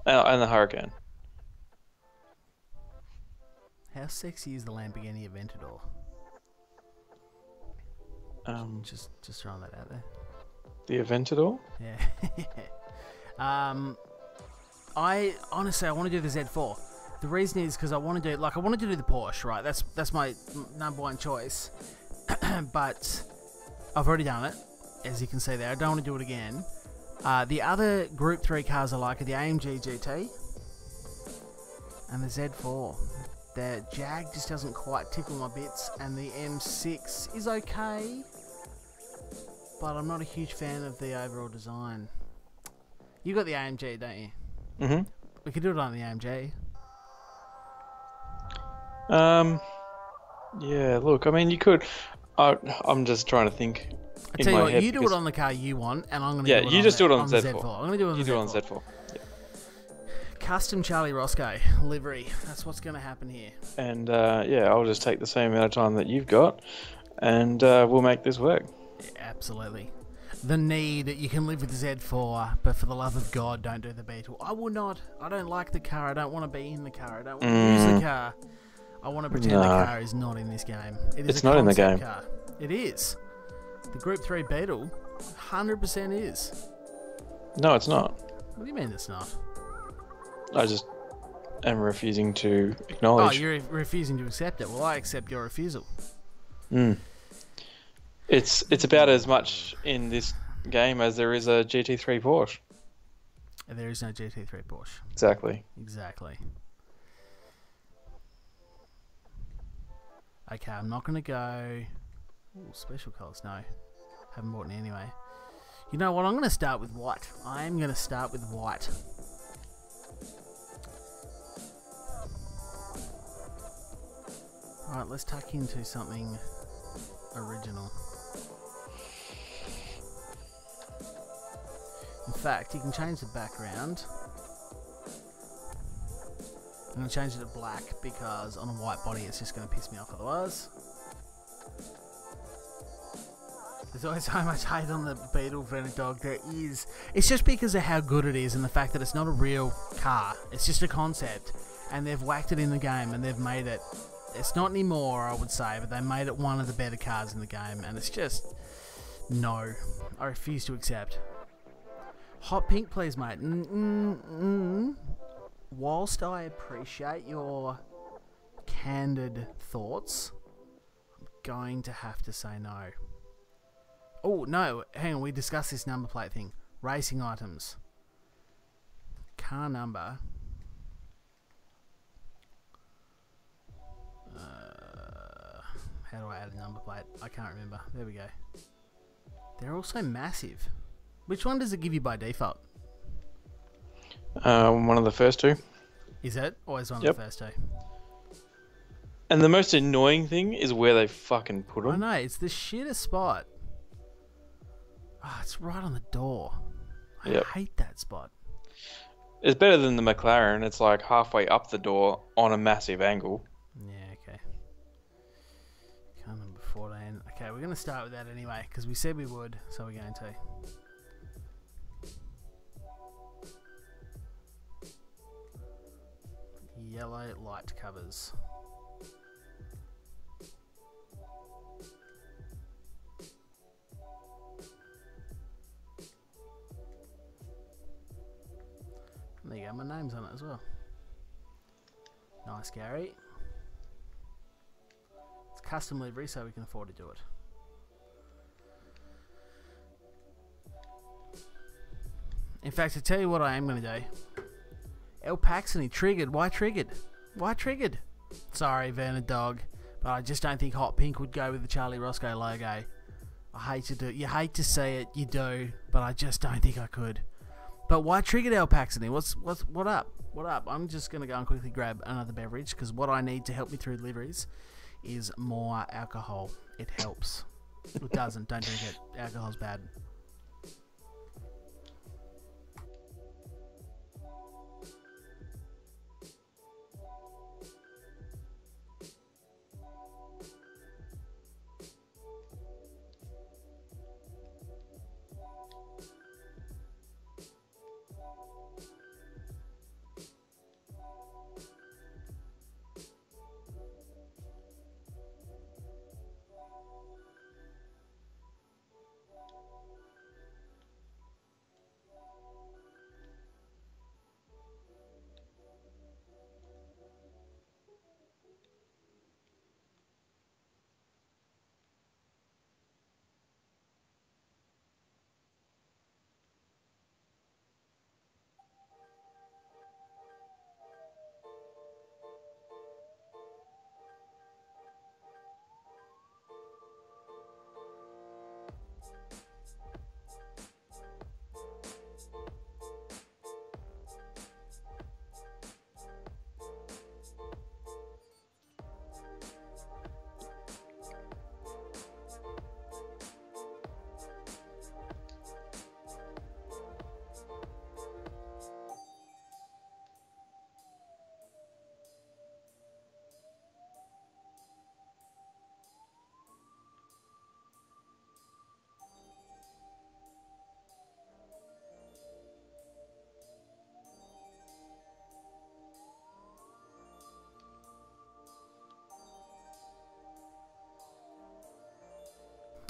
And the Hurricane. How sexy is the Lamborghini Aventador? Just throwing that out there. The Aventador? Yeah. I honestly want to do the Z4. The reason is because I wanted to do the Porsche, right? That's my number one choice. But I've already done it, as you can see there. I don't want to do it again. The other Group 3 cars I like are the AMG GT and the Z4. The Jag just doesn't quite tickle my bits, and the M6 is okay, but I'm not a huge fan of the overall design. You got the AMG, don't you? Mm-hmm. We could do it on the AMG. Yeah, look, I mean, you could... I'm just trying to think. I tell you what, you do it on the car you want, and I'm going to do it you just do it on the Z4. I'm going to do it on the Z4. You do it on Z4. Yeah. Custom Charlie Roscoe livery. That's what's going to happen here. And yeah, I'll just take the same amount of time that you've got, and we'll make this work. Yeah, absolutely. The need, you can live with the Z4, but for the love of God, don't do the Beetle. I will not. I don't like the car. I don't want to be in the car. I don't want to use the car. I want to pretend the car is not in this game. It's not in the game. Car. It is. The Group 3 Beetle 100% is. No, it's not. What do you mean it's not? I just am refusing to acknowledge. Oh, you're refusing to accept it. Well, I accept your refusal. It's about as much in this game as there is a GT3 Porsche. There is no GT3 Porsche. Exactly. Okay, I'm not going to go... Ooh, special colours, no. Haven't bought any anyway. You know what, I'm going to start with white. I am going to start with white. Alright, let's tuck into something original. In fact, you can change the background. I'm going to change it to black because on a white body it's just going to piss me off otherwise. There's always so much hate on the Beetle Venadog. There is. It's just because of how good it is and the fact that it's not a real car. It's just a concept. And they've whacked it in the game and they've made it... It's not anymore, I would say, but they made it one of the better cars in the game. And it's just... No. I refuse to accept. Hot pink, please, mate. Whilst I appreciate your candid thoughts, I'm going to have to say no. Oh, no, hang on, we discussed this number plate thing. Racing items. Car number. How do I add a number plate? I can't remember. There we go. They're also massive. Which one does it give you by default? One of the first two. Is it? Always one Yep. of the first two. And the most annoying thing is where they fucking put them. I know, it's the shittest spot. Oh, it's right on the door. I Yep. hate that spot. It's better than the McLaren. It's like halfway up the door on a massive angle. Yeah, okay. Car number 14. Okay, we're going to start with that anyway, because we said we would, so we're going to. Yellow light covers. There you go, my name's on it as well. Nice, Gary. It's custom livery, so we can afford to do it. In fact, to tell you what I am going to do. El Paxton triggered. Why triggered? Why triggered? Sorry, Verna Dog, but I just don't think hot pink would go with the Charlie Roscoe logo. I hate to do it. You hate to say it, you do, but I just don't think I could. But why triggered El Paxton? What up? What up? I'm just going to go and quickly grab another beverage, because what I need to help me through liveries is more alcohol. It helps. It doesn't. Don't drink it. Alcohol's bad.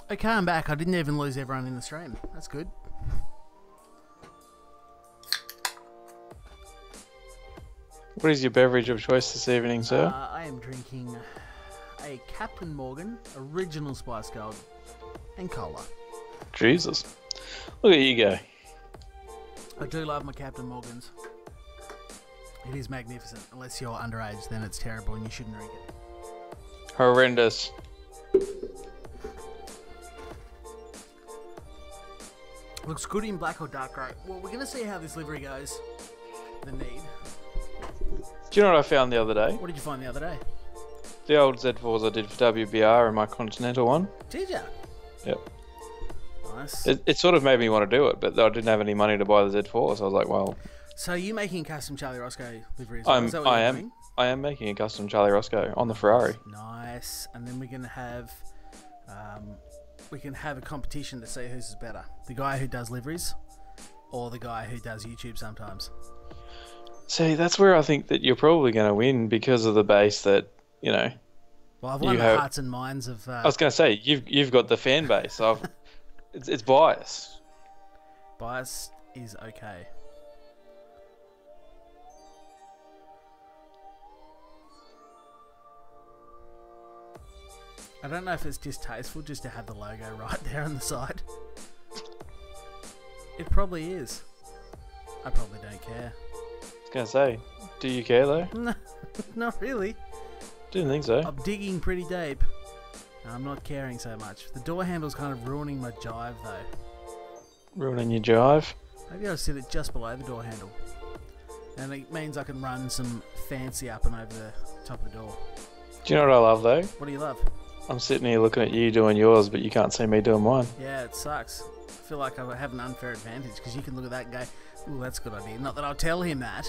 Okay, I'm back. I didn't even lose everyone in the stream. That's good. What is your beverage of choice this evening, sir? I am drinking a Captain Morgan Original Spice Gold and cola. Jesus. Look at you go. I do love my Captain Morgans. It is magnificent. Unless you're underage, then it's terrible and you shouldn't drink it. Horrendous. Looks good in black or dark grey. Well, we're going to see how this livery goes. The need. Do you know what I found the other day? What did you find the other day? The old Z4s I did for WBR and my Continental one. Did ya? Yep. Nice. It sort of made me want to do it, but I didn't have any money to buy the Z4, so I was like, well... So are you making custom Charlie Roscoe liveries? I am making a custom Charlie Roscoe on the Ferrari. Nice. And then we're going to have... we can have a competition to see whose is better. The guy who does liveries or the guy who does YouTube sometimes. See, that's where I think that you're probably going to win because of the base that, you know... Well, I've won the hearts and minds of... I was going to say, you've got the fan base. So it's biased. Bias is okay. I don't know if it's distasteful just to have the logo right there on the side. It probably is. I probably don't care. I was going to say, do you care though? No, not really. Didn't think so. I'm digging pretty deep. I'm not caring so much. The door handle's kind of ruining my jive, though. Ruining your jive? Maybe I'll sit it just below the door handle. And it means I can run some fancy up and over the top of the door. Do you know what I love, though? What do you love? I'm sitting here looking at you doing yours, but you can't see me doing mine. Yeah, it sucks. I feel like I have an unfair advantage because you can look at that and go, ooh, that's a good idea. Not that I'll tell him that.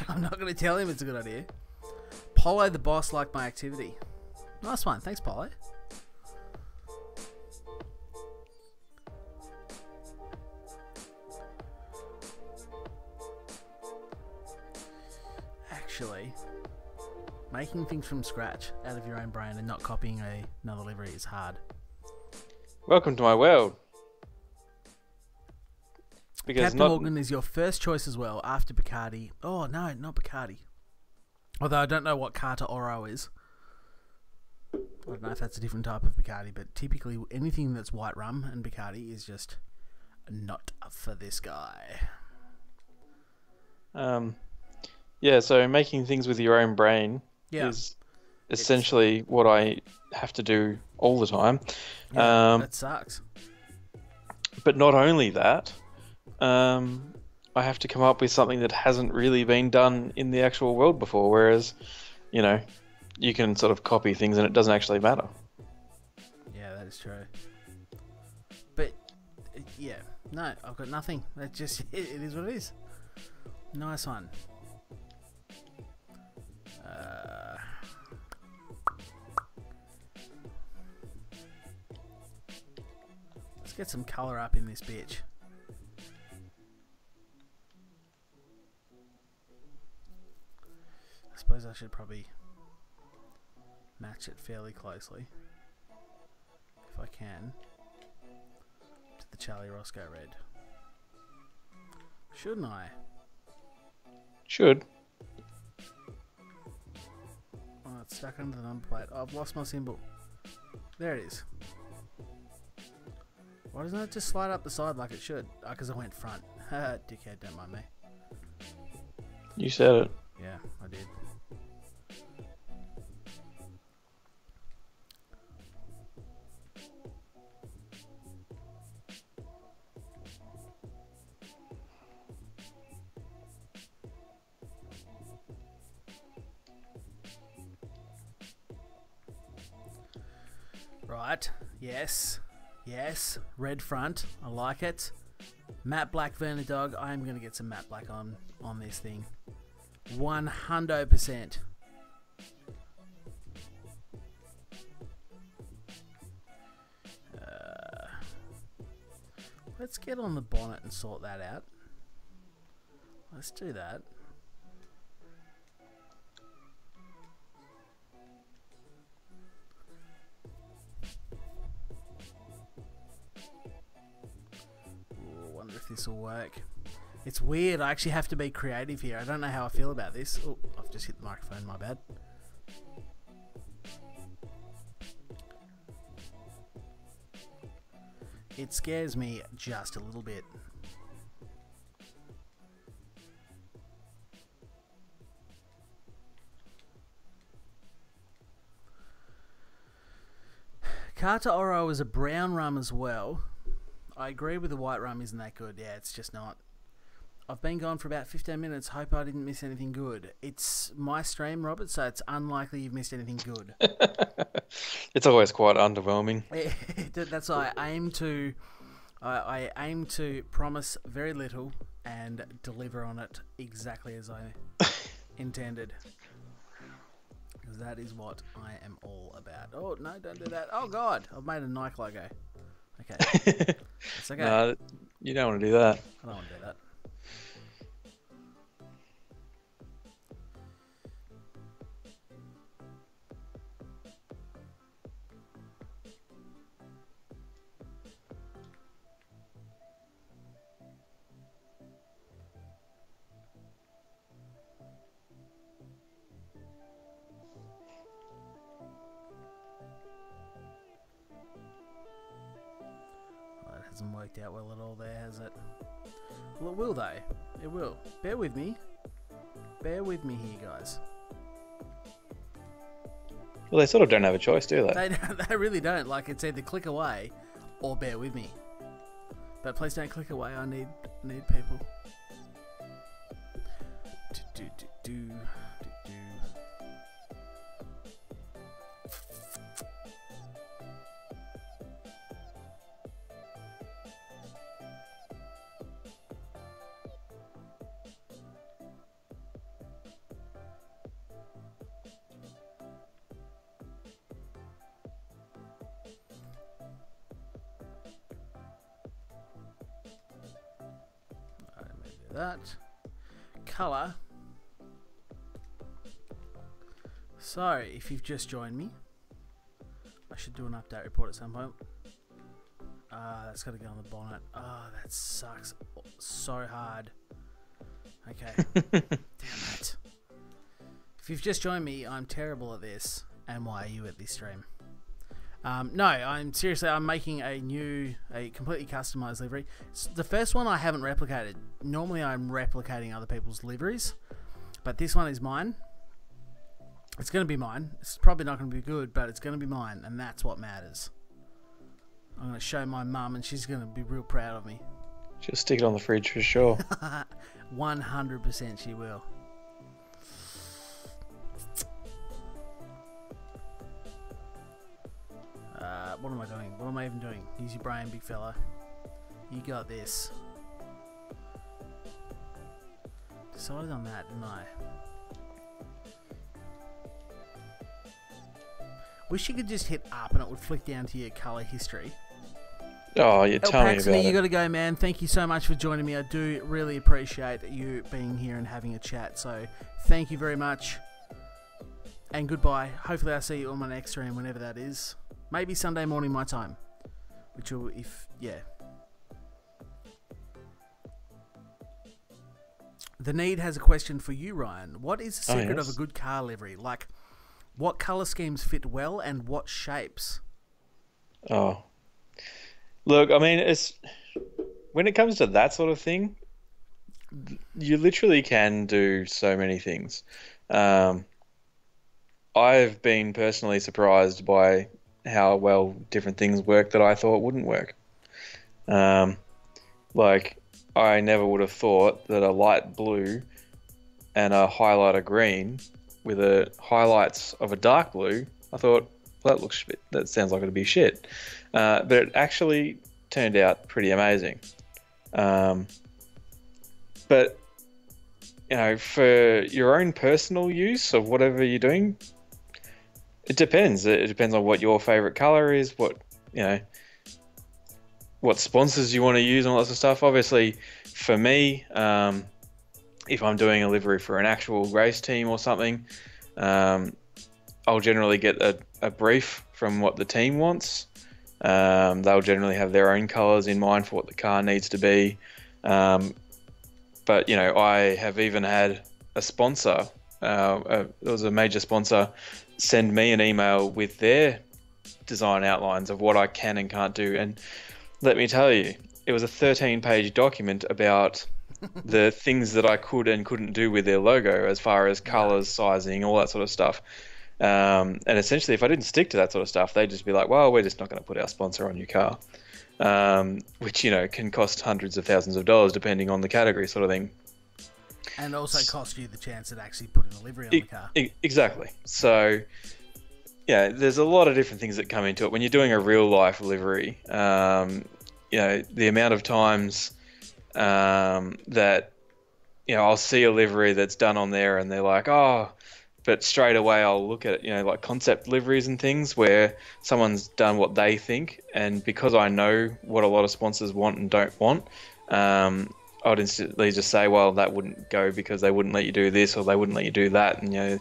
I'm not going to tell him it's a good idea. Polo the boss liked my activity. Nice one. Thanks, Polo. Actually, making things from scratch out of your own brain and not copying another livery is hard. Welcome to my world. Because Captain Morgan is your first choice as well after Bacardi. Oh, no, not Bacardi. Although I don't know what Carta Oro is. I don't know if that's a different type of Bacardi, but typically anything that's white rum and Bacardi is just not for this guy. Yeah, so making things with your own brain is essentially what I have to do all the time. Yeah, that sucks. But not only that, I have to come up with something that hasn't really been done in the actual world before, whereas, you know, you can sort of copy things and it doesn't actually matter. Yeah, that is true. But, yeah, no, I've got nothing. That just, it is what it is. Nice one. Let's get some colour up in this bitch. I suppose I should probably match it fairly closely, if I can, to the Charlie Roscoe red. Shouldn't I? Should. Oh, it's stuck under the number plate. Oh, I've lost my symbol. There it is. Why doesn't it just slide up the side like it should? Oh, because I went front. Haha, dickhead, don't mind me. You said it. Yeah, I did. Right, yes, yes, red front, I like it. Matte black Vernadog, I am going to get some matte black on this thing. 100%. Let's get on the bonnet and sort that out. Let's do that. If this will work. It's weird, I actually have to be creative here. I don't know how I feel about this. Oh, I've just hit the microphone, my bad. It scares me just a little bit. Carta Oro is a brown rum as well. I agree with the white rum isn't that good. Yeah, it's just not. I've been gone for about 15 minutes. Hope I didn't miss anything good. It's my stream, Robert, so it's unlikely you've missed anything good. It's always quite underwhelming. That's why I aim to promise very little and deliver on it exactly as I intended. Because that is what I am all about. Oh, no, don't do that. Oh, God, I've made a Nike logo. Okay. It's okay. No, you don't want to do that. I don't want to do that. Hasn't worked out well at all there, has it? Well, it will though. It will. Bear with me. Bear with me here, guys. Well, they sort of don't have a choice, do they? They really don't. Like, it's either click away or bear with me. But please don't click away. I need people. Do. That color. So, if you've just joined me, I should do an update report at some point. That's got to go on the bonnet. Oh, that sucks so hard. Okay. Damn it. If you've just joined me, I'm terrible at this. And why are you at this stream? No, I'm making a completely customized livery. It's the first one I haven't replicated. Normally I'm replicating other people's liveries, but this one is mine. It's going to be mine. It's probably not going to be good, but it's going to be mine, and that's what matters. I'm going to show my mum, and she's going to be real proud of me. She'll stick it on the fridge for sure. 100% she will. What am I doing? What am I even doing? Use your brain, big fella. You got this. Decided on that, didn't I? Wish you could just hit up and it would flick down to your colour history. Oh, you tell me about it. You got to go, man. Thank you so much for joining me. I do really appreciate you being here and having a chat. So, thank you very much. And goodbye. Hopefully I'll see you on my next stream, whenever that is. Maybe Sunday morning my time. Which will, yeah. The Need has a question for you, Ryan. What is the secret of a good car livery? Like, what colour schemes fit well and what shapes? Oh. Look, I mean, when it comes to that sort of thing, you literally can do so many things. I've been personally surprised by how well different things work that I thought wouldn't work. Like, I never would have thought that a light blue and a highlighter green with a highlights of a dark blue, I thought, well, that sounds like it'd be shit. But it actually turned out pretty amazing. But, you know, for your own personal use of whatever you're doing, it depends. It depends on what your favorite color is, what sponsors you want to use and all that sort of stuff. Obviously, for me, if I'm doing a livery for an actual race team or something, I'll generally get a brief from what the team wants. They'll generally have their own colors in mind for what the car needs to be. But, you know, I have even had a sponsor, there was a major sponsor, send me an email with their design outlines of what I can and can't do. And let me tell you, it was a 13-page document about the things that I could and couldn't do with their logo as far as colors, sizing, all that sort of stuff. And essentially, if I didn't stick to that sort of stuff, they'd just be like, well, we're just not going to put our sponsor on your car. Which, you know, can cost hundreds of thousands of dollars depending on the category sort of thing. And also cost you the chance at actually putting a livery on the car. Exactly. So, yeah, there's a lot of different things that come into it. When you're doing a real life livery, you know, the amount of times that, you know, I'll see a livery that's done on there and they're like, oh, but straight away I'll look at, you know, like concept liveries and things where someone's done what they think, and because I know what a lot of sponsors want and don't want, I'd instantly just say, well, that wouldn't go because they wouldn't let you do this or they wouldn't let you do that. And, you know,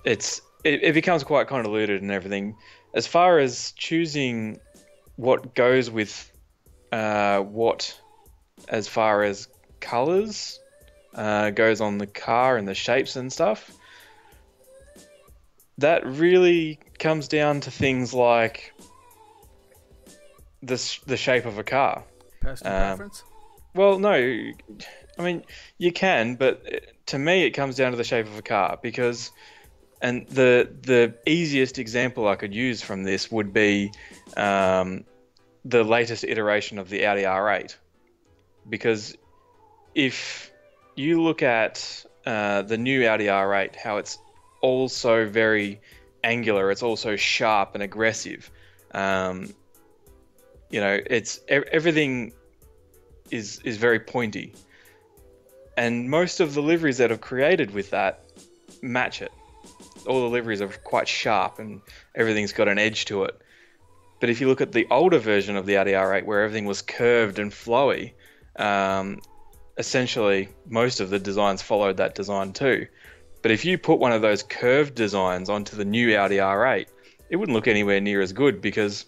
it becomes quite convoluted and everything. As far as choosing what goes with what as far as colors goes on the car and the shapes and stuff, that really comes down to things like the shape of a car. Personal preference? Well, no. I mean, you can, but to me it comes down to the shape of a car, because And the easiest example I could use from this would be the latest iteration of the Audi R8, because if you look at the new Audi R8, how it's also very angular, it's also sharp and aggressive. You know, it's everything is very pointy, and most of the liveries that are created with that match it. All the liveries are quite sharp and everything's got an edge to it. But if you look at the older version of the Audi R8, where everything was curved and flowy, essentially most of the designs followed that design too. But if you put one of those curved designs onto the new Audi R8, it wouldn't look anywhere near as good, because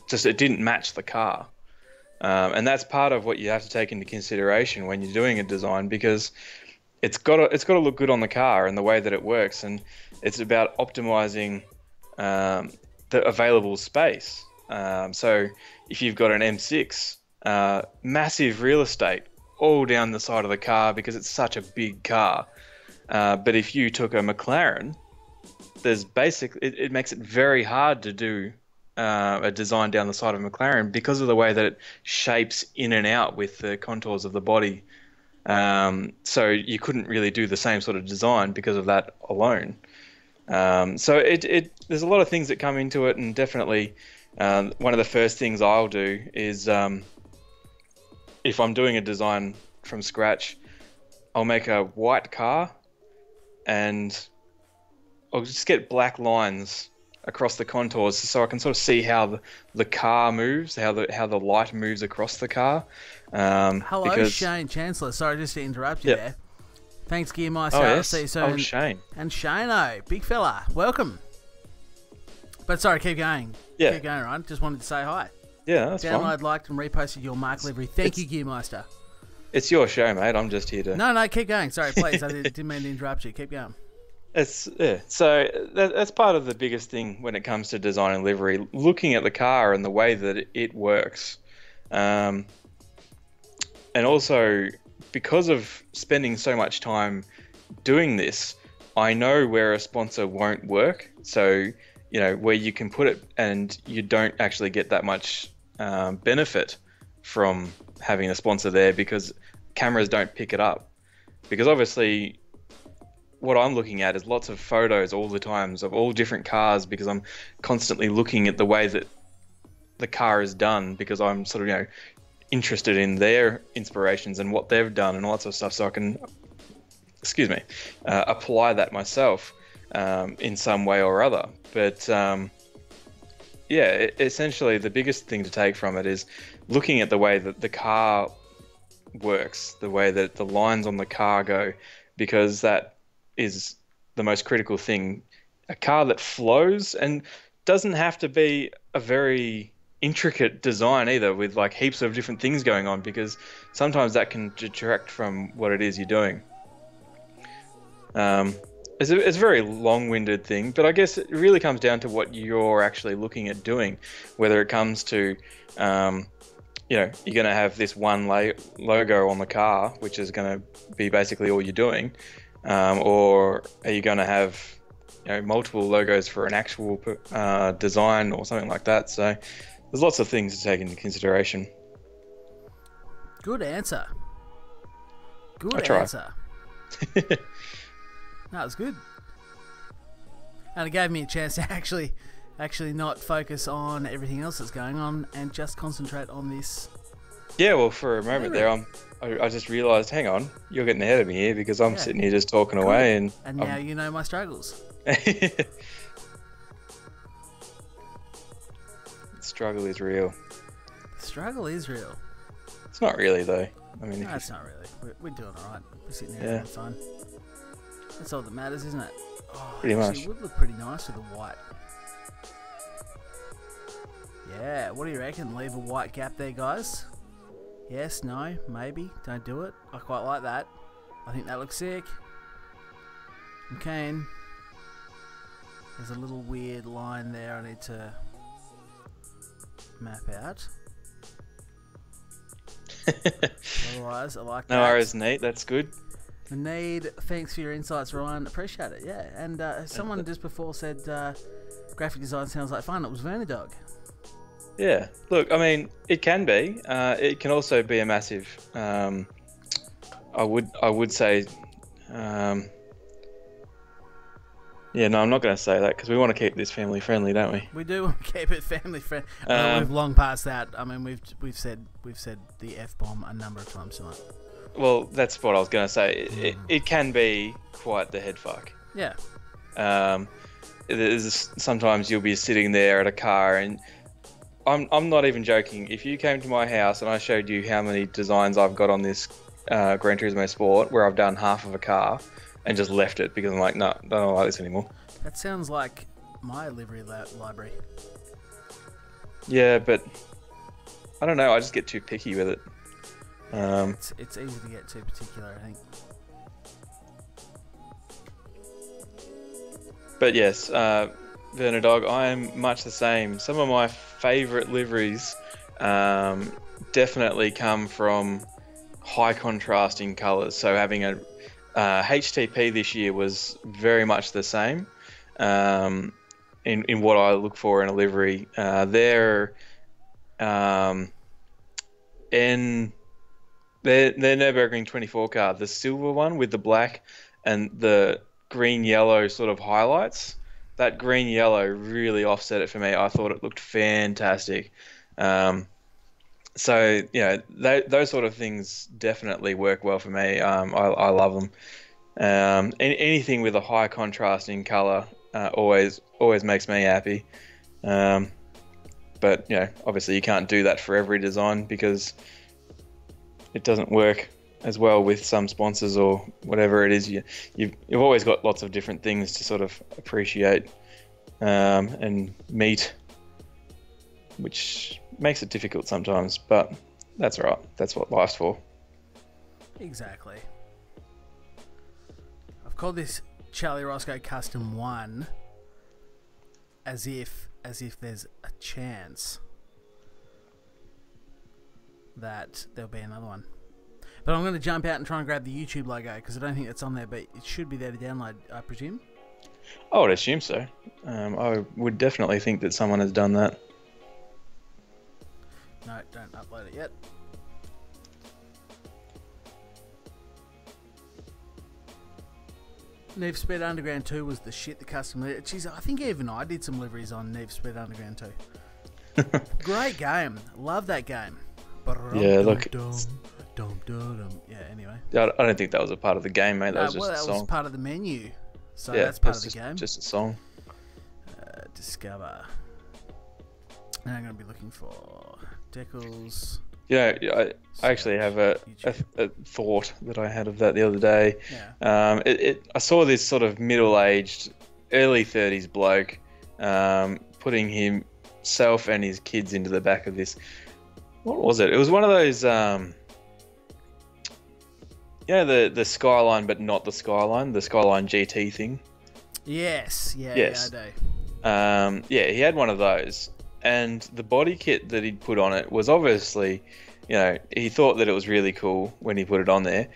just it didn't match the car. And that's part of what you have to take into consideration when you're doing a design, because it's got to look good on the car and the way that it works, and it's about optimizing the available space. So if you've got an M6, massive real estate all down the side of the car because it's such a big car. But if you took a McLaren, it makes it very hard to do a design down the side of a McLaren because of the way that it shapes in and out with the contours of the body. So you couldn't really do the same sort of design because of that alone. So there's a lot of things that come into it, and definitely one of the first things I'll do is if I'm doing a design from scratch, I'll make a white car and I'll just get black lines across the contours so I can sort of see how the car moves, how the light moves across the car. Hello, Shane Chancellor. Sorry just to interrupt you there. Thanks, Gearmeister. Oh, yes. I'll see you soon. Oh, Shane. And Shane-o, big fella, welcome. But sorry, keep going. Yeah. Keep going, Ryan. Just wanted to say hi. Yeah, that's fine. Download, liked, and reposted your Mark Livery. Thank you, Gearmeister. It's your show, mate. I'm just here to... No, keep going. Sorry, please. I didn't mean to interrupt you. Keep going. So that's part of the biggest thing when it comes to design and livery, looking at the car and the way that it works. And also, because of spending so much time doing this, I know where a sponsor won't work. So, you know, where you can put it and you don't actually get that much benefit from having a sponsor there, because cameras don't pick it up. Because obviously what I'm looking at is lots of photos all the times of all different cars, because I'm constantly looking at the way that the car is done, because I'm sort of, you know, interested in their inspirations and what they've done and all that sort of stuff, so I can, apply that myself in some way or other. But essentially the biggest thing to take from it is looking at the way that the car works, the way that the lines on the car go, because that is the most critical thing. A car that flows, and doesn't have to be a very intricate design either, with like heaps of different things going on, because sometimes that can detract from what it is you're doing. It's a very long-winded thing, but I guess it really comes down to what you're actually looking at doing, whether it comes to you know, you're going to have this one logo on the car, which is going to be basically all you're doing, or are you going to have, you know, multiple logos for an actual design or something like that. So there's lots of things to take into consideration. Good answer. I try. No, it was good. And it gave me a chance to actually not focus on everything else that's going on and just concentrate on this. Yeah, well, for a moment there, I just realised, hang on, you're getting ahead of me here, because I'm sitting here just talking away. And now you know my struggles. Struggle is real. Struggle is real. It's not really, though. I mean, no, it's not really. We're doing alright. We're sitting here having fun. That's all that matters, isn't it? Oh, pretty much. It would look pretty nice with a white. Yeah, what do you reckon? Leave a white gap there, guys? Yes, no, maybe. Don't do it. I quite like that. I think that looks sick. Okay. There's a little weird line there I need to map out. Otherwise, I like that. No worries, Nate. That's good. Need. Thanks for your insights, Ryan. Appreciate it. Yeah, and someone just before said graphic design sounds like fun. It was Vernadog. Yeah. Look, I mean, it can be. It can also be a massive. I would say. Yeah, no, I'm not going to say that because we want to keep this family friendly, don't we? We do want to keep it family friendly. We've long past that. I mean, we've said the F-bomb a number of times tonight. Well, that's what I was going to say. It can be quite the head fuck. Yeah. Sometimes you'll be sitting there at a car, and I'm not even joking. If you came to my house and I showed you how many designs I've got on this Gran Turismo Sport, where I've done half of a car and just left it because I'm like, no, don't like this anymore. That sounds like my livery library. Yeah, but I don't know. I just get too picky with it. It's easy to get too particular, I think. But yes, Vernadog, I am much the same. Some of my favourite liveries definitely come from high contrasting colours. So having a HTP this year was very much the same in what I look for in a livery. Their Nürburgring 24 car, the silver one with the black and the green-yellow sort of highlights, that green-yellow really offset it for me. I thought it looked fantastic. So, you know, those sort of things definitely work well for me. I love them. Anything with a high contrast in colour always makes me happy. But, you know, obviously you can't do that for every design because it doesn't work as well with some sponsors or whatever it is. You've always got lots of different things to sort of appreciate and meet, which makes it difficult sometimes, but that's all right. That's what life's for. Exactly. I've called this Charlie Roscoe Custom 1 as if there's a chance that there'll be another one. But I'm going to jump out and try and grab the YouTube logo because I don't think it's on there, but it should be there to download, I presume. I would assume so. I would definitely think that someone has done that. No, don't upload it yet. Need for Speed Underground 2 was the shit, the custom. Jeez, I think even I did some liveries on Need for Speed Underground 2. Great game. Love that game. Yeah, look. Yeah, anyway. I don't think that was a part of the game, mate. That was just a song. That was part of the menu. So yeah, that's part of the game. Just a song. Discover. And I'm going to be looking for Decals. Yeah, I actually have a thought that I had of that the other day. Yeah. I saw this sort of middle-aged, early 30s bloke putting himself and his kids into the back of this. What was it? It was one of those, the Skyline, but not the Skyline GT thing. Yes. Yeah, yes. I do. He had one of those. And the body kit that he'd put on it was obviously, you know, he thought that it was really cool when he put it on there,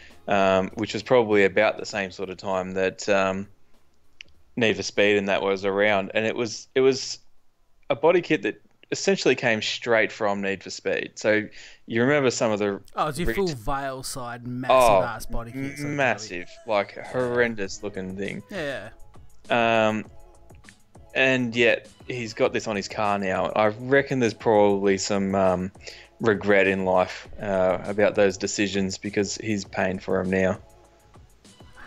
which was probably about the same sort of time that Need for Speed and that was around. And it was a body kit that essentially came straight from Need for Speed. So you remember some of the... Oh, it's your full veil side, massive ass body kit. Massive, like horrendous looking thing. Yeah. And yet he's got this on his car now. I reckon there's probably some regret in life about those decisions because he's paying for them now.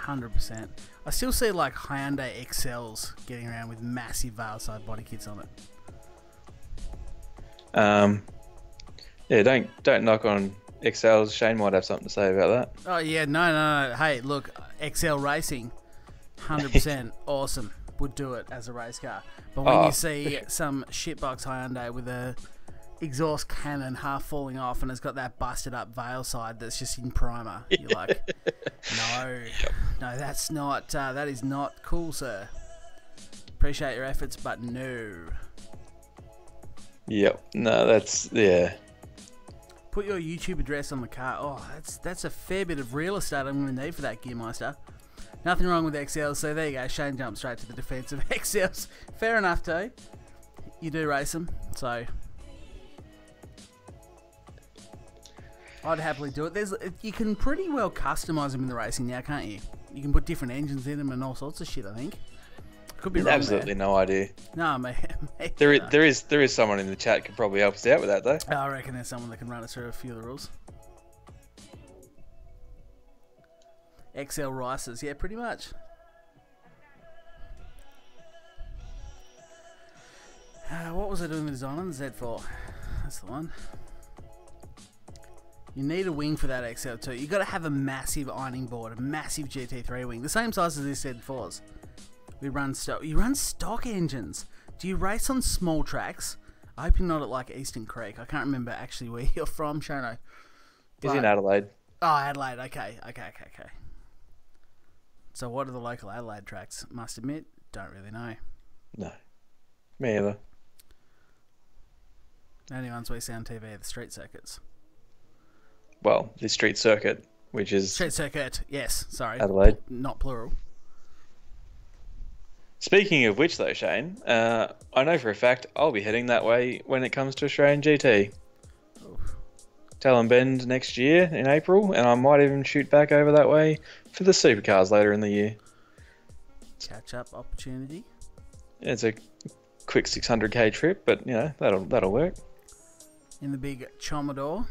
100%. I still see like Hyundai XLs getting around with massive veil side body kits on it. Yeah, don't knock on XLs. Shane might have something to say about that. Oh yeah, no. Hey, look, XL Racing, 100% awesome. Would do it as a race car. But when you see some shitbox Hyundai with a exhaust cannon half falling off and it's got that busted up veil side that's just in primer, you're like, no, that's not, that is not cool, sir. Appreciate your efforts, but no. Yep, no, that's, yeah. Put your YouTube address on the car. Oh, that's a fair bit of real estate I'm going to need for that, Gearmeister. Nothing wrong with XLs, so there you go. Shane jumped straight to the defence of XLs. Fair enough, too. You do race them, so I'd happily do it. You can pretty well customise them in the racing now, can't you? You can put different engines in them and all sorts of shit, I think. Could be wrong absolutely there. No idea. No, mate. There is someone in the chat could probably help us out with that, though. I reckon there's someone that can run us through a few of the rules. XL Rices, yeah, pretty much. What was I doing the design on the Z4? That's the one. You need a wing for that XL2. You've got to have a massive ironing board, a massive GT3 wing, the same size as this Z4's. You run stock engines. Do you race on small tracks? I hope you're not at like Eastern Creek. I can't remember actually where you're from, Shano. He's in Adelaide. Oh, Adelaide. Okay. So what are the local Adelaide tracks? Must admit, don't really know. No. Me either. The only ones we see on TV are the street circuits. Well, the street circuit, which is... Street circuit, yes. Sorry. Adelaide. Not plural. Speaking of which, though, Shane, I know for a fact I'll be heading that way when it comes to Australian GT. Oof. Talon Bend next year in April, and I might even shoot back over that way for the supercars later in the year. Catch-up opportunity. It's a quick 600k trip, but, you know, that'll work. In the big Chomador.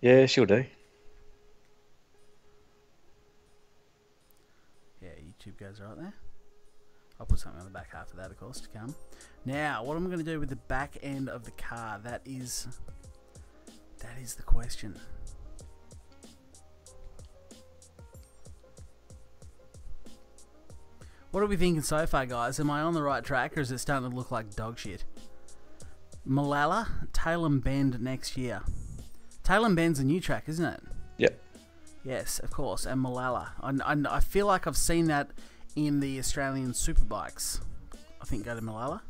Yeah, she'll do. Yeah, YouTube goes right there. I'll put something on the back half of that, of course, to come. Now, what am I going to do with the back end of the car? That is the question. What are we thinking so far, guys? Am I on the right track, or is it starting to look like dog shit? Malala, Talon Bend next year. Talon Bend's a new track, isn't it? Yep. Yes, of course, and Malala. I feel like I've seen that in the Australian Superbikes. I think go to Malala.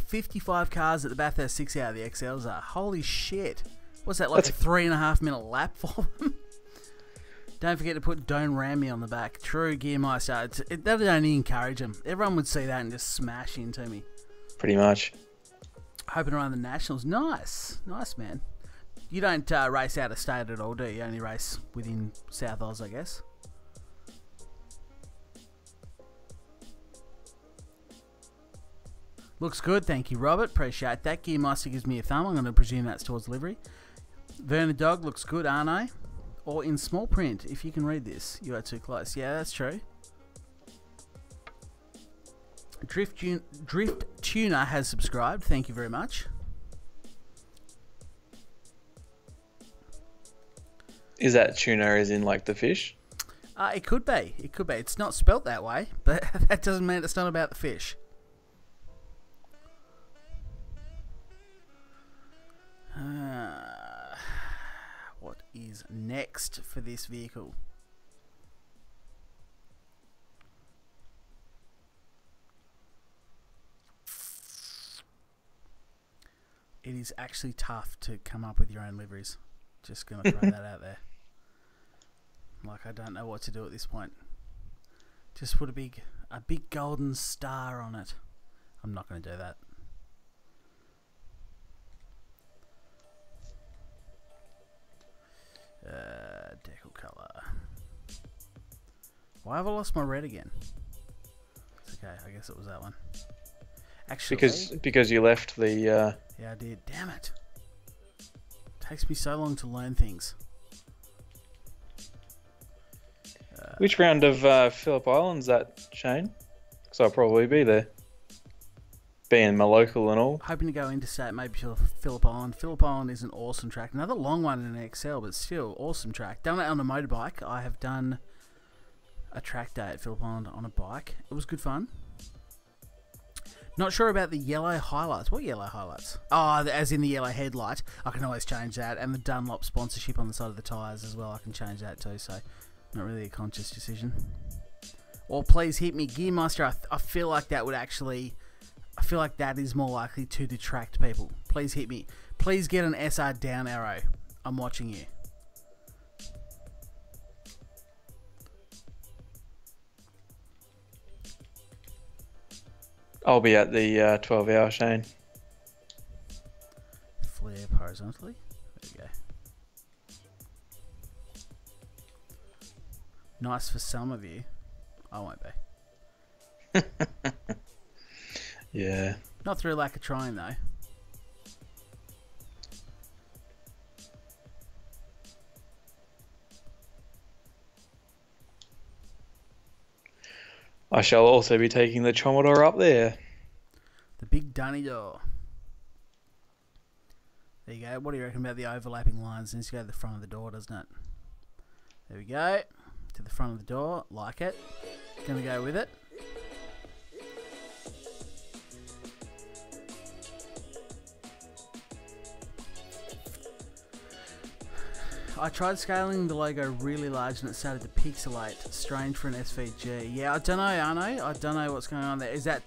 55 cars at the Bathurst 6 Hour, the XLs are. Holy shit. What's that, like a 3.5 minute lap for them? Don't forget to put Don't Ram Me on the back. True, Gearmeister. That would only encourage them. Everyone would see that and just smash into me. Pretty much. Hoping around the Nationals. Nice. Nice, man. You don't race out of state at all, do you? You only race within South Oz, I guess. Looks good, thank you, Robert. Appreciate that. Gearmeister gives me a thumb. I'm going to presume that's towards livery. Verna Dog looks good, aren't I? Or in small print, if you can read this. You are too close. Yeah, that's true. Drift Tuner has subscribed. Thank you very much. Is that tuna as in like the fish? It could be. It could be. It's not spelt that way, but that doesn't mean it's not about the fish. What is next for this vehicle? It is actually tough to come up with your own liveries. Just going to throw that out there. Like, I don't know what to do at this point. Just put a big golden star on it. I'm not going to do that. Decal color. Why have I lost my red again? It's okay, I guess it was that one. Actually, because you left the. Yeah, I did. Damn it! Takes me so long to learn things. Which round of Phillip Island's that, Shane? Because I'll probably be there. Being my local and all. Hoping to go interstate, maybe Phillip Island. Phillip Island is an awesome track. Another long one in an XL, but still awesome track. Done it on a motorbike. I have done a track day at Phillip Island on a bike. It was good fun. Not sure about the yellow highlights. What yellow highlights? Oh, as in the yellow headlight. I can always change that. And the Dunlop sponsorship on the side of the tyres as well. I can change that too. So, not really a conscious decision. Or please hit me, Gearmeister. I feel like that would actually I feel like that is more likely to detract people. Please hit me. Please get an SR down arrow. I'm watching you. I'll be at the 12 hour, Shane. Flare horizontally. There we go. Nice for some of you. I won't be. Yeah. Not through lack of trying though. I shall also be taking the Chomodor up there. The big dunny door. There you go. What do you reckon about the overlapping lines? It needs to go to the front of the door, doesn't it? There we go. To the front of the door. Like it. Gonna go with it. I tried scaling the logo really large and it started to pixelate. Strange for an SVG. Yeah, I don't know, Arno. I don't know what's going on there. Is that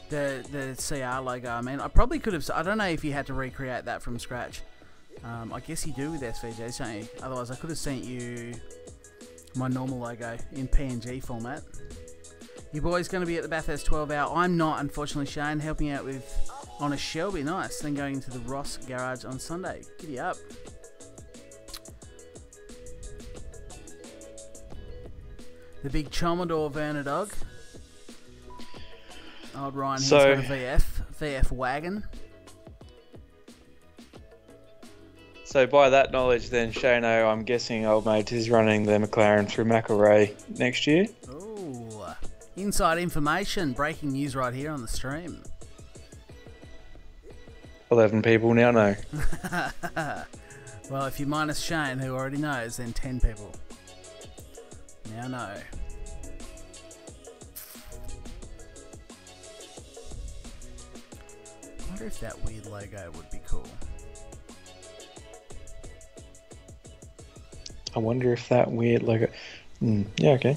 the CR logo? I mean, I probably could have... I don't know if you had to recreate that from scratch. I guess you do with SVGs, don't you? Otherwise, I could have sent you my normal logo in PNG format. Your boy's going to be at the Bathurst 12 hour. I'm not, unfortunately, Shane. Helping out with on a Shelby. Nice. Then going into the Ross garage on Sunday. Giddy up. The big Chomodor Werner dog. Old Ryan here's got a VF wagon. So by that knowledge then, Shano, I'm guessing old mate is running the McLaren through McElrea next year. Ooh, inside information, breaking news right here on the stream. 11 people now know. Well, if you minus Shane, who already knows, then 10 people. Now no. I wonder if that weird logo would be cool. I wonder if that weird logo... yeah, okay.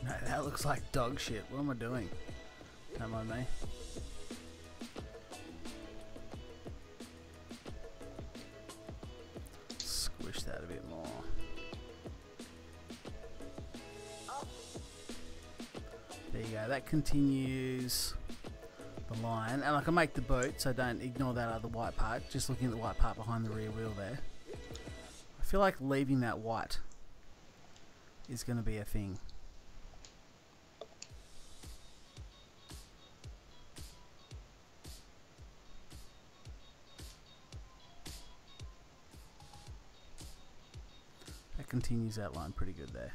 No, that looks like dog shit. What am I doing? Don't mind me. Squish that a bit more. There you go. That continues the line. And I can make the boot, so don't ignore that other white part. Just looking at the white part behind the rear wheel there. I feel like leaving that white is going to be a thing. Continues that line pretty good there.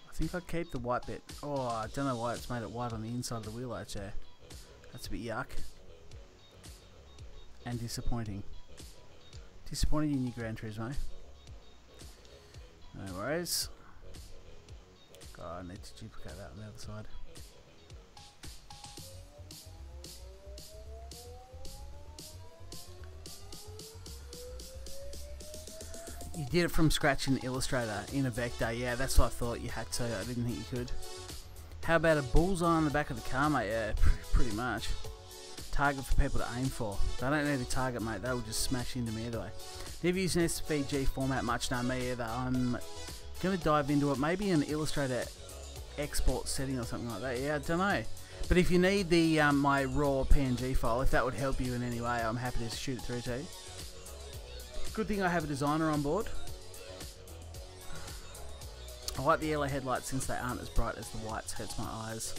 I think I'd keep the white bit. Oh, I don't know why it's made it white on the inside of the wheel arch there. That's a bit yuck. And disappointing. Disappointing in your Gran Turismo. No worries. God, I need to duplicate that on the other side. You did it from scratch in Illustrator, in a vector. Yeah, that's what I thought you had to. I didn't think you could. How about a bullseye on the back of the car, mate? Yeah, pretty much. Target for people to aim for. They don't need a target, mate. They will just smash into me either way. Never used an SVG format much, no, me either. I'm going to dive into it. Maybe an Illustrator export setting or something like that. Yeah, I don't know. But if you need the my raw PNG file, if that would help you in any way, I'm happy to shoot it through to you. Good thing I have a designer on board. I like the yellow headlights since they aren't as bright as the whites. Hurts my eyes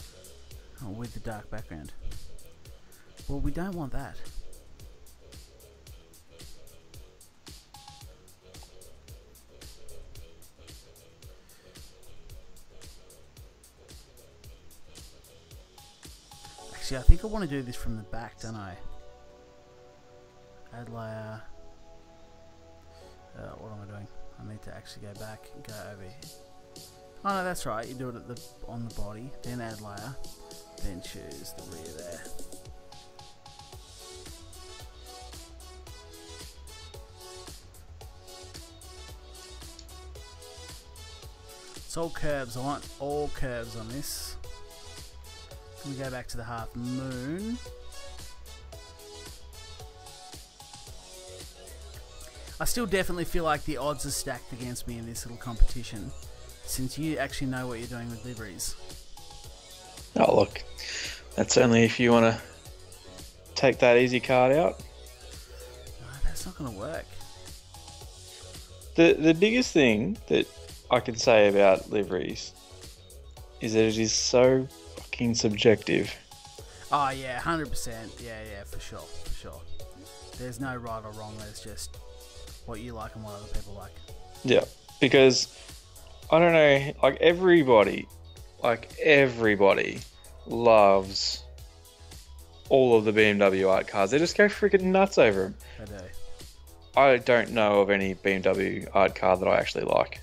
with the dark background. Well, we don't want that. Actually, I think I want to do this from the back, don't I? Add layer. What am I doing? I need to actually go back and go over here. Oh no, that's right. You do it on the body, then add layer, then choose the rear there. It's all curves. I want all curves on this. Can we go back to the half moon? I still definitely feel like the odds are stacked against me in this little competition, since you actually know what you're doing with liveries. Oh look, that's only if you want to take that easy card out. No, that's not going to work. The biggest thing that I can say about liveries is that it is so fucking subjective. Oh yeah, 100%. Yeah, for sure. There's no right or wrong. There's just what you like and what other people like. Yeah, because I don't know, like everybody loves all of the BMW art cars. They just go freaking nuts over them. They do. I don't know of any BMW art car that I actually like.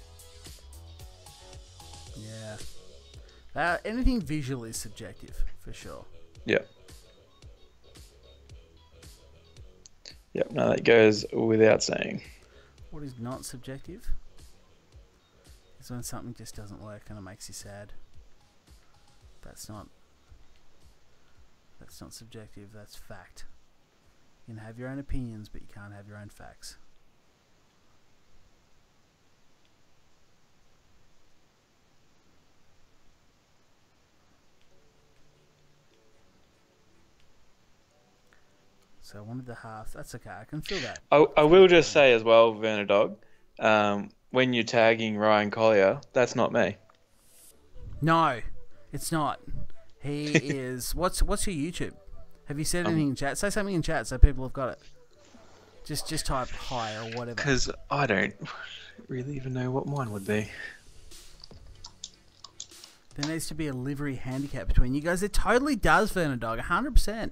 Yeah. Anything visual is subjective, for sure. Yeah. Yep, no, that goes without saying. What is not subjective is when something just doesn't work and it makes you sad. That's not subjective, that's fact. You can have your own opinions, but you can't have your own facts. So I wanted the half. That's okay. I can feel that. I will just say as well, Vernadog, when you're tagging Ryan Collier, that's not me. No, it's not. He is. What's your YouTube? Have you said anything in chat? Say something in chat so people have got it. Just type hi or whatever. Because I don't really even know what mine would be. There needs to be a livery handicap between you guys. It totally does, Vernadog. 100%.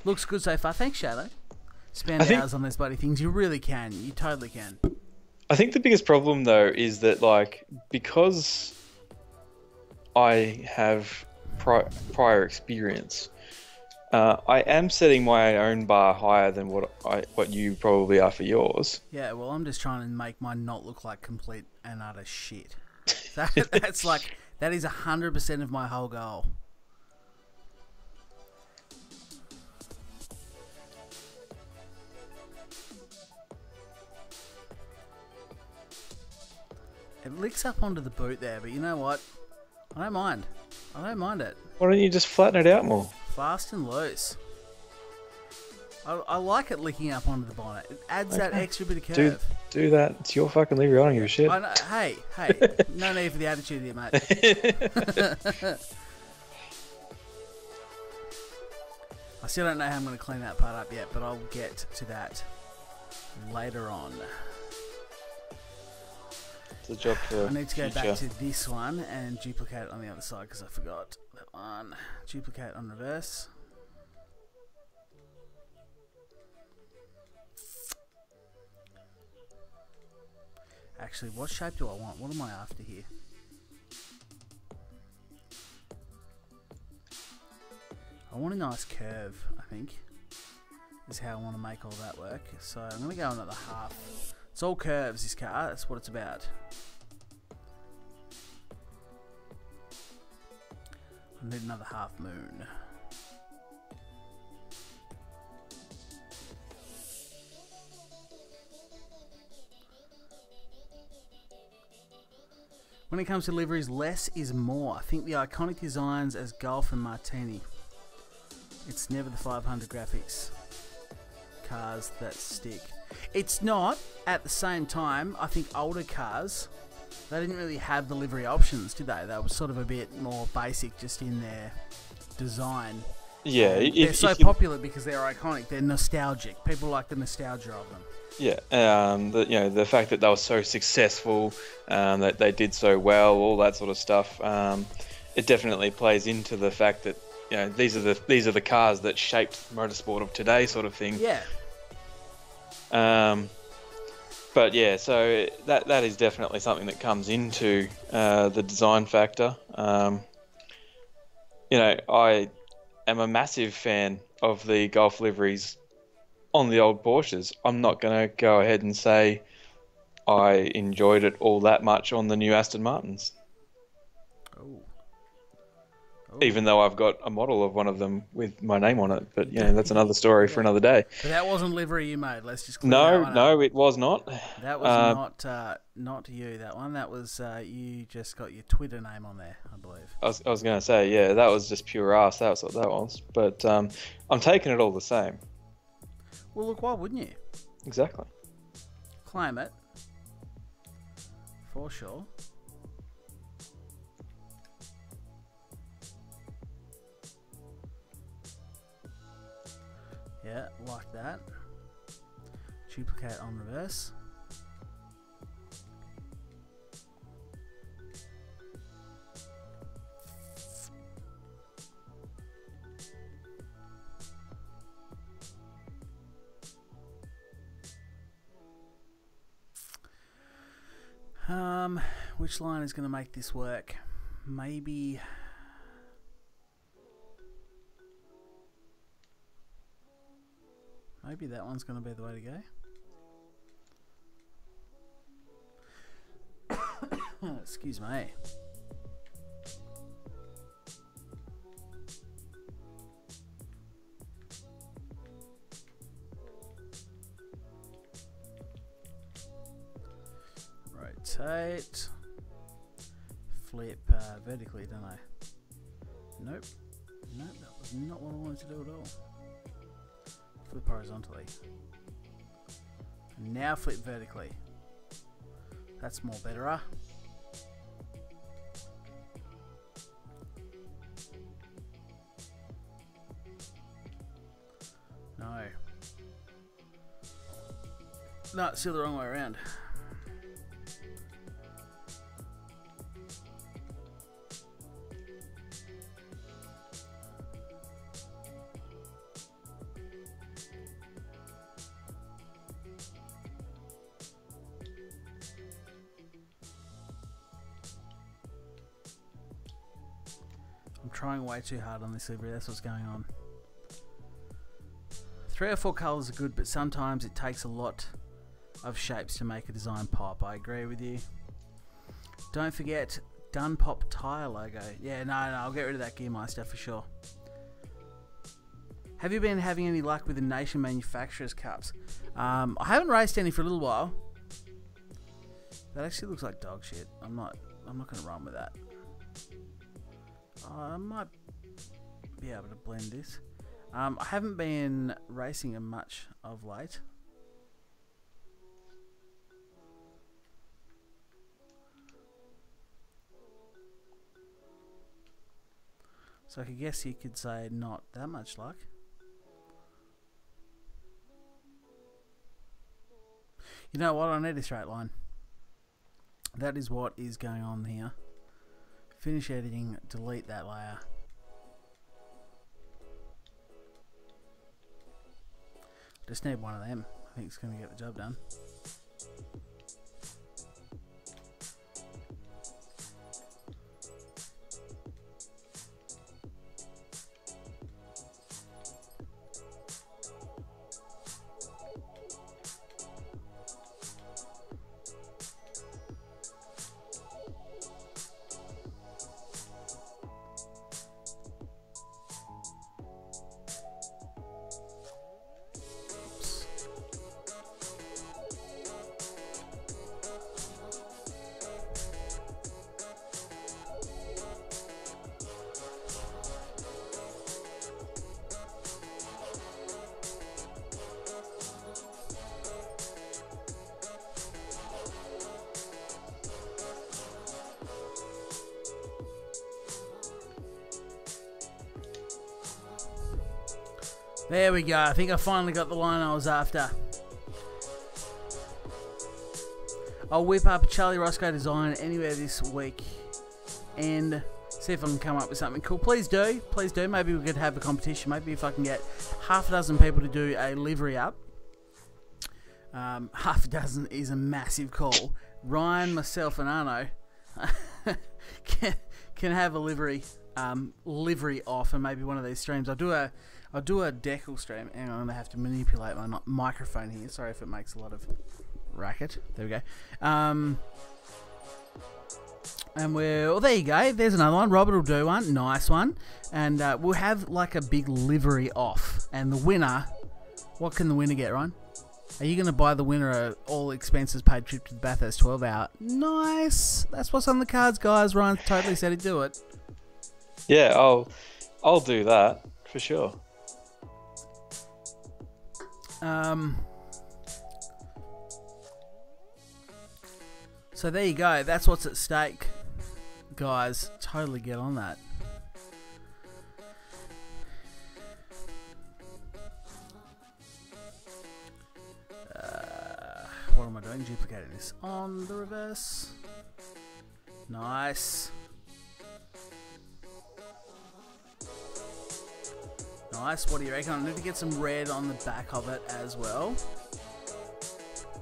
Looks good so far. Thanks, Shadow. Spend hours on those bloody things. You really can. You totally can. I think the biggest problem, though, is that, like, because I have prior experience, I am setting my own bar higher than what you probably are for yours. Yeah, well, I'm just trying to make mine not look like complete and utter shit. That's like, that is 100% of my whole goal. It licks up onto the boot there, but you know what? I don't mind. I don't mind it. Why don't you just flatten it out more? Fast and loose. I like it licking up onto the bonnet. It adds that extra bit of curve. Do that. It's your fucking livery. I don't give a shit. I know, hey. No need for the attitude here, mate. I still don't know how I'm going to clean that part up yet, but I'll get to that later on. It's a job for I need to go future. back to this one and duplicate it on the other side because I forgot that one. Duplicate on reverse. Actually, what shape do I want? What am I after here? I want a nice curve, I think. Is how I want to make all that work. So I'm going to go another half. It's all curves, this car. That's what it's about. I need another half moon. When it comes to liveries, less is more. I think the iconic designs as Golf and Martini. It's never the 500 graphics cars that stick. It's not, at the same time, I think older cars, they didn't really have the livery options, did they? They were sort of a bit more basic just in their design. Yeah. They're so popular because they're iconic. They're nostalgic. People like the nostalgia of them. Yeah, the fact that they were so successful, that they did so well, all that sort of stuff. It definitely plays into the fact that these are the cars that shaped motorsport of today, sort of thing. Yeah. But yeah, so that is definitely something that comes into the design factor. I am a massive fan of the Golf liveries on the old Porsches. I'm not going to go ahead and say I enjoyed it all that much on the new Aston Martins. Oh. Even though I've got a model of one of them with my name on it. But, that's another story for another day. But that wasn't livery you made. Let's just clear that one up. No, it was not. That was not you, that one. That was you just got your Twitter name on there, I believe. I was going to say, yeah, that was just pure ass. That was what that was. But I'm taking it all the same. Well, look, why wouldn't you? Exactly. Claim it. For sure. Yeah, like that. Duplicate on reverse. Which line is going to make this work? Maybe that one's going to be the way to go. Excuse me. Rotate. Flip vertically, don't I? Nope. Nope, that was not what I wanted to do at all. Flip horizontally. Now flip vertically. That's more better, huh? No. No, it's still the wrong way around. I'm trying way too hard on this livery, that's what's going on. 3 or 4 colours are good, but sometimes it takes a lot of shapes to make a design pop. I agree with you. Don't forget Dunpop tyre logo. Yeah, no, I'll get rid of that Gearmeister for sure. Have you been having any luck with the Nation Manufacturers Cups? I haven't raced any for a little while. That actually looks like dog shit. I'm not going to run with that. I might be able to blend this. I haven't been racing much of late. So I guess you could say not that much luck. You know what? I need a straight line. That is what is going on here. Finish editing, delete that layer. Just need one of them. I think it's going to get the job done. There we go. I think I finally got the line I was after. I'll whip up a Charlie Roscoe design anywhere this week and see if I can come up with something cool. Please do. Please do. Maybe we could have a competition. Maybe if I can get half a dozen people to do a livery up, Half a dozen is a massive call. Ryan, myself, and Arno can have a livery off, and maybe one of these streams. I'll do a decal stream, and I'm gonna have to manipulate my microphone here. Sorry if it makes a lot of racket. There we go. And there you go. There's another one. Robert will do one. Nice one. And we'll have like a big livery off. And the winner, what can the winner get, Ryan? Are you going to buy the winner a all expenses paid trip to the Bathurst 12 hour? Nice. That's what's on the cards, guys. Ryan totally said he'd do it. Yeah, I'll do that for sure. So there you go. That's what's at stake, guys. Totally get on that. What am I doing? Duplicating this on the reverse. Nice. Nice. What do you reckon? I need to get some red on the back of it as well.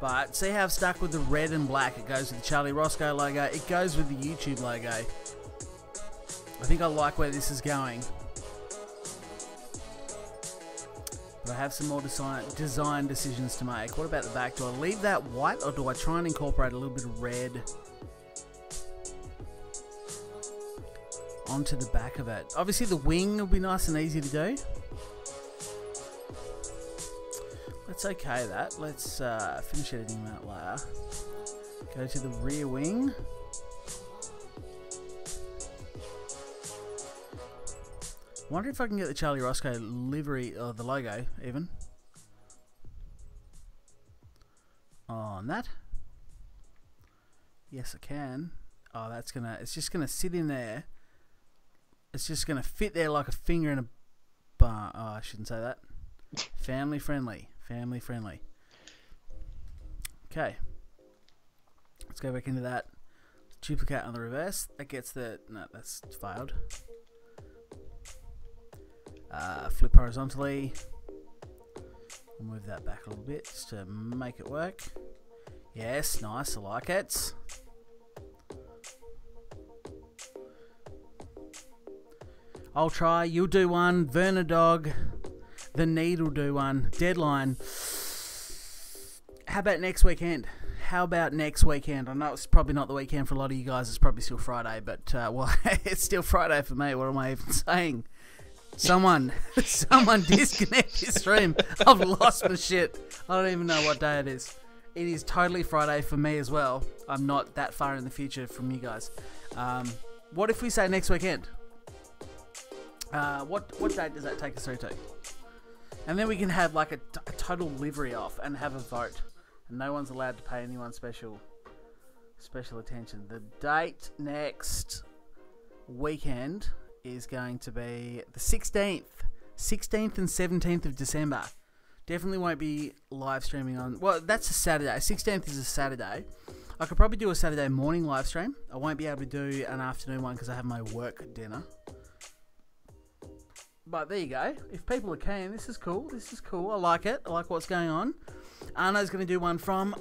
But see how I've stuck with the red and black? It goes with the Charlie Roscoe logo. It goes with the YouTube logo. I think I like where this is going. But I have some more design decisions to make. What about the back? Do I leave that white, or do I try and incorporate a little bit of red onto the back of it? Obviously the wing will be nice and easy to do. Let's okay that. Let's finish editing that layer. Go to the rear wing. Wonder if I can get the Charlie Roscoe livery, or the logo even, on that. Yes, I can. Oh, it's just gonna sit in there. It's just gonna fit there like a finger in a bar. Oh, I shouldn't say that. Family friendly. Family friendly. Okay. Let's go back into that. Duplicate on the reverse. That gets the... No, that's failed. Flip horizontally. We'll move that back a little bit just to make it work. Yes, nice. I like it. I'll try. You'll do one. Verna Dog. The Need will do one. Deadline. How about next weekend? I know it's probably not the weekend for a lot of you guys. It's probably still Friday, but well, it's still Friday for me. What am I even saying? Someone disconnect this stream. I've lost my shit. I don't even know what day it is. It is totally Friday for me as well. I'm not that far in the future from you guys. What if we say next weekend? What date does that take us through to? And then we can have like a total livery off and have a vote. And no one's allowed to pay anyone special attention. The date next weekend is going to be the 16th and 17th of December. Definitely won't be live streaming on... Well, that's a Saturday. 16th is a Saturday. I could probably do a Saturday morning live stream. I won't be able to do an afternoon one because I have my work dinner. But there you go. If people are keen, this is cool. I like it. I like what's going on. Arno's going to do one from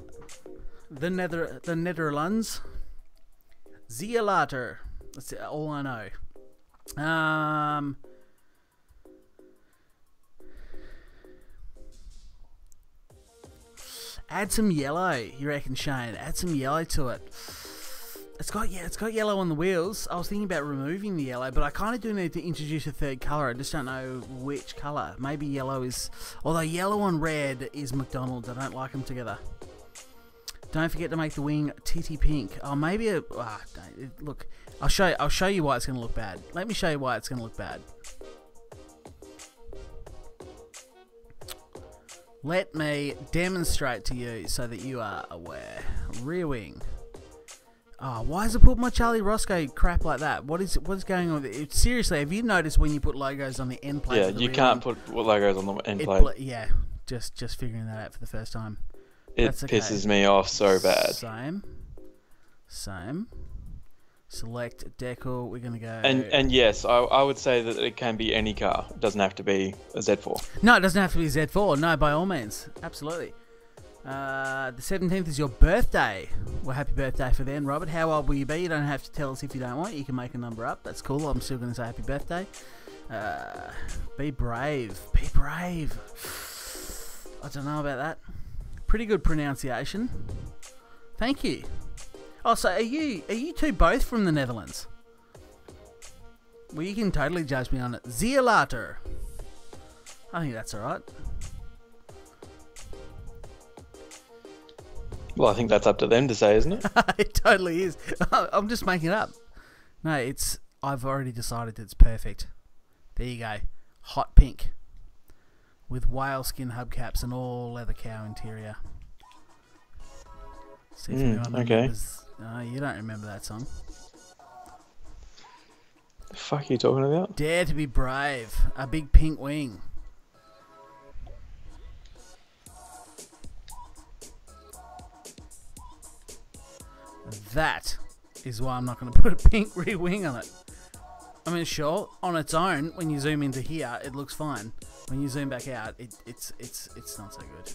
the Netherlands. See you later. That's all I know. Add some yellow, you reckon, Shane? Add some yellow to it. It's got yellow on the wheels. I was thinking about removing the yellow, but I kind of do need to introduce a third colour. I just don't know which colour. Maybe yellow is... Although yellow and red is McDonald's. I don't like them together. Don't forget to make the wing titty pink. Oh, maybe a... look, I'll show you why it's going to look bad. Let me show you why it's going to look bad. Let me demonstrate to you so that you are aware. Rear wing. Oh, why has it put my Charlie Roscoe crap like that? What is going on with it? Seriously, have you noticed when you put logos on the end plate? Yeah, you can't put logos on the end plate. Yeah, just figuring that out for the first time. It pisses me off so bad. Same. Select decal. We're gonna go. And yes, I would say that it can be any car. It doesn't have to be a Z4. No, it doesn't have to be a Z4. No, by all means, absolutely. The 17th is your birthday. Well, happy birthday for then, Robert. How old will you be? You don't have to tell us if you don't want. You can make a number up. That's cool. I'm still going to say happy birthday. Be brave. Be brave. I don't know about that. Pretty good pronunciation. Thank you. Oh, so are you two both from the Netherlands? Well, you can totally judge me on it. See you later. I think that's alright. Well, I think that's up to them to say, isn't it? It totally is. I'm just making it up. No, I've already decided it's perfect. There you go. Hot pink. With whale skin hubcaps and all leather cow interior. See if anyone remembers. No, you don't remember that song. The fuck are you talking about? Dare to be brave. A big pink wing. That is why I'm not going to put a pink rear wing on it. I mean, sure, on its own, when you zoom into here, it looks fine. When you zoom back out, it's not so good.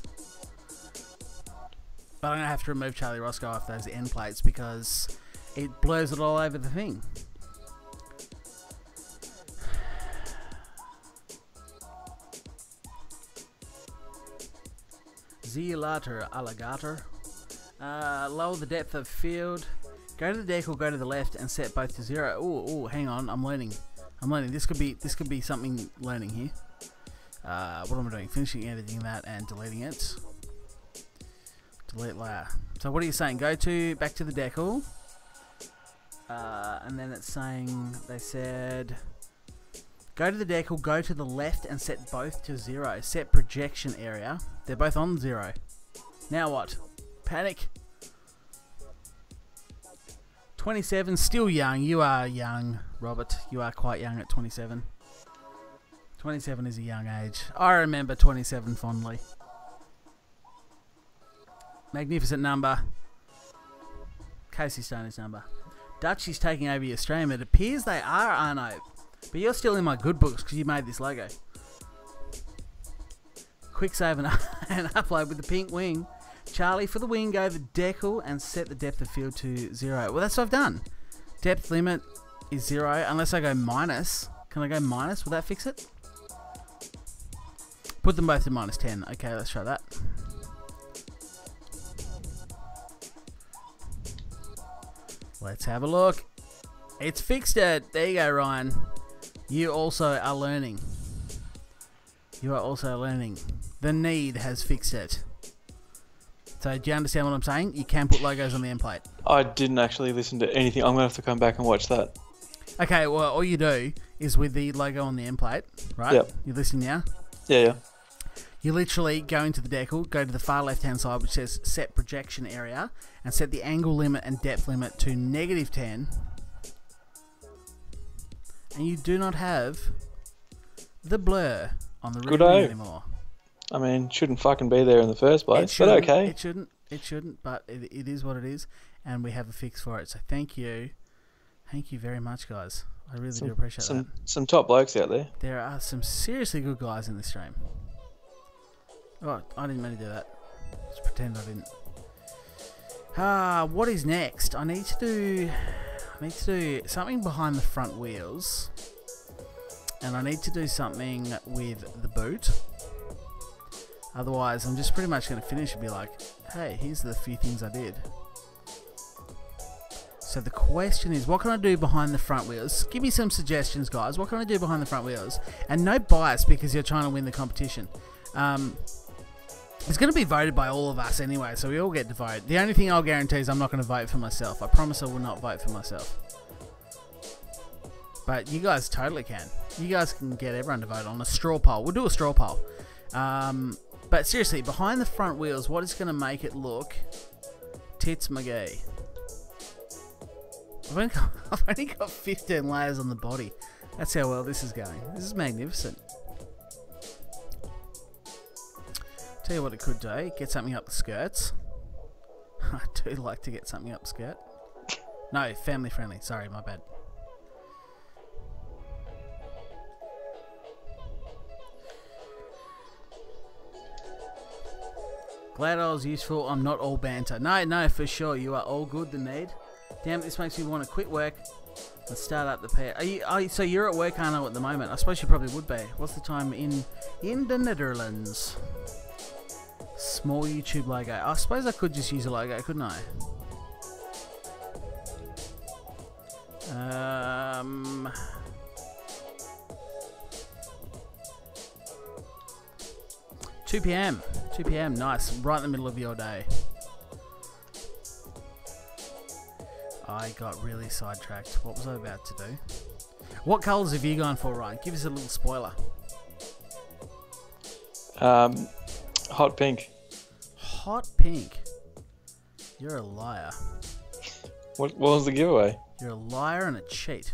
But I'm going to have to remove Charlie Roscoe off those end plates because it blurs it all over the thing. See you later, alligator. Lower the depth of field. Go to the deck or go to the left and set both to 0. Ooh, hang on, I'm learning. This could be something learning here. What am I doing? Finishing editing that and deleting it. Delete layer. So what are you saying? Back to the decal. And then it's saying, they said, go to the decal, go to the left and set both to 0. Set projection area. They're both on 0. Now what? Panic. 27, still young. You are young, Robert. You are quite young at 27. 27 is a young age. I remember 27 fondly. Magnificent number. Casey Stoner's number. Dutch is taking over your stream. It appears they are, Arno. But you're still in my good books because you made this logo. Quick save and upload with the pink wing. Charlie, for the wing, go the decal and set the depth of field to 0. Well, that's what I've done. Depth limit is 0, unless I go minus. Can I go minus? Will that fix it? Put them both to -10. Okay, let's try that. Let's have a look. It's fixed it. There you go, Ryan. You also are learning. You are also learning. The need has fixed it. So do you understand what I'm saying? You can put logos on the end plate. I didn't actually listen to anything. I'm going to have to come back and watch that. Okay, well, all you do is with the logo on the end plate, right? Yep. You're listening now? Yeah. You literally go into the decal, go to the far left-hand side, which says set projection area, and set the angle limit and depth limit to -10. And you do not have the blur on the rear wing anymore. I mean, shouldn't fucking be there in the first place, but okay. It shouldn't, but it is what it is, and we have a fix for it. So thank you very much, guys. I really do appreciate that. Some top blokes out there. There are some seriously good guys in this stream. Oh, I didn't mean to do that. Just pretend I didn't. What is next? I need to do something behind the front wheels, and I need to do something with the boot. Otherwise, I'm just pretty much going to finish and be like, hey, here's the few things I did. So the question is, what can I do behind the front wheels? Give me some suggestions, guys. What can I do behind the front wheels? And no bias because you're trying to win the competition. It's going to be voted by all of us anyway, so we all get to vote. The only thing I'll guarantee is I'm not going to vote for myself. I promise I will not vote for myself. But you guys totally can. You guys can get everyone to vote on a straw poll. We'll do a straw poll. But seriously, behind the front wheels, what is going to make it look tits McGee? I've only got 15 layers on the body. That's how well this is going. This is magnificent. Tell you what it could do. Get something up the skirts. I do like to get something up the skirt. No, family friendly. Sorry, my bad. Glad I was useful. I'm not all banter. No, for sure. You are all good, the need. Damn, this makes me want to quit work and start up the pair. So you're at work, Arno, at the moment. I suppose you probably would be. What's the time in the Netherlands? Small YouTube logo. I suppose I could just use a logo, couldn't I? 2 p.m. 2 p.m. Nice. Right in the middle of your day. I got really sidetracked. What was I about to do? What colours have you gone for, Ryan? Give us a little spoiler. Hot pink. Hot pink. You're a liar. What was the giveaway? You're a liar and a cheat.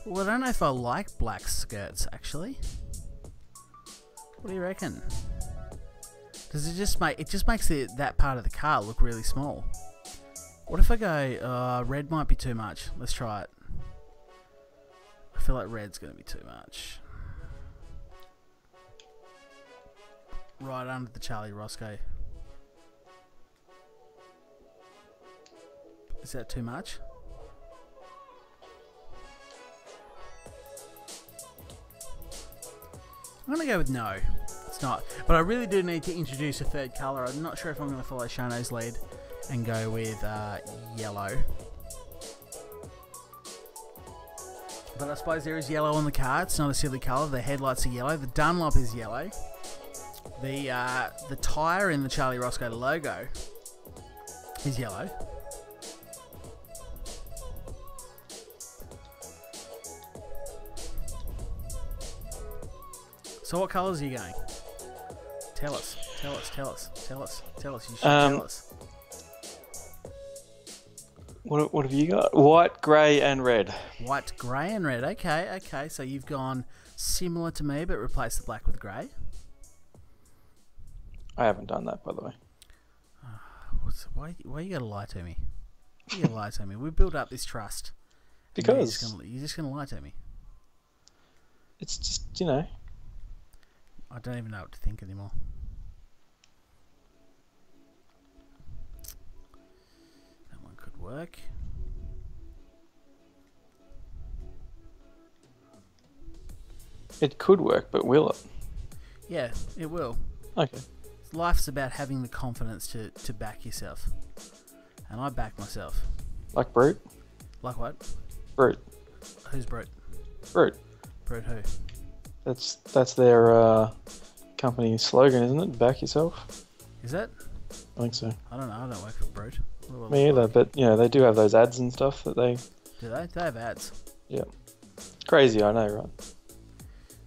Well, I don't know if I like black skirts, actually. What do you reckon? Does it just makes that part of the car look really small? What if I go, red might be too much. Let's try it. I feel like red's going to be too much. Right under the Charlie Roscoe. Is that too much? I'm going to go with no. It's not. But I really do need to introduce a third colour. I'm not sure if I'm going to follow Shano's lead and go with yellow. But I suppose there is yellow on the car. It's not a silly colour. The headlights are yellow. The Dunlop is yellow. The tyre in the Charlie Roscoe logo is yellow. So what colours are you going? Tell us. You should tell us. What have you got? White, grey and red. White, grey and red. Okay. So you've gone similar to me but replaced the black with grey. I haven't done that, by the way. Why you gotta lie to me? You gotta lie to me. We built up this trust. Because you're just gonna lie to me. It's just, you know. I don't even know what to think anymore. That one could work. It could work, but will it? Yeah, it will. Okay. Life's about having the confidence to back yourself. And I back myself. Like Brute? Like what? Brute. Who's Brute? Brute. Brute who? That's their company slogan, isn't it? Back yourself. Is it? I think so. I don't know. I don't work for Brute. Me either, but you know they do have those ads and stuff that they. Do they? They have ads. Yeah. Crazy, I know, right?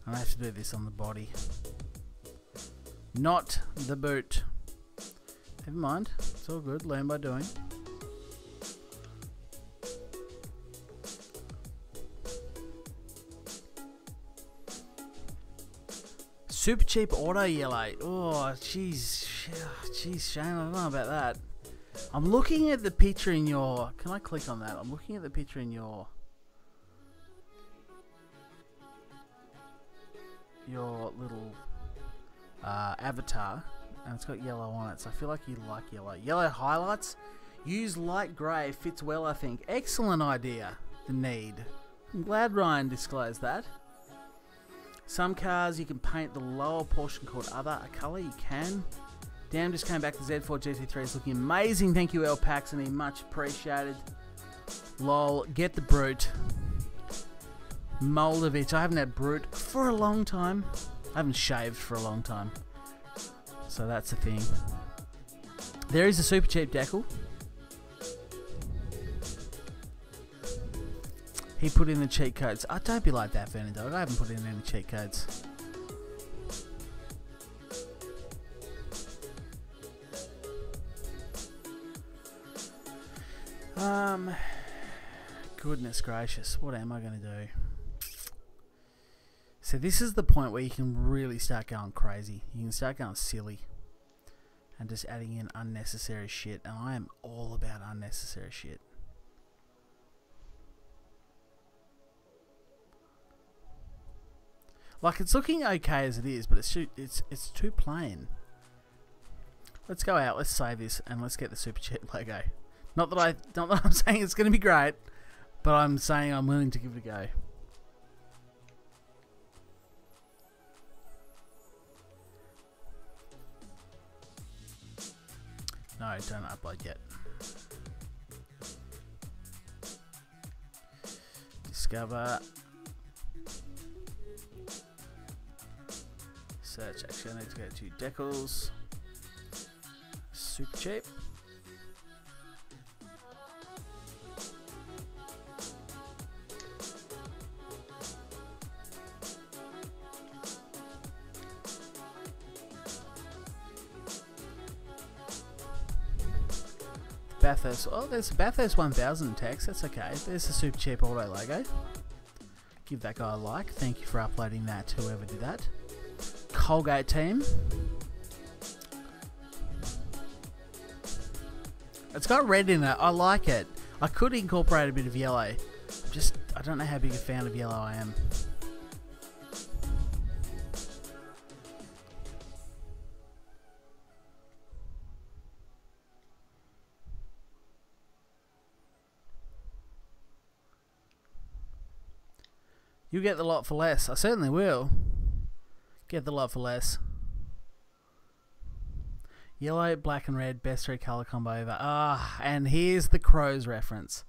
I have to do this on the body, not the boot. Never mind. It's all good. Learn by doing. Super cheap auto yellow. Oh, jeez, Shane, I don't know about that. I'm looking at the picture in your... Can I click on that? I'm looking at the picture in your little avatar, and it's got yellow on it, so I feel like you like yellow. Yellow highlights. Use light grey. Fits well, I think. Excellent idea. The need. I'm glad Ryan disclosed that. Some cars you can paint the lower portion called other a colour. You can. Dan just came back. The Z4 GT3 is looking amazing. Thank you, El Paxony. Much appreciated. Lol. Get the Brute. Moldavich. I haven't had Brute for a long time. I haven't shaved for a long time. So that's the thing. There is a super cheap decal. He put in the cheat codes. Oh, don't be like that, Fernando. I haven't put in any cheat codes. Goodness gracious. What am I going to do? So this is the point where you can really start going crazy. You can start going silly. And just adding in unnecessary shit. And I am all about unnecessary shit. Like, it's looking okay as it is, but it's too plain. Let's go out. Let's save this and let's get the Super Cheap logo. Not that I'm saying it's going to be great, but I'm saying I'm willing to give it a go. No, don't upload yet. Discover. Search. Actually, I need to go to Decals. Super Cheap. Bathurst. Oh, there's a Bathurst 1000 text. That's okay. There's the Super Cheap Auto logo. Give that guy a like. Thank you for uploading that, whoever did that. Colgate team. It's got red in it. I like it. I could incorporate a bit of yellow. I don't know how big a fan of yellow I am. You get the lot for less. I certainly will. Get the lot for less. Yellow, black and red, best three colour combo ever. Ah, and here's the Crows reference.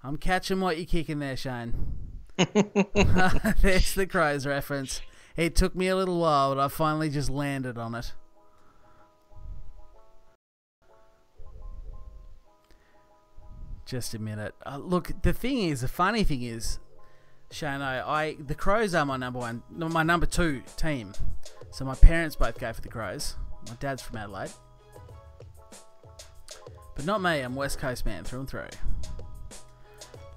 I'm catching what you're kicking there, Shane. There's the Crows reference. It took me a little while, but I finally just landed on it. Just a minute. Look, the funny thing is, Shano, the Crows are my number two team. So my parents both go for the Crows. My dad's from Adelaide. But not me, I'm West Coast man through and through.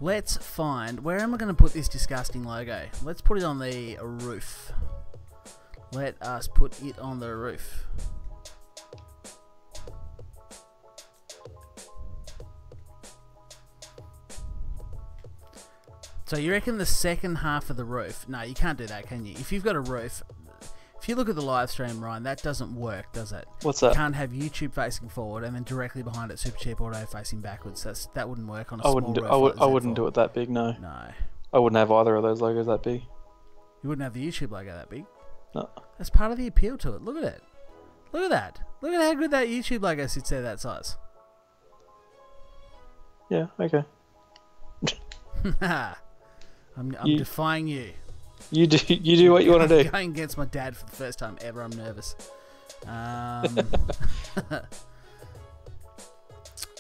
Let's find, where am I going to put this disgusting logo? Let's put it on the roof. Let us put it on the roof. So you reckon the second half of the roof? No, you can't do that, can you? If you've got a roof, if you look at the live stream, Ryan, that doesn't work, does it? What's that? You can't have YouTube facing forward and then directly behind it Super Cheap Auto facing backwards. That wouldn't work on a small roof. I wouldn't do it that big, no. No. I wouldn't have either of those logos that big. You wouldn't have the YouTube logo that big? No. That's part of the appeal to it. Look at it. Look at that. Look at how good that YouTube logo sits there that size. Yeah, okay. I'm defying you. You do what you want to do. Going against my dad for the first time ever. I'm nervous.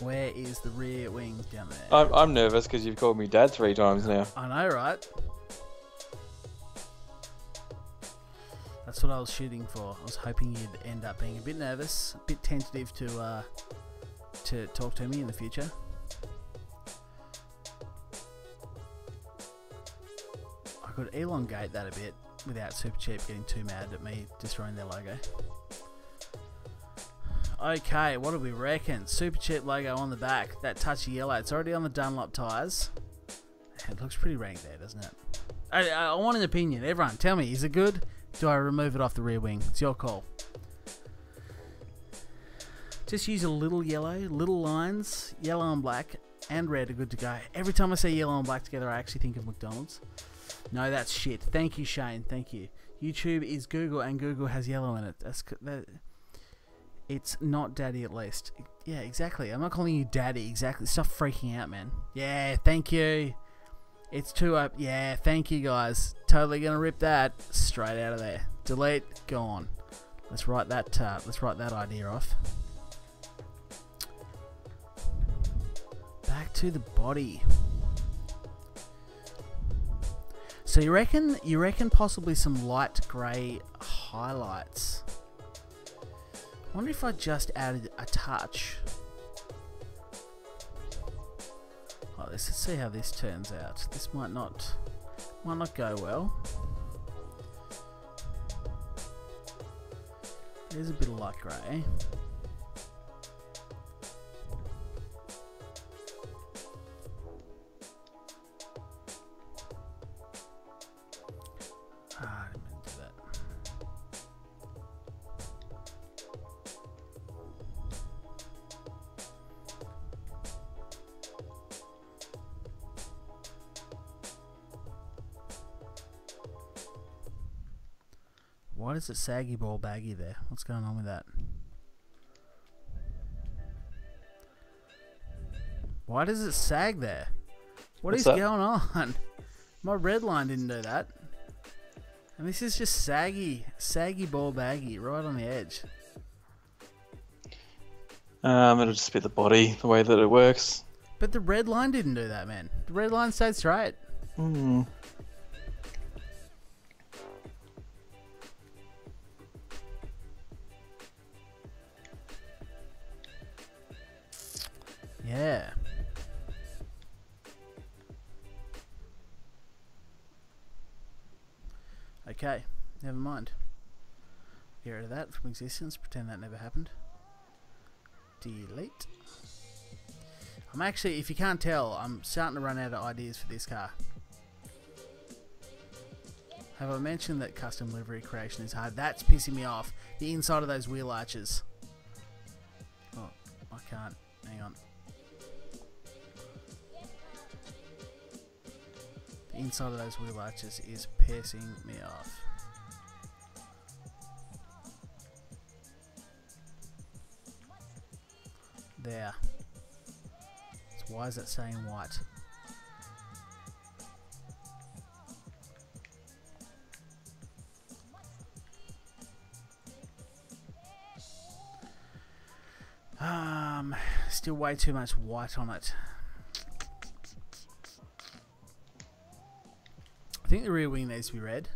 Where is the rear wing down there? I'm nervous because you've called me dad 3 times now. I know, right? That's what I was shooting for. I was hoping you'd end up being a bit nervous, a bit tentative to talk to me in the future. I could elongate that a bit without Super Cheap getting too mad at me destroying their logo. Okay, what do we reckon? Super Cheap logo on the back, that touchy yellow. It's already on the Dunlop tyres. It looks pretty rank there, doesn't it? I want an opinion. Everyone, tell me, is it good? Do I remove it off the rear wing? It's your call. Just use a little yellow, little lines, yellow and black, and red are good to go. Every time I say yellow and black together, I actually think of McDonald's. No, that's shit. Thank you, Shane. Thank you. YouTube is Google, and Google has yellow in it. It's not daddy, at least. Yeah, exactly. I'm not calling you daddy. Exactly. Stop freaking out, man. Yeah, thank you. It's too up. Yeah, thank you, guys. Totally gonna rip that straight out of there. Delete. Gone. Let's write that. Let's write that idea off. Back to the body. So you reckon possibly some light grey highlights. I wonder if I just added a touch. Oh, let's see how this turns out. This might not go well. There's a bit of light grey. I didn't mean to do that. Why does it saggy ball baggy there? What's going on with that? Why does it sag there? What's going on? My red line didn't do that. And this is just saggy ball baggy right on the edge. It'll just be the body, the way that it works. But the red line didn't do that, man. The red line stayed straight. Yeah. Okay, never mind. Get rid of that from existence. Pretend that never happened. Delete. I'm actually, if you can't tell, I'm starting to run out of ideas for this car. Have I mentioned that custom livery creation is hard? That's pissing me off. The inside of those wheel arches. Oh, I can't. Hang on. The inside of those wheel arches is pissing me off. There. So why is that saying white? Still way too much white on it. I think the rear wing needs to be red.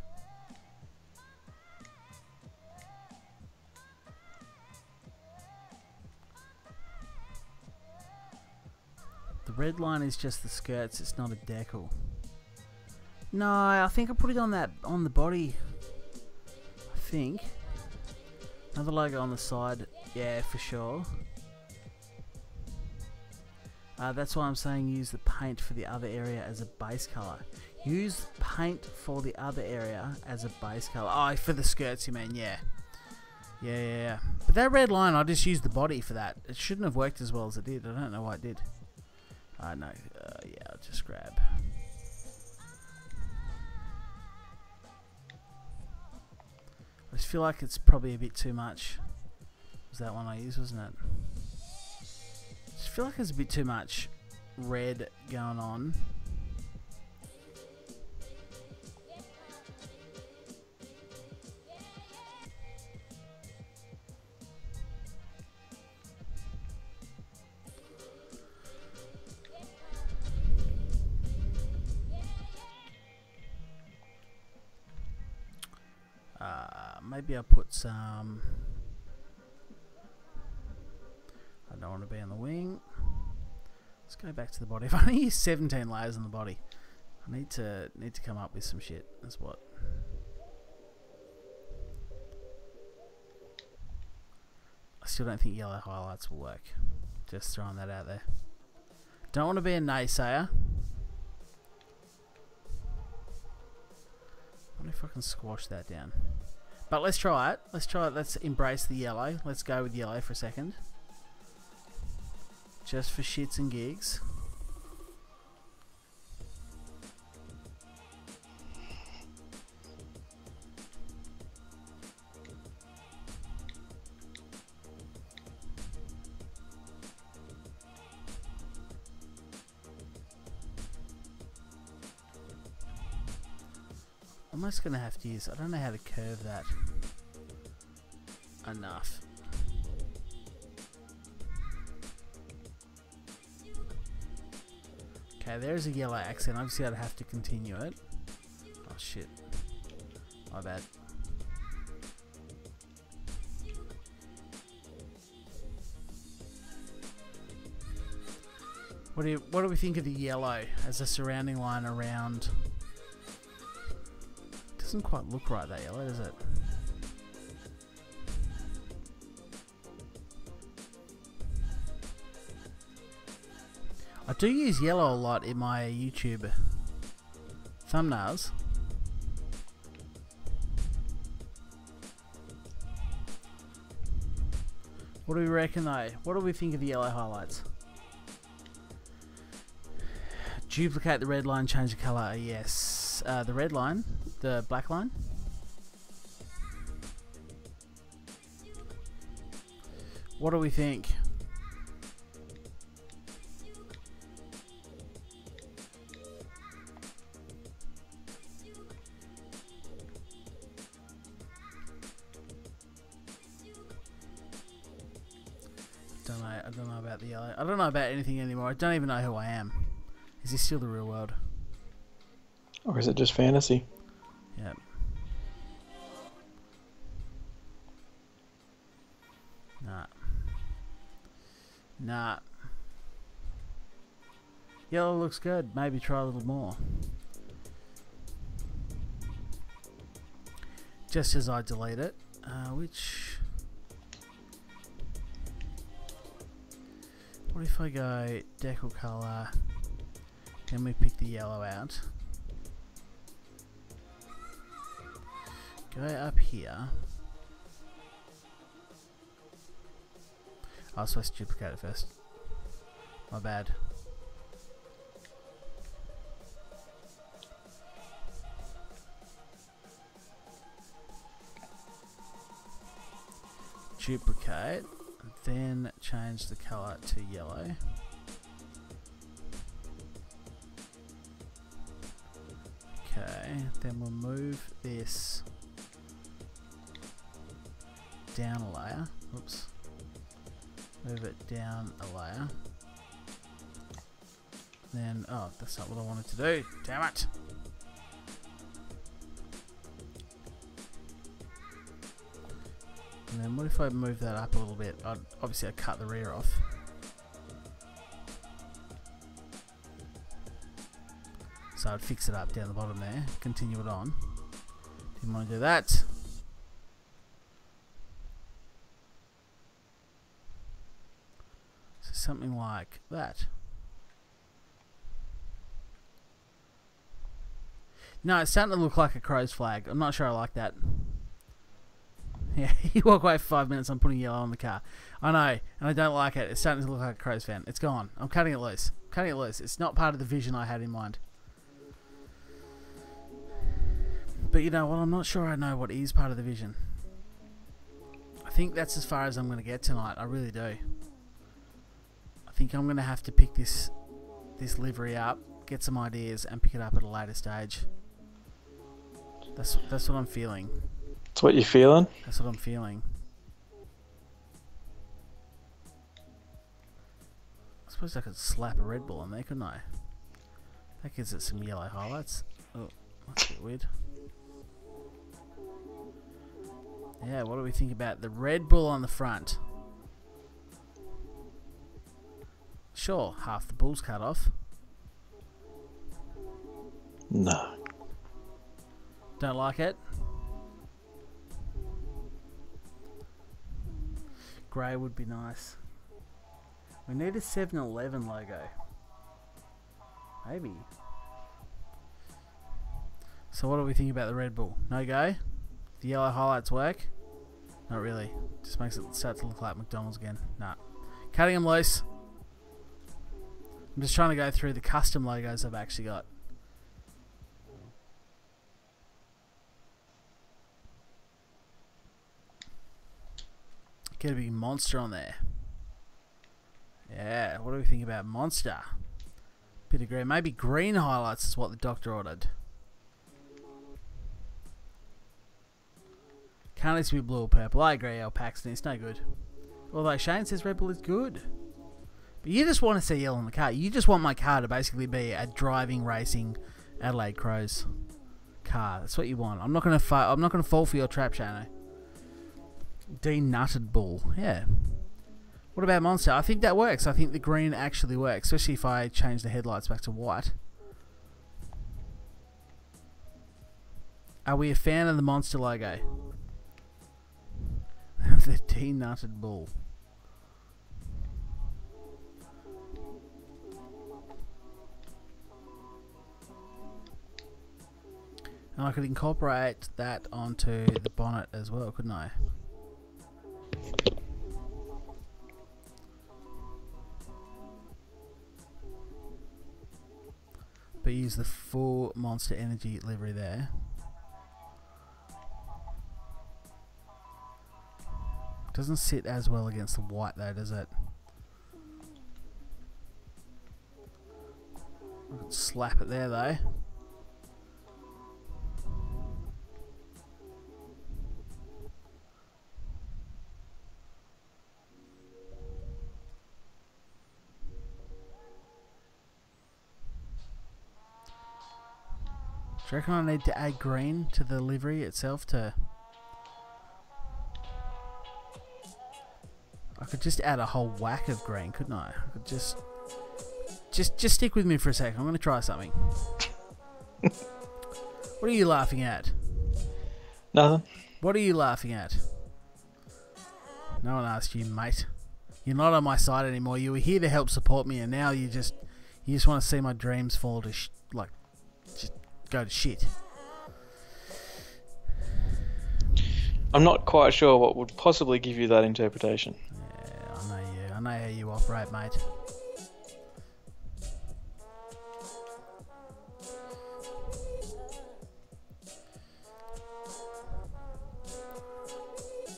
The red line is just the skirts, it's not a decal. No, I think I put it on the body. I think. Another logo on the side, yeah, for sure. That's why I'm saying use the paint for the other area as a base colour. Use paint for the other area as a base colour. Oh, for the skirts you mean, yeah. Yeah. But that red line, I just used the body for that. It shouldn't have worked as well as it did. I don't know why it did. No, yeah, I'll just grab. I just feel like it's probably a bit too much. Was that one I used, wasn't it? I just feel like there's a bit too much red going on. Maybe I'll put some... I don't want to be on the wing. Let's go back to the body. If I only use 17 layers on the body, I need to come up with some shit. That's what. I still don't think yellow highlights will work. Just throwing that out there. Don't want to be a naysayer. I wonder if I can squash that down. But let's try it. Let's embrace the yellow. Let's go with yellow for a second. Just for shits and gigs. I'm just going to have to use... I don't know how to curve that enough. Okay, there's a yellow accent. Obviously I'd have to continue it. Oh shit. My bad. What do we think of the yellow as a surrounding line around? Doesn't quite look right, that yellow, does it? I do use yellow a lot in my YouTube thumbnails. What do we reckon though? What do we think of the yellow highlights? Duplicate the red line, change the colour, yes. The red line, the black line. What do we think? I don't know about the yellow. I don't know about anything anymore. I don't even know who I am. Is this still the real world? Or is it just fantasy? Yep. Nah. Yellow looks good. Maybe try a little more. Just as I delete it. Which... What if I go decal color, then we pick the yellow out. Go up here. I was supposed to duplicate it first. My bad. Duplicate. Then change the color to yellow. Okay, then we'll move this down a layer. Oops. Move it down a layer. Then, oh, that's not what I wanted to do. Damn it! And then what if I move that up a little bit? Obviously I cut the rear off. So I'd fix it up down the bottom there. Continue it on. Didn't want to do that. So something like that. No, it's starting to look like a crow's flag. I'm not sure I like that. Yeah, you walk away for 5 minutes, I'm putting yellow on the car. I know, and I don't like it. It's starting to look like a crow's fan. It's gone. I'm cutting it loose. Cutting it loose. It's not part of the vision I had in mind. But you know what? I'm not sure I know what is part of the vision. I think that's as far as I'm going to get tonight. I really do. I think I'm going to have to pick this livery up, get some ideas, and pick it up at a later stage. That's what I'm feeling. That's what you're feeling? That's what I'm feeling. I suppose I could slap a Red Bull on there, couldn't I? That gives it some yellow highlights. Oh, that's a bit weird. Yeah, what do we think about the Red Bull on the front? Sure, half the bull's cut off. No. Don't like it? Grey would be nice. We need a 7-Eleven logo. Maybe. So what do we think about the Red Bull? No go? The yellow highlights work? Not really. Just makes it start to look like McDonald's again. Nah. Cutting them loose. I'm just trying to go through the custom logos I've actually got. Get a big monster on there. Yeah, what do we think about monster? Bit of green. Maybe green highlights is what the doctor ordered. Can't this be blue or purple? I agree, El Paxton. It's no good. Although Shane says Red Bull is good. But you just want to see yellow in the car. You just want my car to basically be a driving, racing Adelaide Crows car. That's what you want. I'm not going to fall for your trap, Shano. Denutted bull. Yeah. What about monster? I think that works. I think the green actually works, especially if I change the headlights back to white. Are we a fan of the monster logo? The denutted bull. And I could incorporate that onto the bonnet as well, couldn't I? But use the full Monster Energy livery there. Doesn't sit as well against the white though, does it? I could slap it there though. Do you reckon I need to add green to the livery itself to... I could just add a whole whack of green, couldn't I? I could just stick with me for a second. I'm going to try something. What are you laughing at? Nothing. What are you laughing at? No one asked you, mate. You're not on my side anymore. You were here to help support me, and now you just want to see my dreams fall to just go to shit. I'm not quite sure what would possibly give you that interpretation. Yeah, I know you. I know how you operate, mate.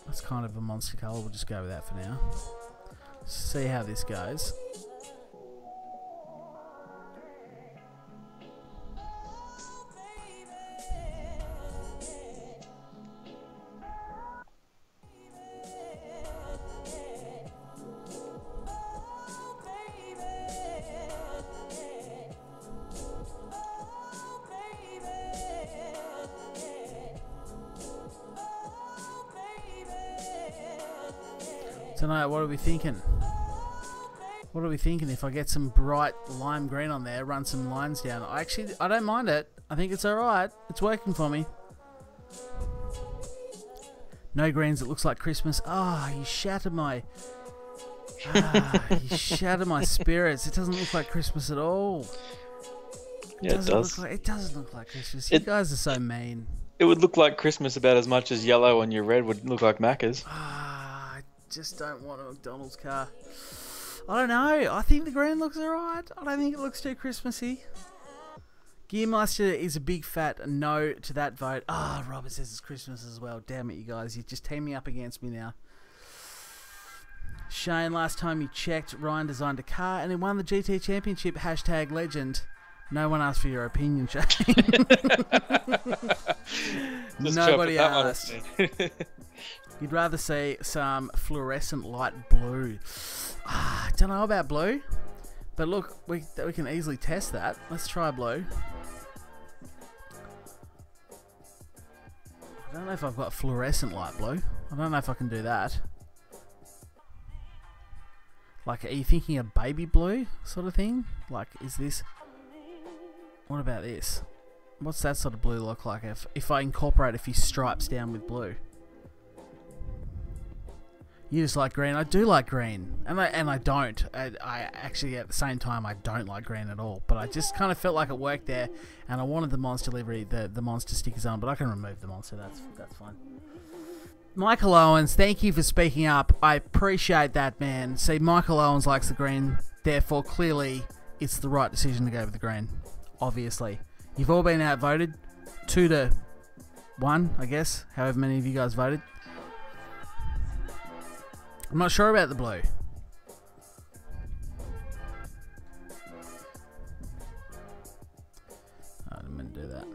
That's kind of a monster colour. We'll just go with that for now. See how this goes. Tonight, what are we thinking? What are we thinking if I get some bright lime green on there, run some lines down? I don't mind it. I think it's alright. It's working for me. No greens, it looks like Christmas. Ah, you shattered my... you shattered my spirits. It doesn't look like Christmas at all. Yeah, it does. It doesn't look like Christmas. You guys are so mean. It would look like Christmas about as much as yellow on your red would look like Macca's. I just don't want a McDonald's car. I don't know. I think the green looks alright. I don't think it looks too Christmassy. Gearmaster is a big fat no to that vote. Robert says it's Christmas as well. Damn it, you guys. You're just teaming up against me now. Shane, last time you checked, Ryan designed a car and he won the GT Championship. Hashtag legend. No one asked for your opinion, Shane. Nobody asked. You'd rather see some fluorescent light blue. Don't know about blue, but look, we can easily test that. Let's try blue. I don't know if I've got fluorescent light blue. I don't know if I can do that. Like, are you thinking a baby blue sort of thing? Like, is this... What about this? What's that sort of blue look like if I incorporate a few stripes down with blue? You just like green. I do like green, and I don't. I actually at the same time I don't like green at all. But I just kind of felt like it worked there, and I wanted the monster livery, the monster stickers on. But I can remove the monster. That's fine. Michael Owens, thank you for speaking up. I appreciate that, man. See, Michael Owens likes the green, therefore clearly it's the right decision to go with the green. Obviously, you've all been outvoted, 2-1, I guess. However many of you guys voted. I'm not sure about the blue. I didn't mean to do that.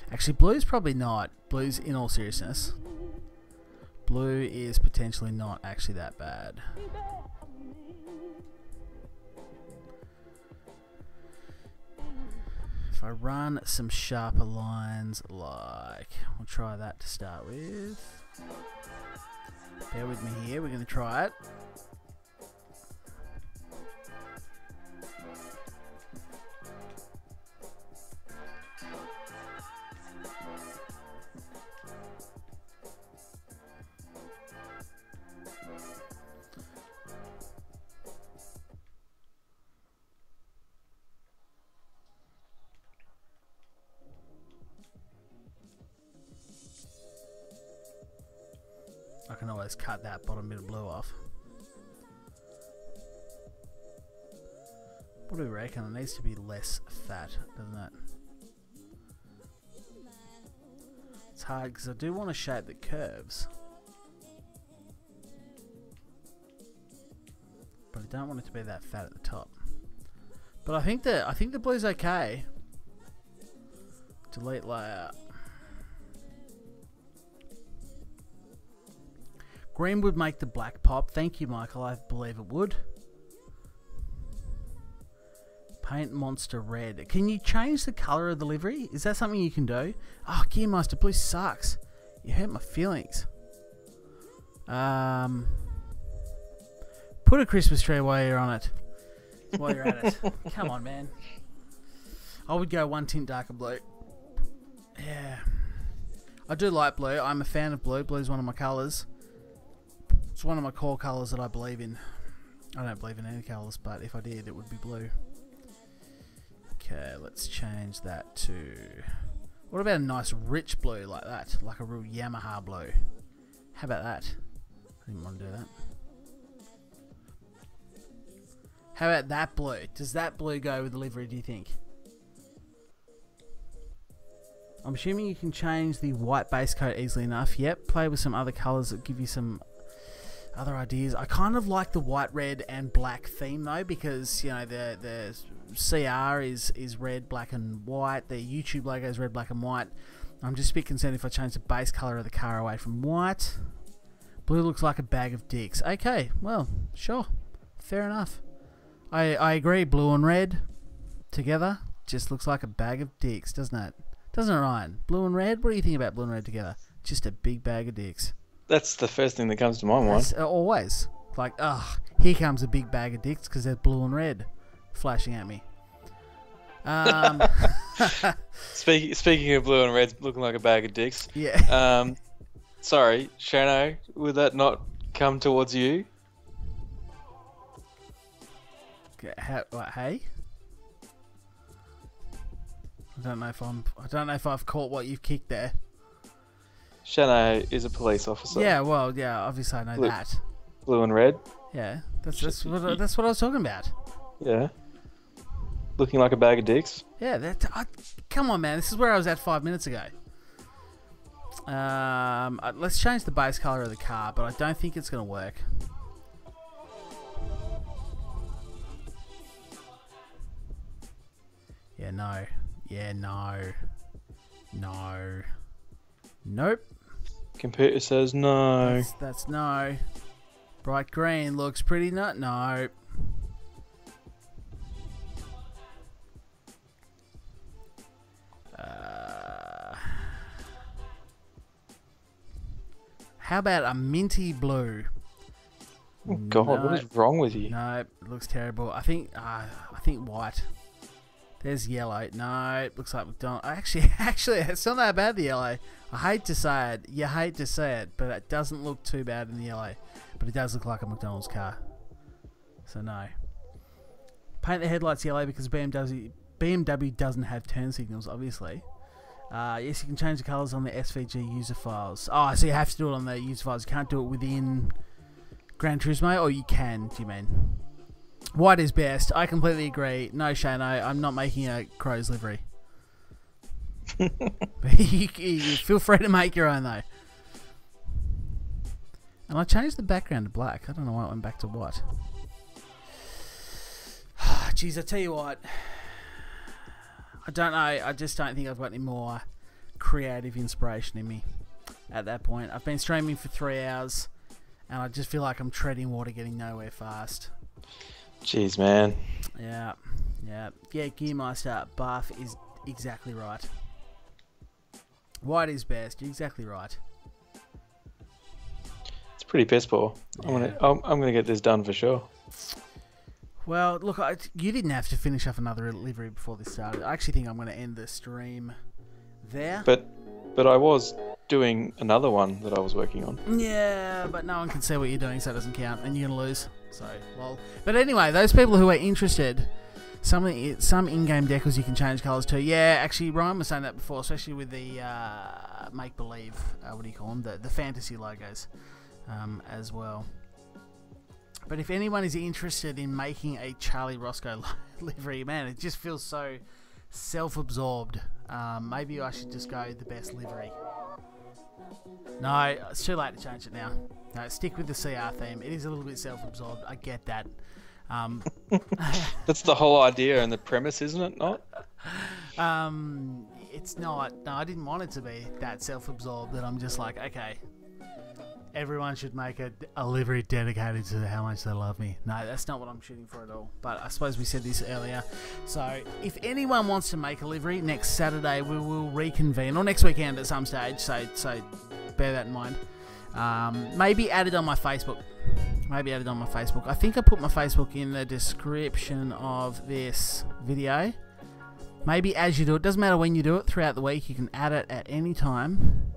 Actually, blue's probably not. Blue's, in all seriousness, blue is potentially not actually that bad. If I run some sharper lines, like, we'll try that to start with. Bear with me here, we're going to try it. I can always cut that bottom bit of blue off. What do we reckon? It needs to be less fat, doesn't it? It's hard because I do want a shape that curves. don't want it to be that fat at the top. But I think the blue's okay. Delete layout. Green would make the black pop. Thank you, Michael. I believe it would. Paint monster red. Can you change the colour of the livery? Is that something you can do? Oh, Gearmaster blue sucks. You hurt my feelings. Put a Christmas tree while you're on it. While you're at it. Come on, man. I would go one tint darker blue. Yeah. I do like blue. I'm a fan of blue. Blue's one of my colours. It's one of my core colours that I believe in. I don't believe in any colours, but if I did, it would be blue. Okay, let's change that to... What about a nice rich blue like that? Like a real Yamaha blue. How about that? I didn't want to do that. How about that blue? Does that blue go with the livery, do you think? I'm assuming you can change the white base coat easily enough. Yep, play with some other colours that give you some other ideas. I kind of like the white, red and black theme though, because, you know, the CR is red, black and white. The YouTube logo is red, black and white. I'm just a bit concerned if I change the base colour of the car away from white. Blue looks like a bag of dicks. Okay, well, sure. Fair enough. I agree, blue and red together just looks like a bag of dicks, doesn't it? Doesn't it, Ryan? Blue and red? What do you think about blue and red together? Just a big bag of dicks. That's the first thing that comes to my mind. Always. Like, here comes a big bag of dicks because they're blue and red flashing at me. Speaking of blue and red looking like a bag of dicks. Yeah. Sorry, Shano, would that not come towards you? What, hey? I don't know if I've caught what you've kicked there. Shano is a police officer. Yeah, well, yeah, obviously I know that. Blue and red. Yeah, that's what I was talking about. Yeah. Looking like a bag of dicks. Yeah, come on, man. This is where I was at 5 minutes ago. Let's change the base color of the car, but I don't think it's going to work. Yeah, no. Yeah, no. No. Nope. Computer says no. That's no. Bright green looks pretty nut. No. How about a minty blue? Oh God, what is wrong with you? No, it looks terrible. I think white. There's yellow. No, it looks like McDonald's. Actually, it's not that bad, the yellow. I hate to say it. You hate to say it, but it doesn't look too bad in the yellow. But it does look like a McDonald's car. So no. Paint the headlights yellow because BMW doesn't have turn signals, obviously. Yes, you can change the colours on the SVG user files. Oh, so you have to do it on the user files. You can't do it within Gran Turismo, or you can, do you mean? White is best. I completely agree. No, Shano, I'm not making a Crow's livery. you feel free to make your own, though. And I changed the background to black. I don't know why it went back to white. Jeez, I tell you what. I don't know. I just don't think I've got any more creative inspiration in me at that point. I've been streaming for 3 hours, and I just feel like I'm treading water, getting nowhere fast. Jeez, man. Yeah. Gearmaster buff is exactly right. White is best. You're exactly right. It's pretty piss poor. Yeah. I'm gonna get this done for sure. Well, look, you didn't have to finish off another livery before this started. I actually think I'm going to end the stream there. But I was doing another one that I was working on. Yeah, but no one can see what you're doing, so it doesn't count, and you're going to lose. So, lol. But anyway, those people who are interested, some in-game decals you can change colours to. Yeah, actually, Ryan was saying that before, especially with the make-believe, what do you call them? The fantasy logos as well. But if anyone is interested in making a Charlie Roscoe livery, man, it just feels so self-absorbed. Maybe I should just go the best livery. No, it's too late to change it now. No, stick with the CR theme. It is a little bit self-absorbed. I get that. That's the whole idea and the premise, isn't it? Not. It's not. No, I didn't want it to be that self-absorbed that I'm just like, okay, everyone should make a livery dedicated to how much they love me. No, that's not what I'm shooting for at all. But I suppose we said this earlier. So if anyone wants to make a livery, next Saturday we will reconvene, or next weekend at some stage. So bear that in mind. Maybe add it on my Facebook. I think I put my Facebook in the description of this video. Maybe as you do it, doesn't matter when you do it, throughout the week, you can add it at any time.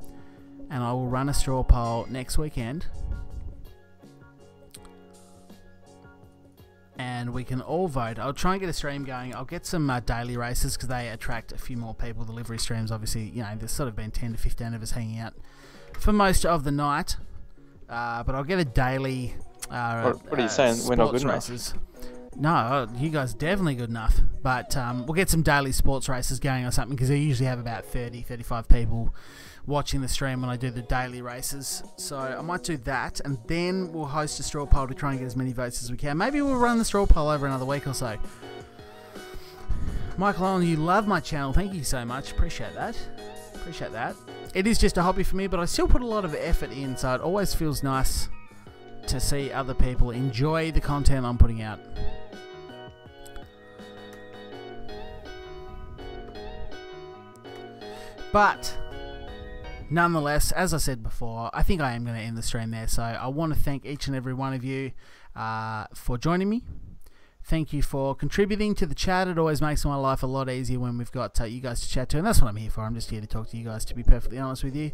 And I will run a straw poll next weekend. And we can all vote. I'll try and get a stream going. I'll get some daily races because they attract a few more people. The livery streams, obviously, you know, there's sort of been 10 to 15 of us hanging out for most of the night. But I'll get a daily what are you saying? We're not good races. enough? No, you guys are definitely good enough. But we'll get some daily sports races going or something because I usually have about 30, 35 people watching the stream when I do the daily races. So I might do that, and then we'll host a straw poll to try and get as many votes as we can. Maybe we'll run the straw poll over another week or so. Michael Owen, you love my channel. Thank you so much. Appreciate that. It is just a hobby for me, but I still put a lot of effort in, so it always feels nice to see other people enjoy the content I'm putting out. But nonetheless, as I said before, I think I am going to end the stream there. So I want to thank each and every one of you for joining me. Thank you for contributing to the chat. It always makes my life a lot easier when we've got you guys to chat to, and that's what I'm here for. I'm just here to talk to you guys, to be perfectly honest with you.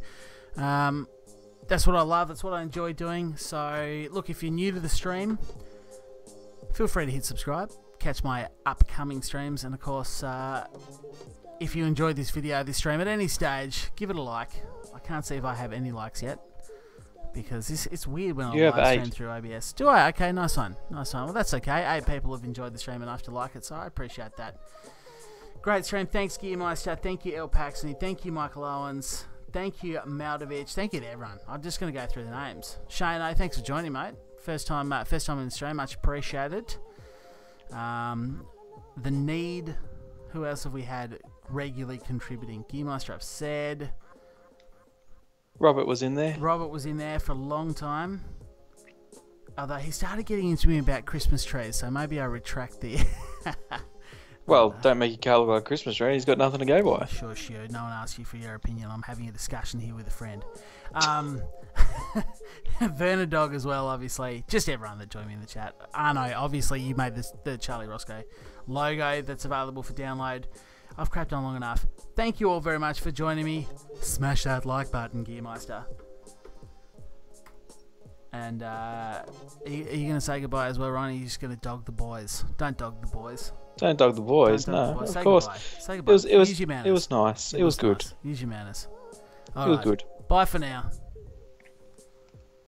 That's what I love. That's what I enjoy doing. So look, if you're new to the stream, feel free to hit subscribe. Catch my upcoming streams, and of course, if you enjoyed this video, this stream at any stage, give it a like. I can't see if I have any likes yet because it's weird when I live stream through OBS. Do I? Okay, nice one. Well, that's okay. 8 people have enjoyed the stream enough to like it, so I appreciate that. Great stream. Thanks, Gearmeister. Thank you, El Paxney. Thank you, Michael Owens. Thank you, Maldovich. Thank you to everyone. I'm just going to go through the names. Shane, thanks for joining, mate. First time in the stream. Much appreciated. The Need. Who else have we had regularly contributing? Gearmeister, I've said. Robert was in there. Robert was in there for a long time. Although he started getting into me about Christmas trees, so maybe I retract the... Well, don't make your car look like a Christmas tree. He's got nothing to go by. Sure. No one asked you for your opinion. I'm having a discussion here with a friend. Verna Dog as well, obviously. Just everyone that joined me in the chat. Arno, obviously you made the Charlie Roscoe logo that's available for download. I've crapped on long enough. Thank you all very much for joining me. Smash that like button, Gearmeister. And are you going to say goodbye as well, Ronnie? You're just going to dog the boys. Don't dog the boys. Don't dog the boys. No, of course. Say goodbye. Use your manners. It was nice. It was good. Nice. Use your manners. It was good. Bye for now.